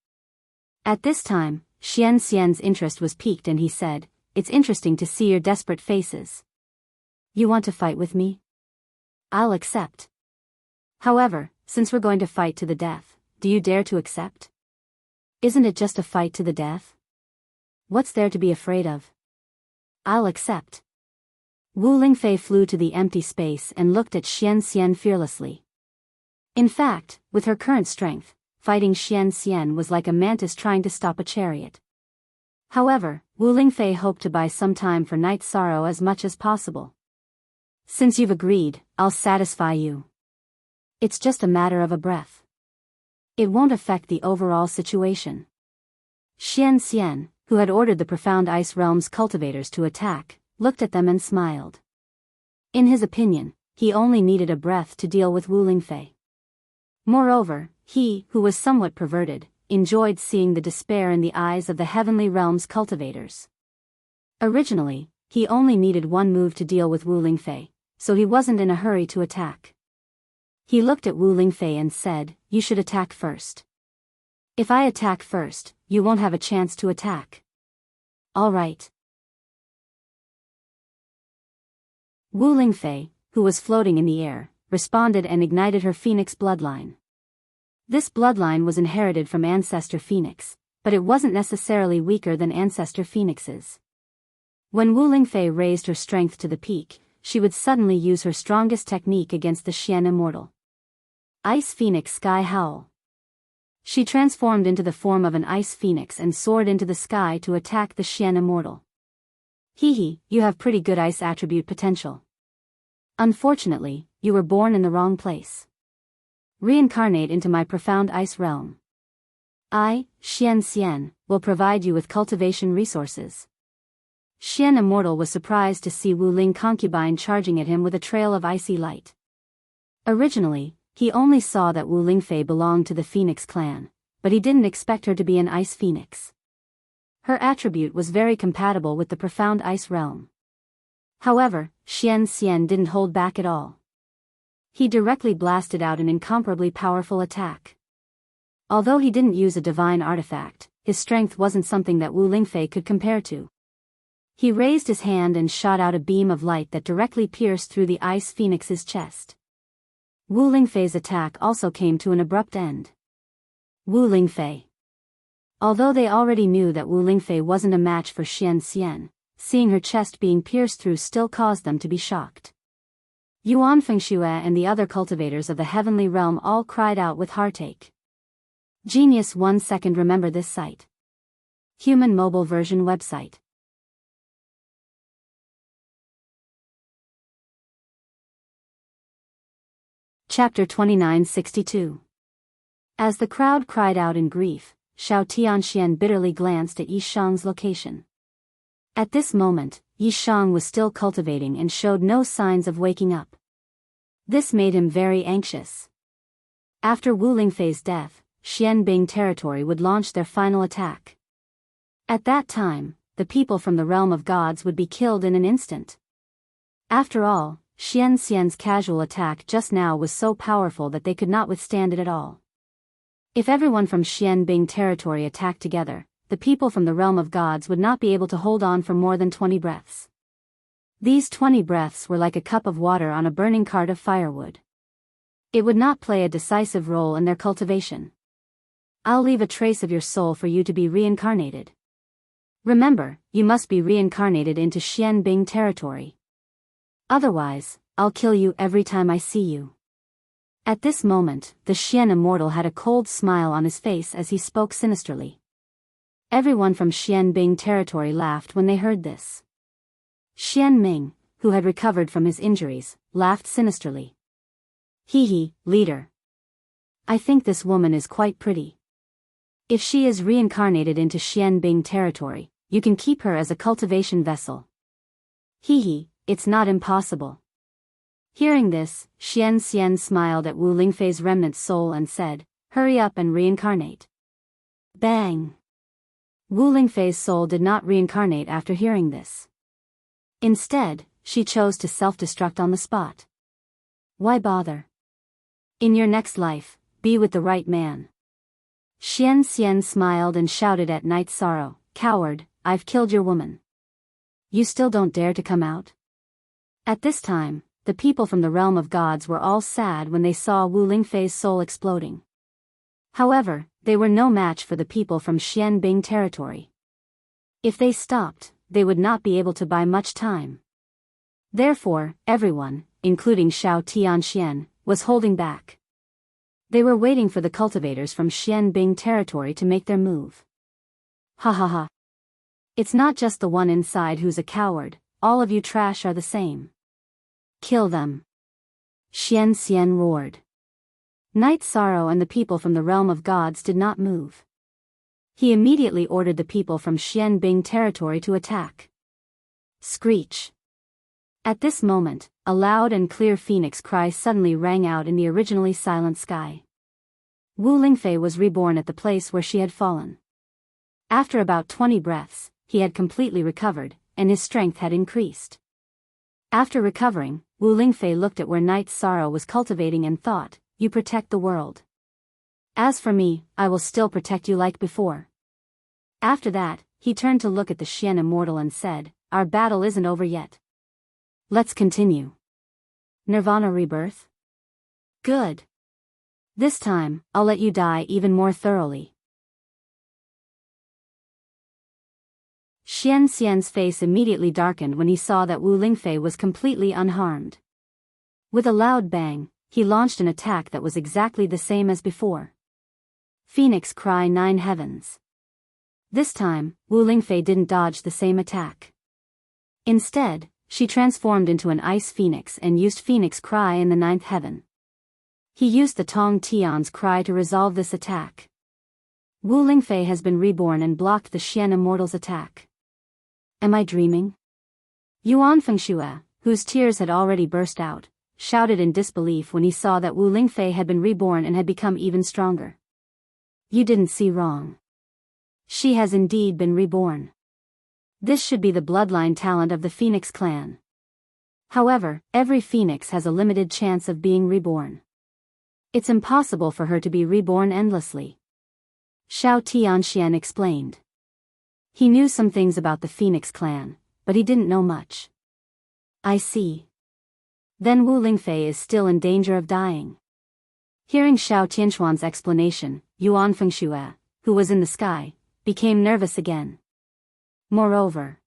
At this time, Xian Xian's interest was piqued and he said, "It's interesting to see your desperate faces. You want to fight with me? I'll accept. However, since we're going to fight to the death, do you dare to accept? Isn't it just a fight to the death? What's there to be afraid of? I'll accept." Wu Lingfei flew to the empty space and looked at Xian Xian fearlessly. In fact, with her current strength, fighting Xian Xian was like a mantis trying to stop a chariot. However, Wu Lingfei hoped to buy some time for Night Sorrow as much as possible. "Since you've agreed, I'll satisfy you. It's just a matter of a breath. It won't affect the overall situation." Xian Xian, who had ordered the profound ice realm's cultivators to attack, looked at them and smiled. In his opinion, he only needed a breath to deal with Wu Lingfei. Moreover, he, who was somewhat perverted, enjoyed seeing the despair in the eyes of the heavenly realm's cultivators. Originally, he only needed one move to deal with Wu Lingfei, so he wasn't in a hurry to attack. He looked at Wu Lingfei and said, "You should attack first. If I attack first, you won't have a chance to attack." "All right." Wu Lingfei, who was floating in the air, responded and ignited her phoenix bloodline. This bloodline was inherited from Ancestor Phoenix, but it wasn't necessarily weaker than Ancestor Phoenix's. When Wu Lingfei raised her strength to the peak, she would suddenly use her strongest technique against the Xian Immortal. Ice Phoenix Sky Howl. She transformed into the form of an ice phoenix and soared into the sky to attack the Xian Immortal. "Hee hee, you have pretty good ice attribute potential. Unfortunately, you were born in the wrong place. Reincarnate into my profound ice realm. I, Xian Xian, will provide you with cultivation resources." Xian Immortal was surprised to see Wu Ling concubine charging at him with a trail of icy light. Originally, he only saw that Wu Lingfei belonged to the Phoenix clan, but he didn't expect her to be an ice phoenix. Her attribute was very compatible with the profound ice realm. However, Xian Xian didn't hold back at all. He directly blasted out an incomparably powerful attack. Although he didn't use a divine artifact, his strength wasn't something that Wu Lingfei could compare to. He raised his hand and shot out a beam of light that directly pierced through the ice phoenix's chest. Wu Lingfei's attack also came to an abrupt end. Wu Lingfei. Although they already knew that Wu Lingfei wasn't a match for Xian Xian, seeing her chest being pierced through still caused them to be shocked. Yuan Fengxue and the other cultivators of the heavenly realm all cried out with heartache. Genius 1 second. Remember this site. Human mobile version website. Chapter 2962. As the crowd cried out in grief, Xiao Tianxian bitterly glanced at Yi Shang's location. At this moment, Yi Shang was still cultivating and showed no signs of waking up. This made him very anxious. After Wu Lingfei's death, Xianbing territory would launch their final attack. At that time, the people from the realm of gods would be killed in an instant. After all, Xian's casual attack just now was so powerful that they could not withstand it at all. If everyone from Xianbing territory attacked together, the people from the realm of gods would not be able to hold on for more than 20 breaths. These 20 breaths were like a cup of water on a burning cart of firewood. It would not play a decisive role in their cultivation. I'll leave a trace of your soul for you to be reincarnated. Remember, you must be reincarnated into Xianbing territory. Otherwise, I'll kill you every time I see you. At this moment, the Xian immortal had a cold smile on his face as he spoke sinisterly. Everyone from Xianbing territory laughed when they heard this. Xian Ming, who had recovered from his injuries, laughed sinisterly. Hee, leader. I think this woman is quite pretty. If she is reincarnated into Xianbing territory, you can keep her as a cultivation vessel. Hee, it's not impossible. Hearing this, Xian smiled at Wu Lingfei's remnant soul and said, hurry up and reincarnate. Bang! Wu Lingfei's soul did not reincarnate after hearing this. Instead, she chose to self-destruct on the spot. Why bother? In your next life, be with the right man. Xian smiled and shouted at Night Sorrow, coward, I've killed your woman. You still don't dare to come out? At this time, the people from the realm of gods were all sad when they saw Wu Lingfei's soul exploding. However, they were no match for the people from Xianbing territory. If they stopped, they would not be able to buy much time. Therefore, everyone, including Xiao Tianxian, was holding back. They were waiting for the cultivators from Xianbing territory to make their move. Ha ha ha. It's not just the one inside who's a coward, all of you trash are the same. Kill them. Xian roared. Night Sorrow and the people from the realm of gods did not move. He immediately ordered the people from Xianbing territory to attack. Screech. At this moment, a loud and clear phoenix cry suddenly rang out in the originally silent sky. Wu Lingfei was reborn at the place where she had fallen. After about 20 breaths, he had completely recovered, and his strength had increased. After recovering, Wu Lingfei looked at where Night Sorrow was cultivating and thought, you protect the world. As for me, I will still protect you like before. After that, he turned to look at the Xian immortal and said, our battle isn't over yet. Let's continue. Nirvana rebirth? Good. This time, I'll let you die even more thoroughly. Xian's face immediately darkened when he saw that Wu Lingfei was completely unharmed. With a loud bang, he launched an attack that was exactly the same as before. Phoenix Cry 9 Heavens. This time, Wu Lingfei didn't dodge the same attack. Instead, she transformed into an ice phoenix and used Phoenix Cry in the 9th heaven. He used the Tong Tian's cry to resolve this attack. Wu Lingfei has been reborn and blocked the Xian immortal's attack. Am I dreaming? Yuan Fengxue, whose tears had already burst out, shouted in disbelief when he saw that Wu Lingfei had been reborn and had become even stronger. You didn't see wrong. She has indeed been reborn. This should be the bloodline talent of the Phoenix clan. However, every phoenix has a limited chance of being reborn. It's impossible for her to be reborn endlessly. Xiao Tianxian explained. He knew some things about the Phoenix clan, but he didn't know much. I see. Then Wu Lingfei is still in danger of dying. Hearing Xiao Tianxuan's explanation, Yuan Fengxue, who was in the sky, became nervous again. Moreover,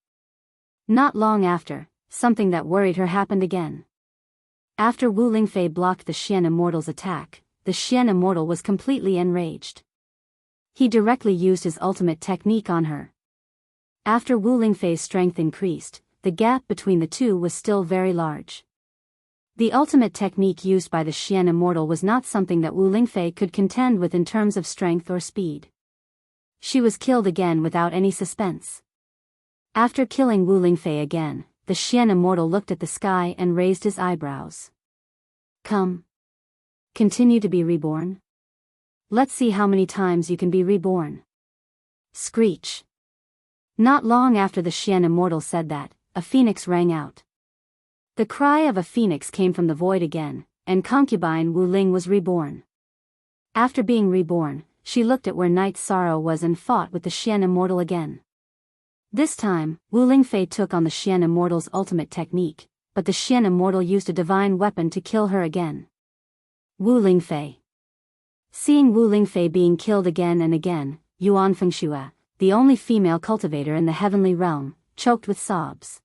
not long after, something that worried her happened again. After Wu Lingfei blocked the Xian immortal's attack, the Xian immortal was completely enraged. He directly used his ultimate technique on her. After Wu Lingfei's strength increased, the gap between the two was still very large. The ultimate technique used by the Xian immortal was not something that Wu Lingfei could contend with in terms of strength or speed. She was killed again without any suspense. After killing Wu Lingfei again, the Xian immortal looked at the sky and raised his eyebrows. Come. Continue to be reborn. Let's see how many times you can be reborn. Screech. Not long after the Xian immortal said that, a phoenix rang out. The cry of a phoenix came from the void again, and concubine Wu Ling was reborn. After being reborn, she looked at where Night's Sorrow was and fought with the Xian immortal again. This time, Wu Lingfei took on the Xian immortal's ultimate technique, but the Xian immortal used a divine weapon to kill her again. Wu Lingfei. Seeing Wu Lingfei being killed again and again, Yuan Fengxue, the only female cultivator in the heavenly realm, choked with sobs.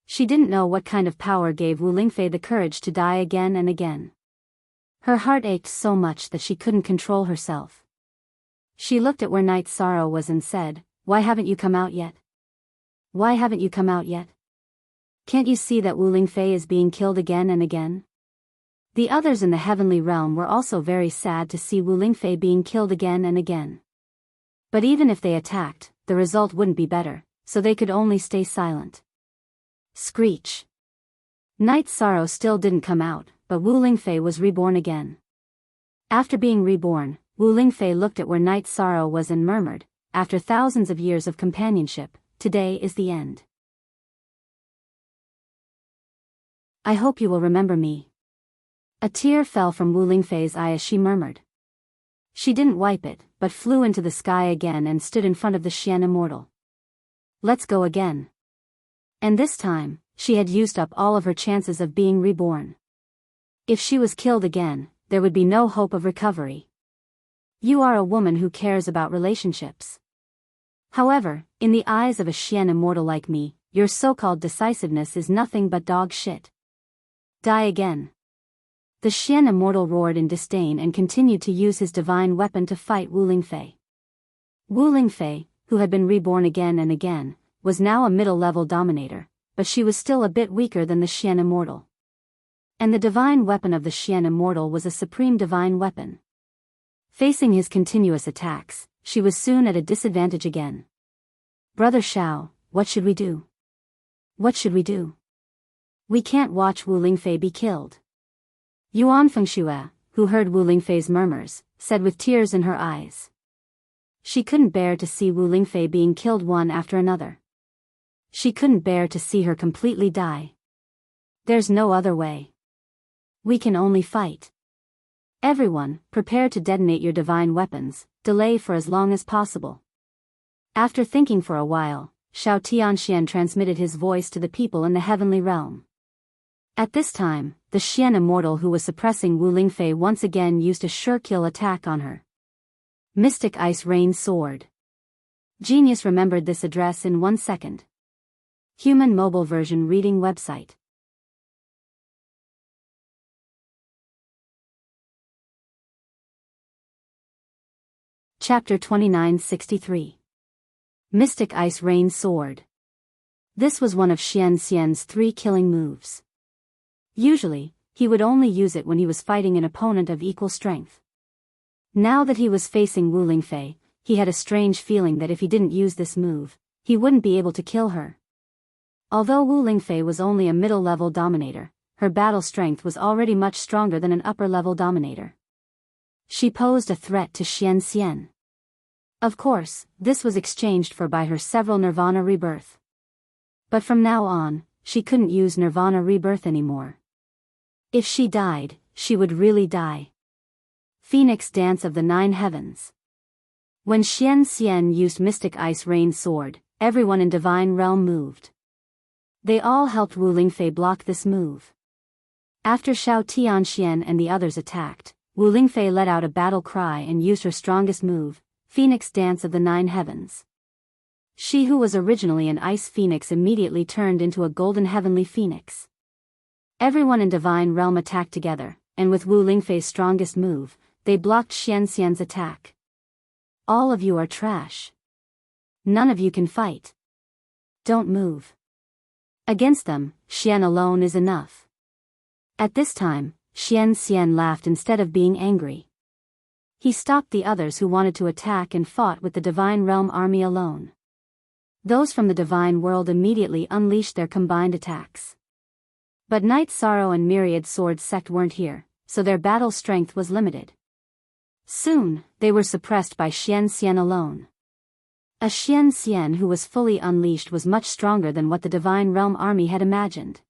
She didn't know what kind of power gave Wu Lingfei the courage to die again and again. Her heart ached so much that she couldn't control herself. She looked at where Night's Sorrow was and said, "Why haven't you come out yet? Why haven't you come out yet? Can't you see that Wu Lingfei is being killed again and again?" The others in the heavenly realm were also very sad to see Wu Lingfei being killed again and again. But even if they attacked, the result wouldn't be better, so they could only stay silent. Screech. Night's Sorrow still didn't come out, but Wu Lingfei was reborn again. After being reborn, Wu Lingfei looked at where Night's Sorrow was and murmured, "After thousands of years of companionship, today is the end. I hope you will remember me." A tear fell from Wu Lingfei's eye as she murmured. She didn't wipe it, but flew into the sky again and stood in front of the Xian immortal. "Let's go again." And this time, she had used up all of her chances of being reborn. If she was killed again, there would be no hope of recovery. You are a woman who cares about relationships. However, in the eyes of a Xian immortal like me, your so-called decisiveness is nothing but dog shit. Die again. The Xian immortal roared in disdain and continued to use his divine weapon to fight Wu Lingfei. Wu Lingfei, who had been reborn again and again, was now a middle-level dominator, but she was still a bit weaker than the Xian immortal. And the divine weapon of the Xian immortal was a supreme divine weapon. Facing his continuous attacks, she was soon at a disadvantage again. "Brother Shao, what should we do? What should we do? We can't watch Wu Lingfei be killed." Yuan Fengxue, who heard Wu Lingfei's murmurs, said with tears in her eyes. She couldn't bear to see Wu Lingfei being killed one after another. She couldn't bear to see her completely die. "There's no other way. We can only fight. Everyone, prepare to detonate your divine weapons, delay for as long as possible." After thinking for a while, Shao Tianxian transmitted his voice to the people in the heavenly realm. At this time, the Xian immortal who was suppressing Wu Lingfei once again used a sure-kill attack on her. Mystic Ice Rain Sword. Genius remembered this address in 1 second. Human mobile version reading website. Chapter 2963. Mystic Ice Rain Sword. This was one of Xian Xian's 3 killing moves. Usually, he would only use it when he was fighting an opponent of equal strength. Now that he was facing Wu Lingfei, he had a strange feeling that if he didn't use this move, he wouldn't be able to kill her. Although Wu Lingfei was only a middle-level dominator, her battle strength was already much stronger than an upper-level dominator. She posed a threat to Xian Xian. Of course, this was exchanged for by her several Nirvana rebirth. But from now on, she couldn't use Nirvana rebirth anymore. If she died, she would really die. Phoenix Dance of the 9 Heavens. When Xian Xian used Mystic Ice Rain Sword, everyone in Divine Realm moved. They all helped Wu Lingfei block this move. After Shao Tianxian and the others attacked, Wu Lingfei let out a battle cry and used her strongest move, Phoenix Dance of the 9 Heavens. She who was originally an ice phoenix immediately turned into a golden heavenly phoenix. Everyone in Divine Realm attacked together, and with Wu Lingfei's strongest move, they blocked Xian Xian's attack. "All of you are trash. None of you can fight. Don't move. Against them, Xian alone is enough." At this time, Xian Xian laughed instead of being angry. He stopped the others who wanted to attack and fought with the Divine Realm army alone. Those from the Divine World immediately unleashed their combined attacks. But Night Sorrow and Myriad Sword Sect weren't here, so their battle strength was limited. Soon, they were suppressed by Xian Xian alone. A Xian Xian who was fully unleashed was much stronger than what the Divine Realm army had imagined.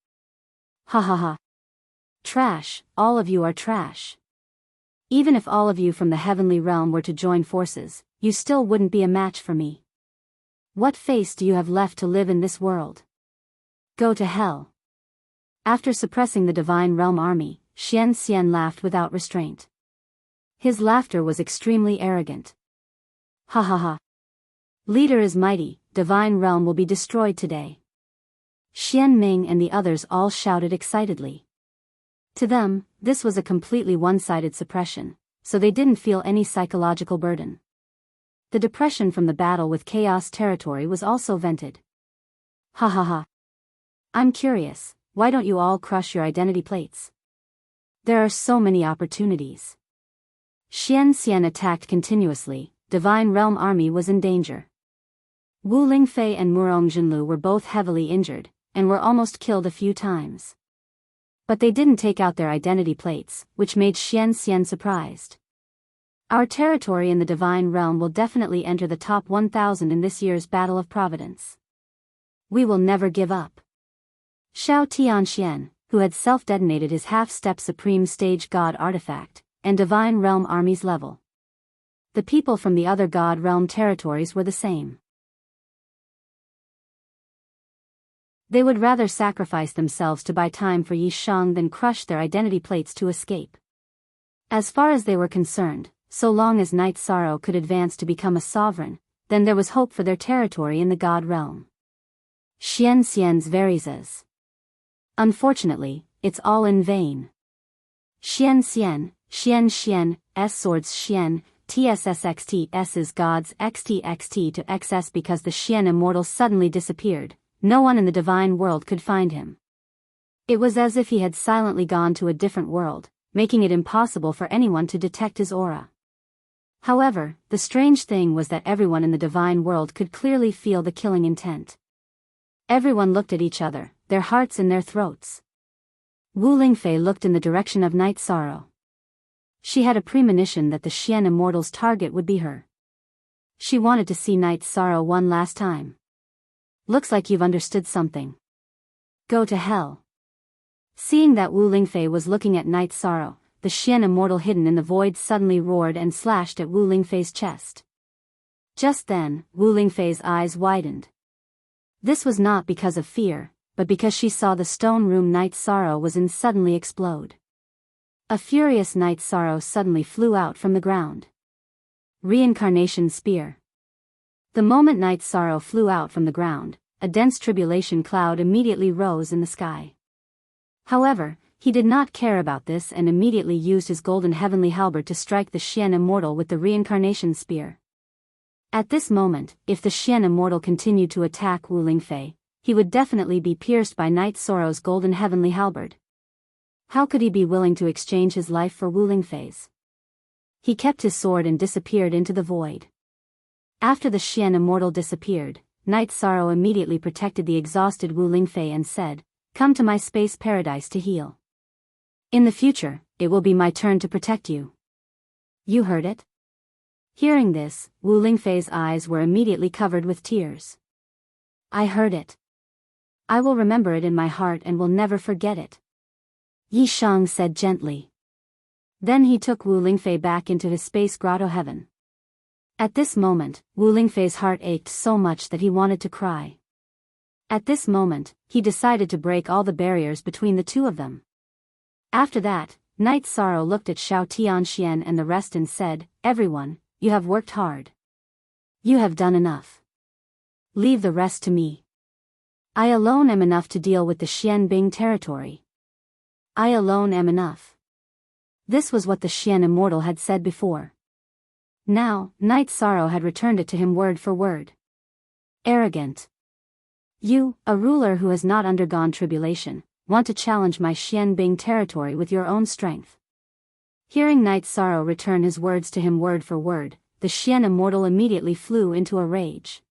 Ha ha ha. Trash, all of you are trash. Even if all of you from the Heavenly Realm were to join forces, you still wouldn't be a match for me. What face do you have left to live in this world? Go to hell. After suppressing the Divine Realm army, Xian Xian laughed without restraint. His laughter was extremely arrogant. Ha ha ha. Leader is mighty, Divine Realm will be destroyed today. Xian Ming and the others all shouted excitedly. To them, this was a completely one-sided suppression, so they didn't feel any psychological burden. The depression from the battle with Chaos Territory was also vented. Ha ha ha. I'm curious, why don't you all crush your identity plates? There are so many opportunities. Xian Xian attacked continuously, Divine Realm army was in danger. Wu Lingfei and Murong Jinlu were both heavily injured, and were almost killed a few times. But they didn't take out their identity plates, which made Xian Xian surprised. Our territory in the Divine Realm will definitely enter the top 1,000 in this year's Battle of Providence. We will never give up. Xiao Tianxian, who had self-detonated his half-step Supreme Stage God artifact, and Divine Realm army's level. The people from the other God Realm territories were the same. They would rather sacrifice themselves to buy time for Yi Shang than crush their identity plates to escape. As far as they were concerned, so long as Night Sorrow could advance to become a sovereign, then there was hope for their territory in the God Realm. Xian Xian's Verizas. Unfortunately, it's all in vain. Xian Xian, Xian Xian, S swords Xian, TSSXT S's gods XTXT to XS because the Xian immortal suddenly disappeared. No one in the divine world could find him. It was as if he had silently gone to a different world, making it impossible for anyone to detect his aura. However, the strange thing was that everyone in the divine world could clearly feel the killing intent. Everyone looked at each other, their hearts in their throats. Wu Lingfei looked in the direction of Night Sorrow. She had a premonition that the Xian immortal's target would be her. She wanted to see Night Sorrow one last time. Looks like you've understood something. Go to hell. Seeing that Wu Lingfei was looking at Night Sorrow, the Xian immortal hidden in the void suddenly roared and slashed at Wu Lingfei's chest. Just then, Wu Lingfei's eyes widened. This was not because of fear, but because she saw the stone room Night Sorrow was in suddenly explode. A furious Night Sorrow suddenly flew out from the ground. Reincarnation Spear. The moment Night Sorrow flew out from the ground, a dense tribulation cloud immediately rose in the sky. However, he did not care about this and immediately used his golden heavenly halberd to strike the Xian immortal with the reincarnation spear. At this moment, if the Xian immortal continued to attack Wu Lingfei, he would definitely be pierced by Night Sorrow's golden heavenly halberd. How could he be willing to exchange his life for Wu Lingfei's? He kept his sword and disappeared into the void. After the Xian immortal disappeared, Night Sorrow immediately protected the exhausted Wu Lingfei and said, "Come to my space paradise to heal. In the future, it will be my turn to protect you." You heard it? Hearing this, Wu Lingfei's eyes were immediately covered with tears. I heard it. I will remember it in my heart and will never forget it. Yi Shang said gently. Then he took Wu Lingfei back into his space grotto heaven. At this moment, Wu Lingfei's heart ached so much that he wanted to cry. At this moment, he decided to break all the barriers between the two of them. After that, Night Sorrow looked at Xiao Tianxian and the rest and said, "Everyone, you have worked hard. You have done enough. Leave the rest to me. I alone am enough to deal with the Xianbing territory. I alone am enough." This was what the Xian immortal had said before. Now, Night Sorrow had returned it to him word for word. Arrogant. You, a ruler who has not undergone tribulation, want to challenge my Xianbing territory with your own strength. Hearing Night Sorrow return his words to him word for word, the Xian immortal immediately flew into a rage.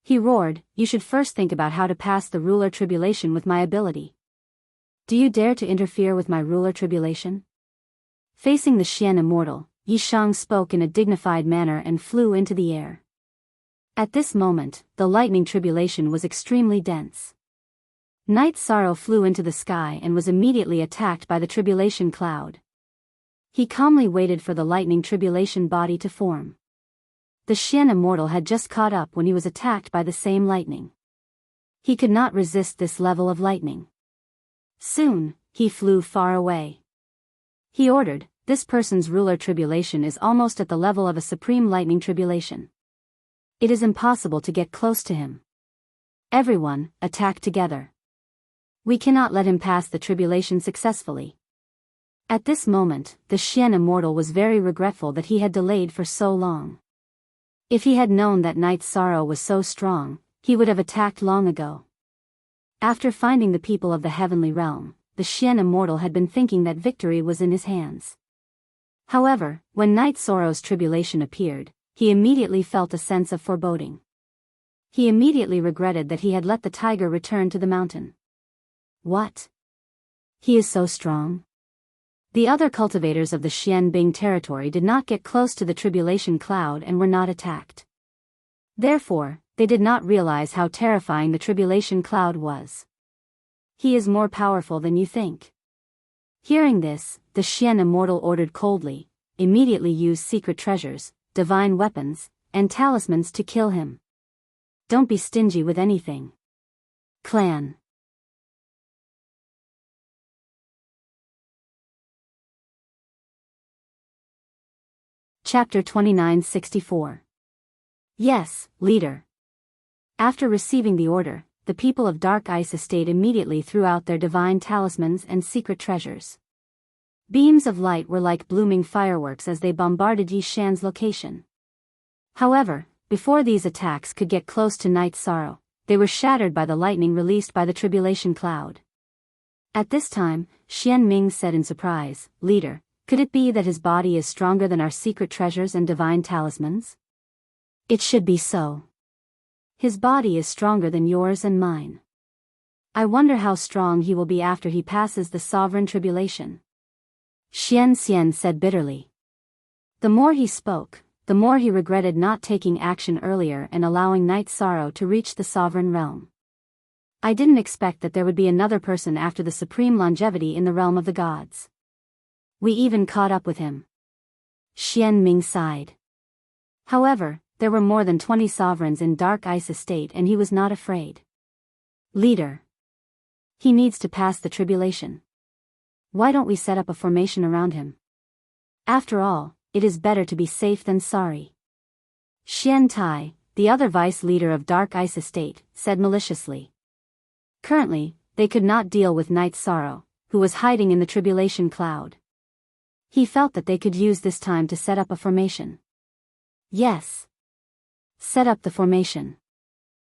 He roared, "You should first think about how to pass the ruler tribulation with my ability. Do you dare to interfere with my ruler tribulation?" Facing the Xian immortal, Yi Shang spoke in a dignified manner and flew into the air. At this moment, the lightning tribulation was extremely dense. Night Sorrow flew into the sky and was immediately attacked by the tribulation cloud. He calmly waited for the lightning tribulation body to form. The Xian immortal had just caught up when he was attacked by the same lightning. He could not resist this level of lightning. Soon, he flew far away. He ordered, "This person's ruler tribulation is almost at the level of a supreme lightning tribulation. It is impossible to get close to him. Everyone, attack together. We cannot let him pass the tribulation successfully." At this moment, the Xian immortal was very regretful that he had delayed for so long. If he had known that Night Sorrow was so strong, he would have attacked long ago. After finding the people of the heavenly realm, the Xian immortal had been thinking that victory was in his hands. However, when Night Sorrow's tribulation appeared, he immediately felt a sense of foreboding. He immediately regretted that he had let the tiger return to the mountain. What? He is so strong? The other cultivators of the Xianbing territory did not get close to the tribulation cloud and were not attacked. Therefore, they did not realize how terrifying the tribulation cloud was. He is more powerful than you think. Hearing this, the Xian immortal ordered coldly, "Immediately use secret treasures, divine weapons, and talismans to kill him. Don't be stingy with anything." Clan. Chapter 2964. Yes, leader. After receiving the order, the people of Dark Ice Estate immediately threw out their divine talismans and secret treasures. Beams of light were like blooming fireworks as they bombarded Yi Shan's location. However, before these attacks could get close to Night Sorrow, they were shattered by the lightning released by the tribulation cloud. At this time, Xian Ming said in surprise, "Leader, could it be that his body is stronger than our secret treasures and divine talismans?" "It should be so. His body is stronger than yours and mine. I wonder how strong he will be after he passes the sovereign tribulation." Xian Xian said bitterly. The more he spoke, the more he regretted not taking action earlier and allowing Night Sorrow to reach the sovereign realm. "I didn't expect that there would be another person after the supreme longevity in the realm of the gods. We even caught up with him." Xian Ming sighed. However, there were more than 20 sovereigns in Dark Ice Estate and he was not afraid. "Leader. He needs to pass the tribulation. Why don't we set up a formation around him? After all, it is better to be safe than sorry." Xian Tai, the other vice leader of Dark Ice Estate, said maliciously. Currently, they could not deal with Night Sorrow, who was hiding in the tribulation cloud. He felt that they could use this time to set up a formation. "Yes. Set up the formation.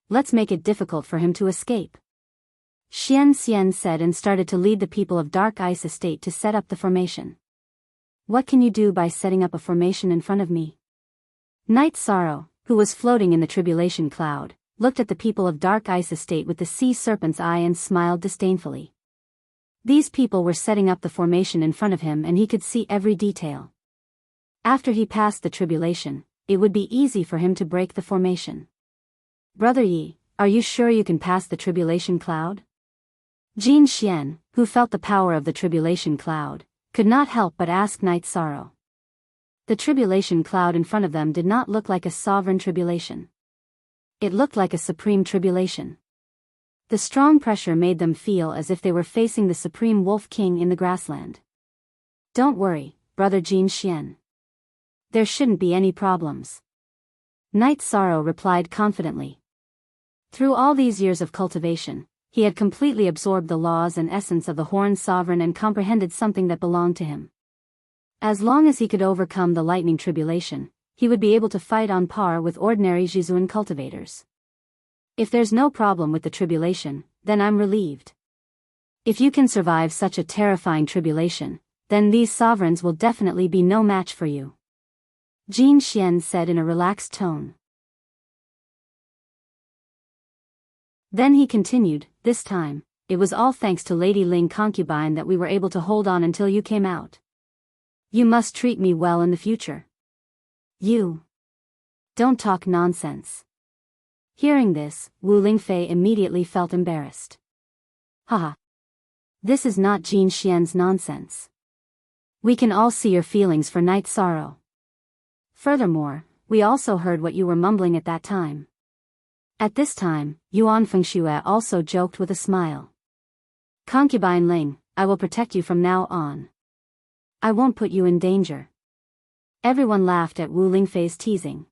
Let's make it difficult for him to escape." Xian Xian said and started to lead the people of Dark Ice Estate to set up the formation. "What can you do by setting up a formation in front of me?" Night Sorrow, who was floating in the tribulation cloud, looked at the people of Dark Ice Estate with the sea serpent's eye and smiled disdainfully. These people were setting up the formation in front of him and he could see every detail. After he passed the tribulation, it would be easy for him to break the formation. "Brother Yi, are you sure you can pass the tribulation cloud?" Jin Xian, who felt the power of the tribulation cloud, could not help but ask Night Sorrow. The tribulation cloud in front of them did not look like a sovereign tribulation. It looked like a supreme tribulation. The strong pressure made them feel as if they were facing the supreme wolf king in the grassland. "Don't worry, brother Jin Xian. There shouldn't be any problems." Night Sorrow replied confidently. Through all these years of cultivation, he had completely absorbed the laws and essence of the Horned Sovereign and comprehended something that belonged to him. As long as he could overcome the lightning tribulation, he would be able to fight on par with ordinary Jizuan cultivators. "If there's no problem with the tribulation, then I'm relieved." If you can survive such a terrifying tribulation, then these sovereigns will definitely be no match for you. Jin Xian said in a relaxed tone. Then he continued, this time, it was all thanks to Lady Ling concubine that we were able to hold on until you came out. You must treat me well in the future. You. Don't talk nonsense. Hearing this, Wu Lingfei immediately felt embarrassed. Haha. This is not Jin Xian's nonsense. We can all see your feelings for Night Sorrow. Furthermore, we also heard what you were mumbling at that time. At this time, Yuan Fengxue also joked with a smile. Concubine Ling, I will protect you from now on. I won't put you in danger. Everyone laughed at Wu Lingfei's teasing.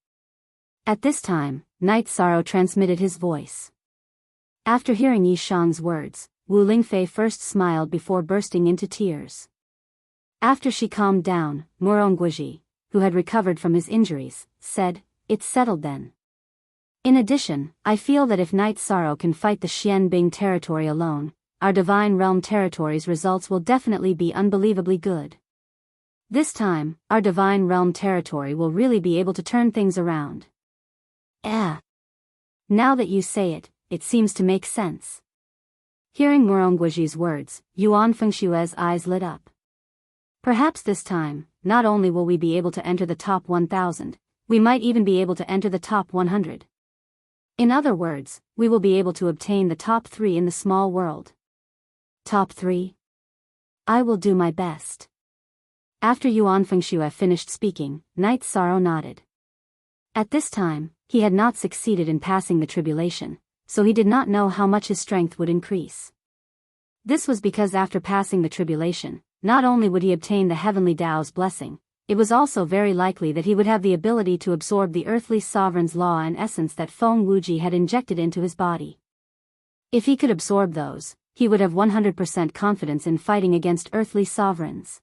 At this time, Night Sorrow transmitted his voice. After hearing Yi Shang's words, Wu Lingfei first smiled before bursting into tears. After she calmed down, Murongguiji, who had recovered from his injuries, said, it's settled then. In addition, I feel that if Night Sorrow can fight the Xianbing territory alone, our Divine Realm territory's results will definitely be unbelievably good. This time, our Divine Realm territory will really be able to turn things around. Now that you say it, it seems to make sense. Hearing Murongguiji's words, Yuan Fengshue's eyes lit up. Perhaps this time, not only will we be able to enter the top 1,000, we might even be able to enter the top 100. In other words, we will be able to obtain the top 3 in the small world. Top 3? I will do my best. After Yuan Fengxue finished speaking, Night Sorrow nodded. At this time, he had not succeeded in passing the tribulation, so he did not know how much his strength would increase. This was because after passing the tribulation, not only would he obtain the heavenly Tao's blessing, it was also very likely that he would have the ability to absorb the earthly sovereign's law and essence that Feng Wuji had injected into his body. If he could absorb those, he would have 100% confidence in fighting against earthly sovereigns.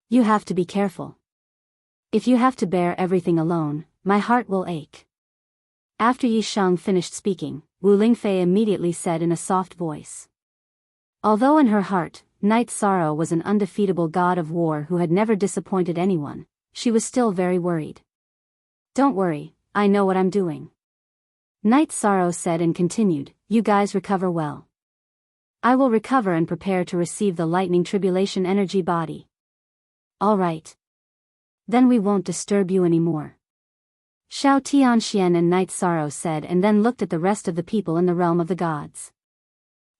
You have to be careful. If you have to bear everything alone, my heart will ache. After Yi Shang finished speaking, Wu Lingfei immediately said in a soft voice. Although in her heart, Night Sorrow was an undefeatable god of war who had never disappointed anyone, she was still very worried. Don't worry, I know what I'm doing. Night Sorrow said and continued, you guys recover well. I will recover and prepare to receive the lightning tribulation energy body. Alright. Then we won't disturb you anymore. Xiao Tianxian and Night Sorrow said and then looked at the rest of the people in the realm of the gods.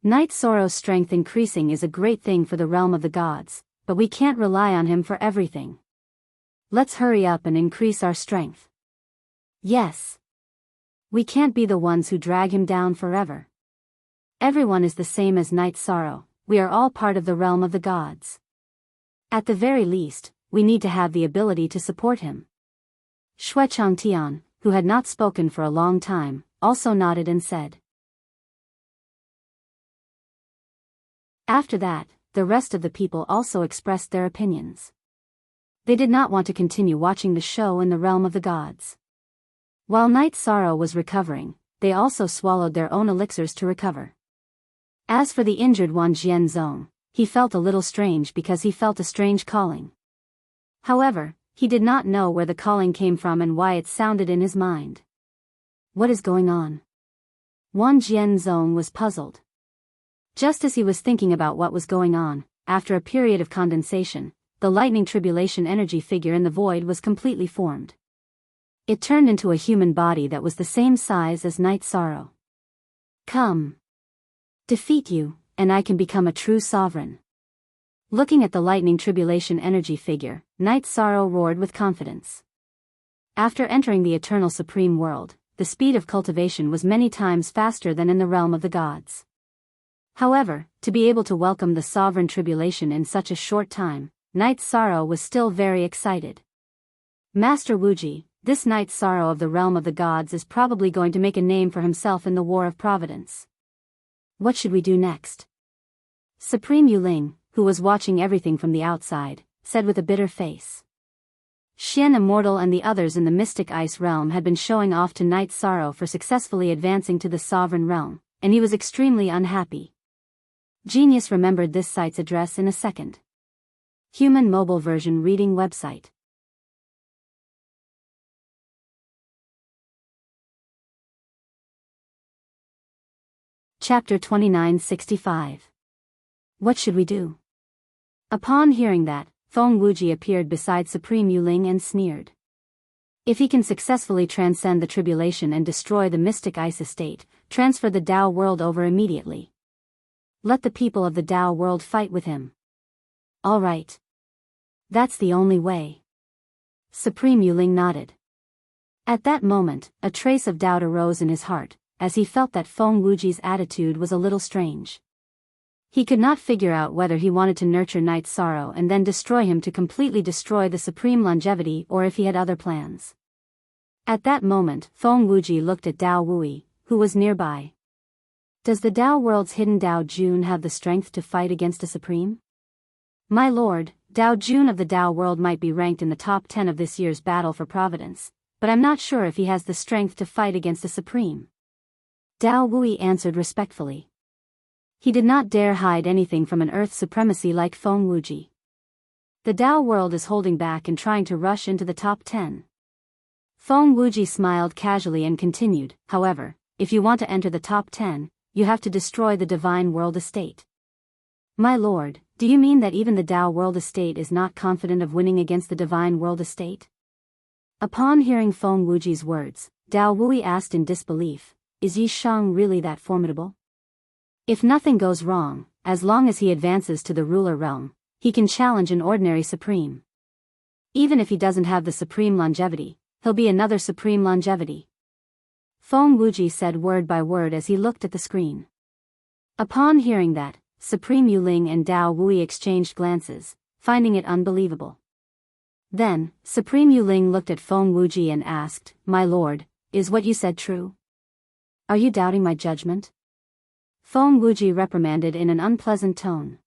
Night Sorrow's strength increasing is a great thing for the realm of the gods, but we can't rely on him for everything. Let's hurry up and increase our strength. Yes. We can't be the ones who drag him down forever. Everyone is the same as Night Sorrow, we are all part of the realm of the gods. At the very least, we need to have the ability to support him. Xue Changtian, who had not spoken for a long time, also nodded and said. After that, the rest of the people also expressed their opinions. They did not want to continue watching the show in the realm of the gods. While Night Sorrow was recovering, they also swallowed their own elixirs to recover. As for the injured Wan Jianzong, he felt a little strange because he felt a strange calling. However, he did not know where the calling came from and why it sounded in his mind. What is going on? Wan Jianzong was puzzled. Just as he was thinking about what was going on, after a period of condensation, the lightning tribulation energy figure in the void was completely formed. It turned into a human body that was the same size as Night Sorrow. Come. Defeat you, and I can become a true sovereign. Looking at the lightning tribulation energy figure, Night Sorrow roared with confidence. After entering the eternal supreme world, the speed of cultivation was many times faster than in the realm of the gods. However, to be able to welcome the sovereign tribulation in such a short time, Night Sorrow was still very excited. Master Wuji, this Night Sorrow of the realm of the gods is probably going to make a name for himself in the War of Providence. What should we do next? Supreme Yuling, who was watching everything from the outside, said with a bitter face. Xian Immortal and the others in the Mystic Ice realm had been showing off to Night Sorrow for successfully advancing to the sovereign realm, and he was extremely unhappy. Genius remembered this site's address in a second. Human mobile version reading website. Chapter 2965. What should we do? Upon hearing that, Feng Wuji appeared beside Supreme Yuling and sneered. If he can successfully transcend the tribulation and destroy the mystic ice estate, transfer the Dao world over immediately. Let the people of the Dao world fight with him. All right. That's the only way. Supreme Yuling nodded. At that moment, a trace of doubt arose in his heart, as he felt that Feng Wuji's attitude was a little strange. He could not figure out whether he wanted to nurture Night's sorrow and then destroy him to completely destroy the supreme longevity or if he had other plans. At that moment, Feng Wuji looked at Dao Wui, who was nearby. Does the Dao world's hidden Dao Jun have the strength to fight against a supreme? My lord, Dao Jun of the Dao world might be ranked in the top 10 of this year's battle for Providence, but I'm not sure if he has the strength to fight against a supreme. Dao Wui answered respectfully. He did not dare hide anything from an earth supremacy like Feng Wuji. The Dao world is holding back and trying to rush into the top 10. Feng Wuji smiled casually and continued, however, if you want to enter the top 10, you have to destroy the divine world estate. My lord, do you mean that even the Dao world estate is not confident of winning against the divine world estate? Upon hearing Feng Wuji's words, Dao Wui asked in disbelief, is Yi Shang really that formidable? If nothing goes wrong, as long as he advances to the ruler realm, he can challenge an ordinary supreme. Even if he doesn't have the supreme longevity, he'll be another supreme longevity. Feng Wuji said word by word as he looked at the screen. Upon hearing that, Supreme Yuling and Dao Wui exchanged glances, finding it unbelievable. Then, Supreme Yuling looked at Feng Wuji and asked, My lord, is what you said true? Are you doubting my judgment? Feng Wuji reprimanded in an unpleasant tone.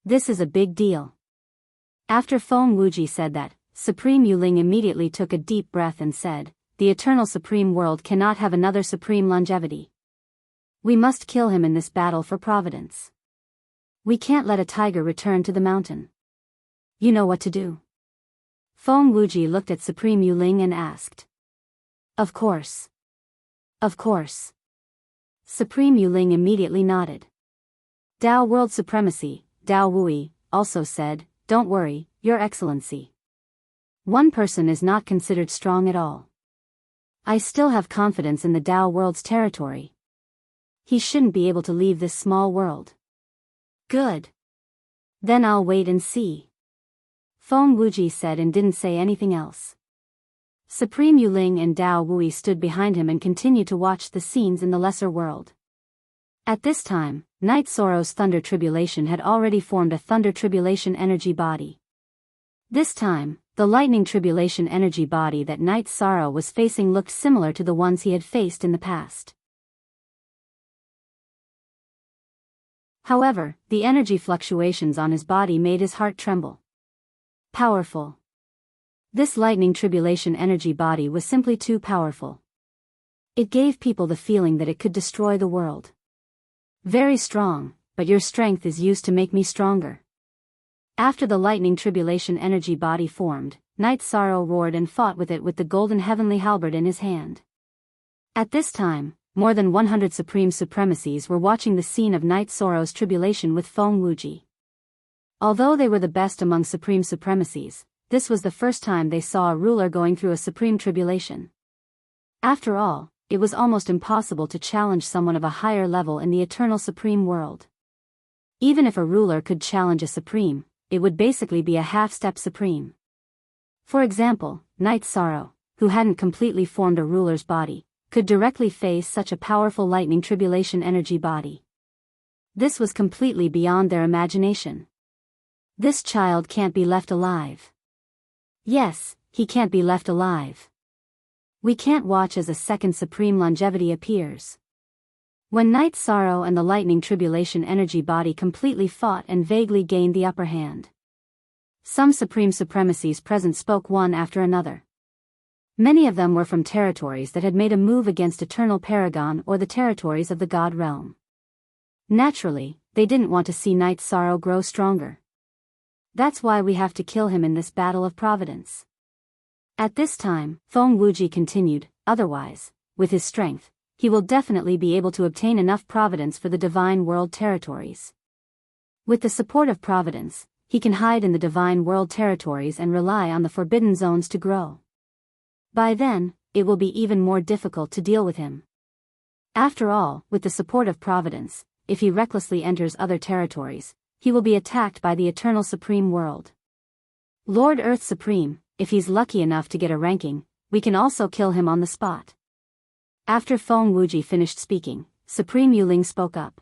This is a big deal. After Feng Wuji said that, Supreme Yuling immediately took a deep breath and said, the eternal supreme world cannot have another supreme longevity. We must kill him in this battle for Providence. We can't let a tiger return to the mountain. You know what to do. Feng Wuji looked at Supreme Yuling and asked. Of course. Of course. Supreme Yuling immediately nodded. Dao World Supremacy, Dao Wui, also said, Don't worry, Your Excellency. One person is not considered strong at all. I still have confidence in the Dao World's territory. He shouldn't be able to leave this small world. Good. Then I'll wait and see. Feng Wuji said and didn't say anything else. Supreme Yuling and Dao Wui stood behind him and continued to watch the scenes in the lesser world. At this time, Night Sorrow's Thunder Tribulation had already formed a Thunder Tribulation energy body. This time, the Lightning Tribulation energy body that Night Sorrow was facing looked similar to the ones he had faced in the past. However, the energy fluctuations on his body made his heart tremble. Powerful. This Lightning Tribulation energy body was simply too powerful. It gave people the feeling that it could destroy the world. Very strong, but your strength is used to make me stronger. After the Lightning Tribulation energy body formed, Night Sorrow roared and fought with it with the golden heavenly halberd in his hand. At this time, more than 100 Supreme Supremacies were watching the scene of Night Sorrow's tribulation with Feng Wuji. Although they were the best among Supreme Supremacies, this was the first time they saw a ruler going through a supreme tribulation. After all, it was almost impossible to challenge someone of a higher level in the eternal supreme world. Even if a ruler could challenge a supreme, it would basically be a half-step supreme. For example, Night Sorrow, who hadn't completely formed a ruler's body, could directly face such a powerful lightning tribulation energy body. This was completely beyond their imagination. This child can't be left alive. Yes, he can't be left alive. We can't watch as a second supreme longevity appears. When Night Sorrow and the Lightning Tribulation energy body completely fought and vaguely gained the upper hand. Some Supreme Supremacies present spoke one after another. Many of them were from territories that had made a move against Eternal Paragon or the territories of the God Realm. Naturally, they didn't want to see Night Sorrow grow stronger. That's why we have to kill him in this battle of providence. At this time, Feng Wuji continued, otherwise, with his strength, he will definitely be able to obtain enough providence for the Divine World territories. With the support of providence, he can hide in the Divine World territories and rely on the Forbidden Zones to grow. By then, it will be even more difficult to deal with him. After all, with the support of providence, if he recklessly enters other territories, he will be attacked by the Eternal Supreme World. Lord Earth Supreme, if he's lucky enough to get a ranking, we can also kill him on the spot. After Feng Wuji finished speaking, Supreme Yuling spoke up.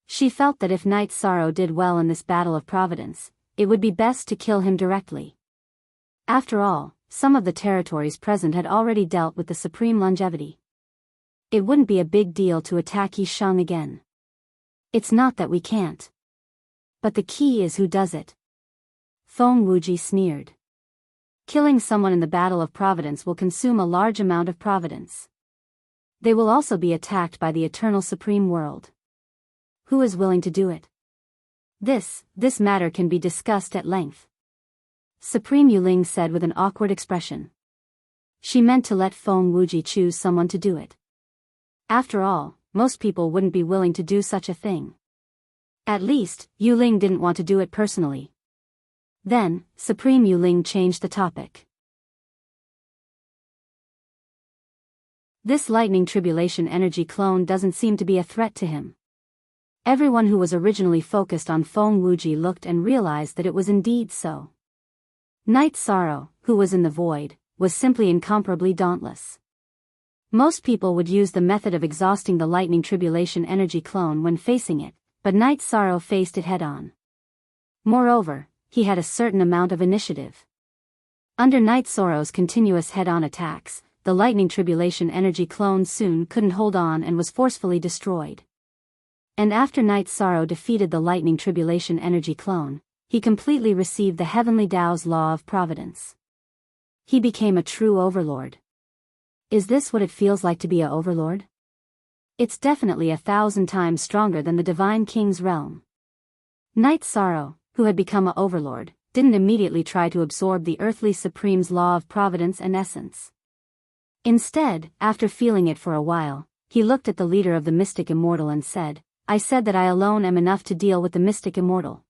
She felt that if Night Sorrow did well in this battle of providence, it would be best to kill him directly. After all, some of the territories present had already dealt with the supreme longevity. It wouldn't be a big deal to attack Yisheng again. It's not that we can't. But the key is who does it. Feng Wuji sneered. Killing someone in the battle of providence will consume a large amount of providence. They will also be attacked by the Eternal Supreme World. Who is willing to do it? This matter can be discussed at length. Supreme Yuling said with an awkward expression. She meant to let Feng Wuji choose someone to do it. After all, most people wouldn't be willing to do such a thing. At least, Yuling didn't want to do it personally. Then, Supreme Yuling changed the topic. This lightning tribulation energy clone doesn't seem to be a threat to him. Everyone who was originally focused on Feng Wuji looked and realized that it was indeed so. Night Sorrow, who was in the void, was simply incomparably dauntless. Most people would use the method of exhausting the lightning tribulation energy clone when facing it, but Night Sorrow faced it head-on. Moreover, he had a certain amount of initiative. Under Night Sorrow's continuous head-on attacks, the lightning tribulation energy clone soon couldn't hold on and was forcefully destroyed. And after Night Sorrow defeated the lightning tribulation energy clone, he completely received the heavenly Tao's law of providence. He became a true overlord. Is this what it feels like to be a overlord? It's definitely 1,000 times stronger than the Divine King's realm. Night Sorrow, who had become a overlord, didn't immediately try to absorb the earthly supreme's law of providence and essence. Instead, after feeling it for a while, he looked at the leader of the Mystic Immortal and said, I said that I alone am enough to deal with the Mystic Immortal.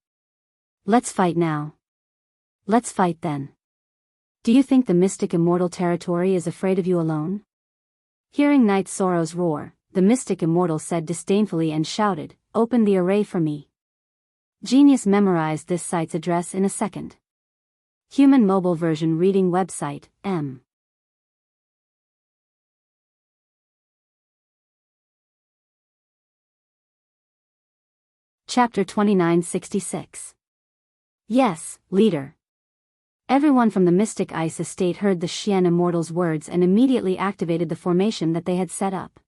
Let's fight now. Let's fight then. Do you think the Mystic Immortal territory is afraid of you alone? Hearing Night Sorrow's roar, the Mystic Immortal said disdainfully and shouted, Open the array for me. Genius memorized this site's address in a second. Human mobile version reading website, M. Chapter 2966. Yes, leader. Everyone from the Mystic Ice Estate heard the Xian Immortal's words and immediately activated the formation that they had set up.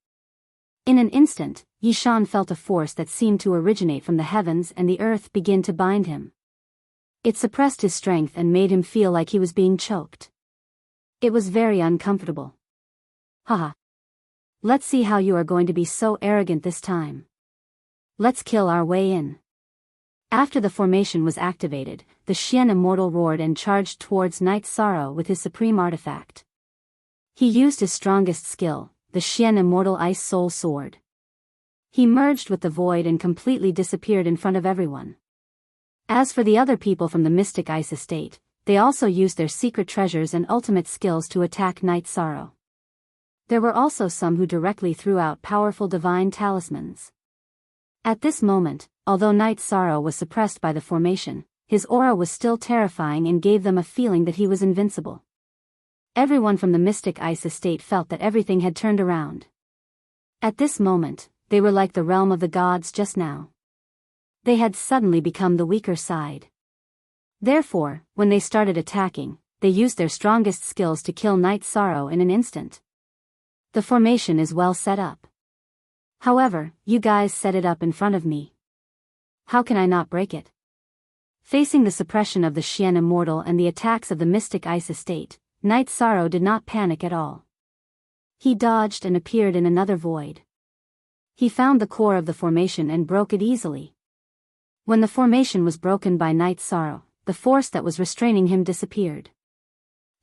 In an instant, Yishan felt a force that seemed to originate from the heavens and the earth begin to bind him. It suppressed his strength and made him feel like he was being choked. It was very uncomfortable. Haha. Let's see how you are going to be so arrogant this time. Let's kill our way in. After the formation was activated, the Xian Immortal roared and charged towards Night Sorrow with his supreme artifact. He used his strongest skill, the Xian Immortal Ice Soul Sword. He merged with the void and completely disappeared in front of everyone. As for the other people from the Mystic Ice Estate, they also used their secret treasures and ultimate skills to attack Night Sorrow. There were also some who directly threw out powerful divine talismans. At this moment, although Night Sorrow was suppressed by the formation, his aura was still terrifying and gave them a feeling that he was invincible. Everyone from the Mystic Ice Estate felt that everything had turned around. At this moment, they were like the realm of the gods just now. They had suddenly become the weaker side. Therefore, when they started attacking, they used their strongest skills to kill Night Sorrow in an instant. The formation is well set up. However, you guys set it up in front of me. How can I not break it? Facing the suppression of the Xian Immortal and the attacks of the Mystic Ice Estate, Night Sorrow did not panic at all. He dodged and appeared in another void. He found the core of the formation and broke it easily. When the formation was broken by Night Sorrow, the force that was restraining him disappeared.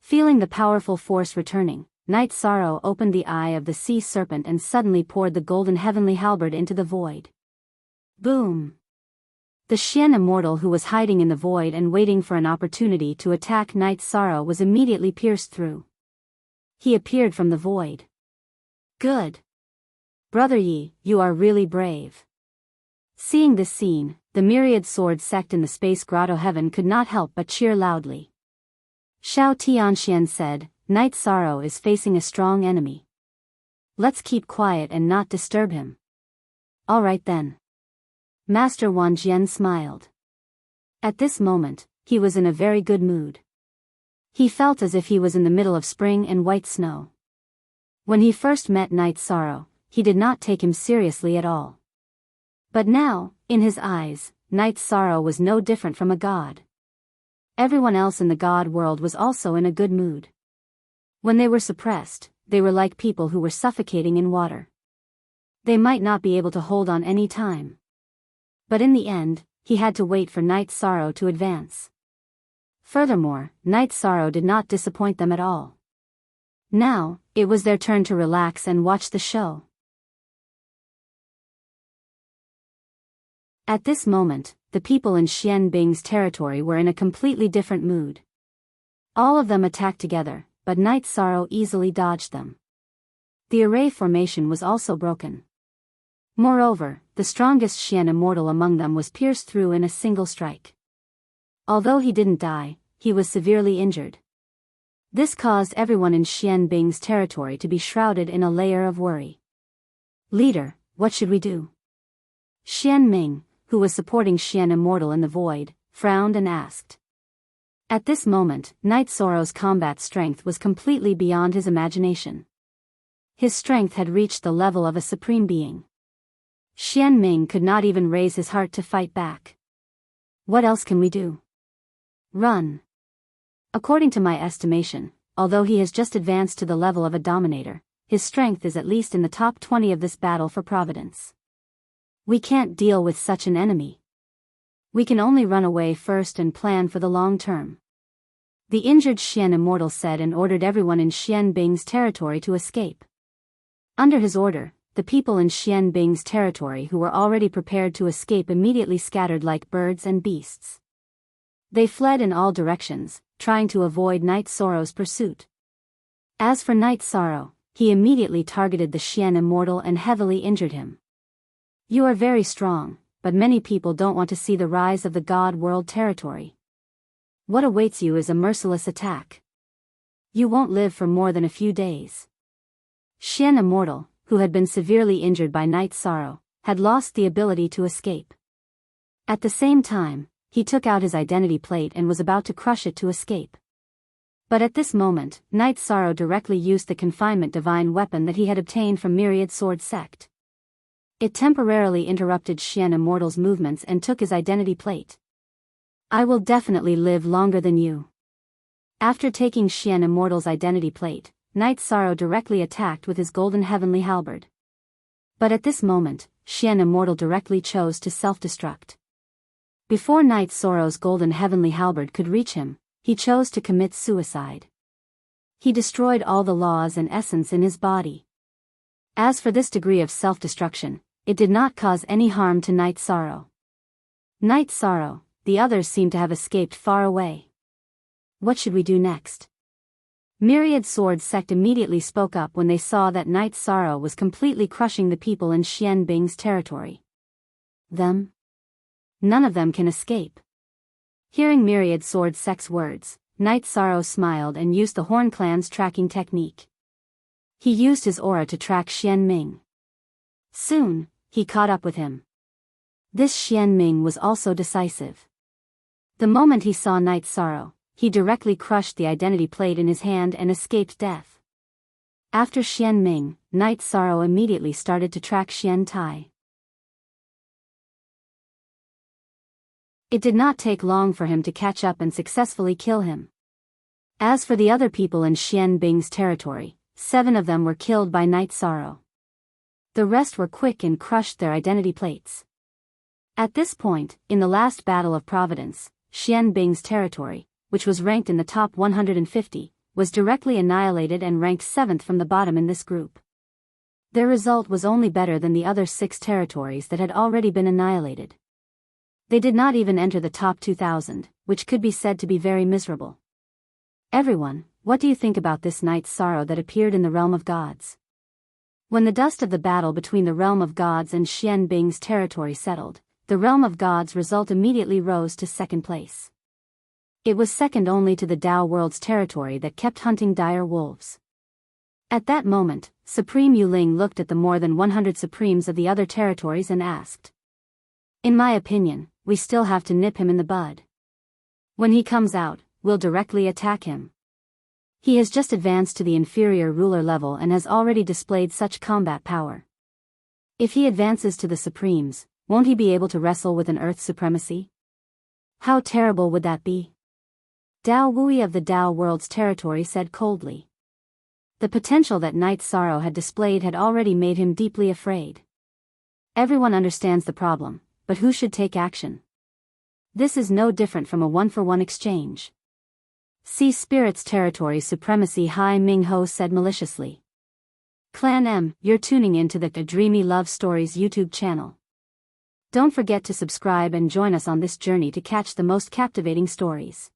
Feeling the powerful force returning, Night Sorrow opened the eye of the sea serpent and suddenly poured the golden heavenly halberd into the void. Boom! The Xian immortal who was hiding in the void and waiting for an opportunity to attack Night Sorrow was immediately pierced through. He appeared from the void. Good! Brother Yi, you are really brave. Seeing this scene, the myriad sword sect in the space grotto heaven could not help but cheer loudly. Xiao Tianxian said, Night Sorrow is facing a strong enemy. Let's keep quiet and not disturb him. All right then. Master Wan Jian smiled. At this moment, he was in a very good mood. He felt as if he was in the middle of spring and white snow. When he first met Night Sorrow, he did not take him seriously at all. But now, in his eyes, Night Sorrow was no different from a god. Everyone else in the god world was also in a good mood. When they were suppressed, they were like people who were suffocating in water. They might not be able to hold on any time. But in the end, he had to wait for Night Sorrow to advance. Furthermore, Night Sorrow did not disappoint them at all. Now, it was their turn to relax and watch the show. At this moment, the people in Xian Bing's territory were in a completely different mood. All of them attacked together, but Night Sorrow easily dodged them. The array formation was also broken. Moreover, the strongest Xian immortal among them was pierced through in a single strike. Although he didn't die, he was severely injured. This caused everyone in Xian Bing's territory to be shrouded in a layer of worry. Leader, what should we do? Xian Ming, who was supporting Xian Immortal in the void, frowned and asked. At this moment, Night Sorrow's combat strength was completely beyond his imagination. His strength had reached the level of a supreme being. Xian Ming could not even raise his heart to fight back. What else can we do? Run. According to my estimation, although he has just advanced to the level of a dominator, his strength is at least in the top 20 of this battle for Providence. We can't deal with such an enemy. We can only run away first and plan for the long term. The injured Xian Immortal said and ordered everyone in Xian Bing's territory to escape. Under his order, the people in Xian Bing's territory who were already prepared to escape immediately scattered like birds and beasts. They fled in all directions, trying to avoid Night Sorrow's pursuit. As for Night Sorrow, he immediately targeted the Xian Immortal and heavily injured him. You are very strong, but many people don't want to see the rise of the God World territory. What awaits you is a merciless attack. You won't live for more than a few days. Xian Immortal, who had been severely injured by Night Sorrow, had lost the ability to escape. At the same time, he took out his identity plate and was about to crush it to escape. But at this moment, Night Sorrow directly used the confinement divine weapon that he had obtained from Myriad Sword Sect. It temporarily interrupted Xian Immortal's movements and took his identity plate. I will definitely live longer than you. After taking Xian Immortal's identity plate, Night Sorrow directly attacked with his golden heavenly halberd. But at this moment, Xian Immortal directly chose to self-destruct. Before Night Sorrow's golden heavenly halberd could reach him, he chose to commit suicide. He destroyed all the laws and essence in his body. As for this degree of self-destruction, it did not cause any harm to Night Sorrow. Night Sorrow, the others seemed to have escaped far away. What should we do next? Myriad Sword Sect immediately spoke up when they saw that Night Sorrow was completely crushing the people in Xian Bing's territory. Them? None of them can escape. Hearing Myriad Sword Sect's words, Night Sorrow smiled and used the Horn Clan's tracking technique. He used his aura to track Xian Ming. Soon, he caught up with him. This Xian Ming was also decisive. The moment he saw Night Sorrow, he directly crushed the identity plate in his hand and escaped death. After Xian Ming, Night Sorrow immediately started to track Xian Tai. It did not take long for him to catch up and successfully kill him. As for the other people in Xian Bing's territory, 7 of them were killed by Night Sorrow. The rest were quick and crushed their identity plates. At this point, in the last Battle of Providence, Xian Bing's territory, which was ranked in the top 150, was directly annihilated and ranked 7th from the bottom in this group. Their result was only better than the other 6 territories that had already been annihilated. They did not even enter the top 2,000, which could be said to be very miserable. Everyone, what do you think about this night's sorrow that appeared in the realm of gods? When the dust of the battle between the realm of gods and Xian Bing's territory settled, the realm of gods' result immediately rose to second place. It was second only to the Dao world's territory that kept hunting dire wolves. At that moment, Supreme Yuling looked at the more than 100 supremes of the other territories and asked, "In my opinion, we still have to nip him in the bud. When he comes out, we'll directly attack him. He has just advanced to the inferior ruler level and has already displayed such combat power. If he advances to the supremes, won't he be able to wrestle with an earth supremacy? How terrible would that be?" Dao Wui of the Dao world's territory said coldly. The potential that Night Sorrow had displayed had already made him deeply afraid. Everyone understands the problem, but who should take action? This is no different from a one-for-one exchange. "See Spirit's territory supremacy," Hai Ming Ho said maliciously. Clan M, you're tuning into the Dreamy Love Stories YouTube channel. Don't forget to subscribe and join us on this journey to catch the most captivating stories.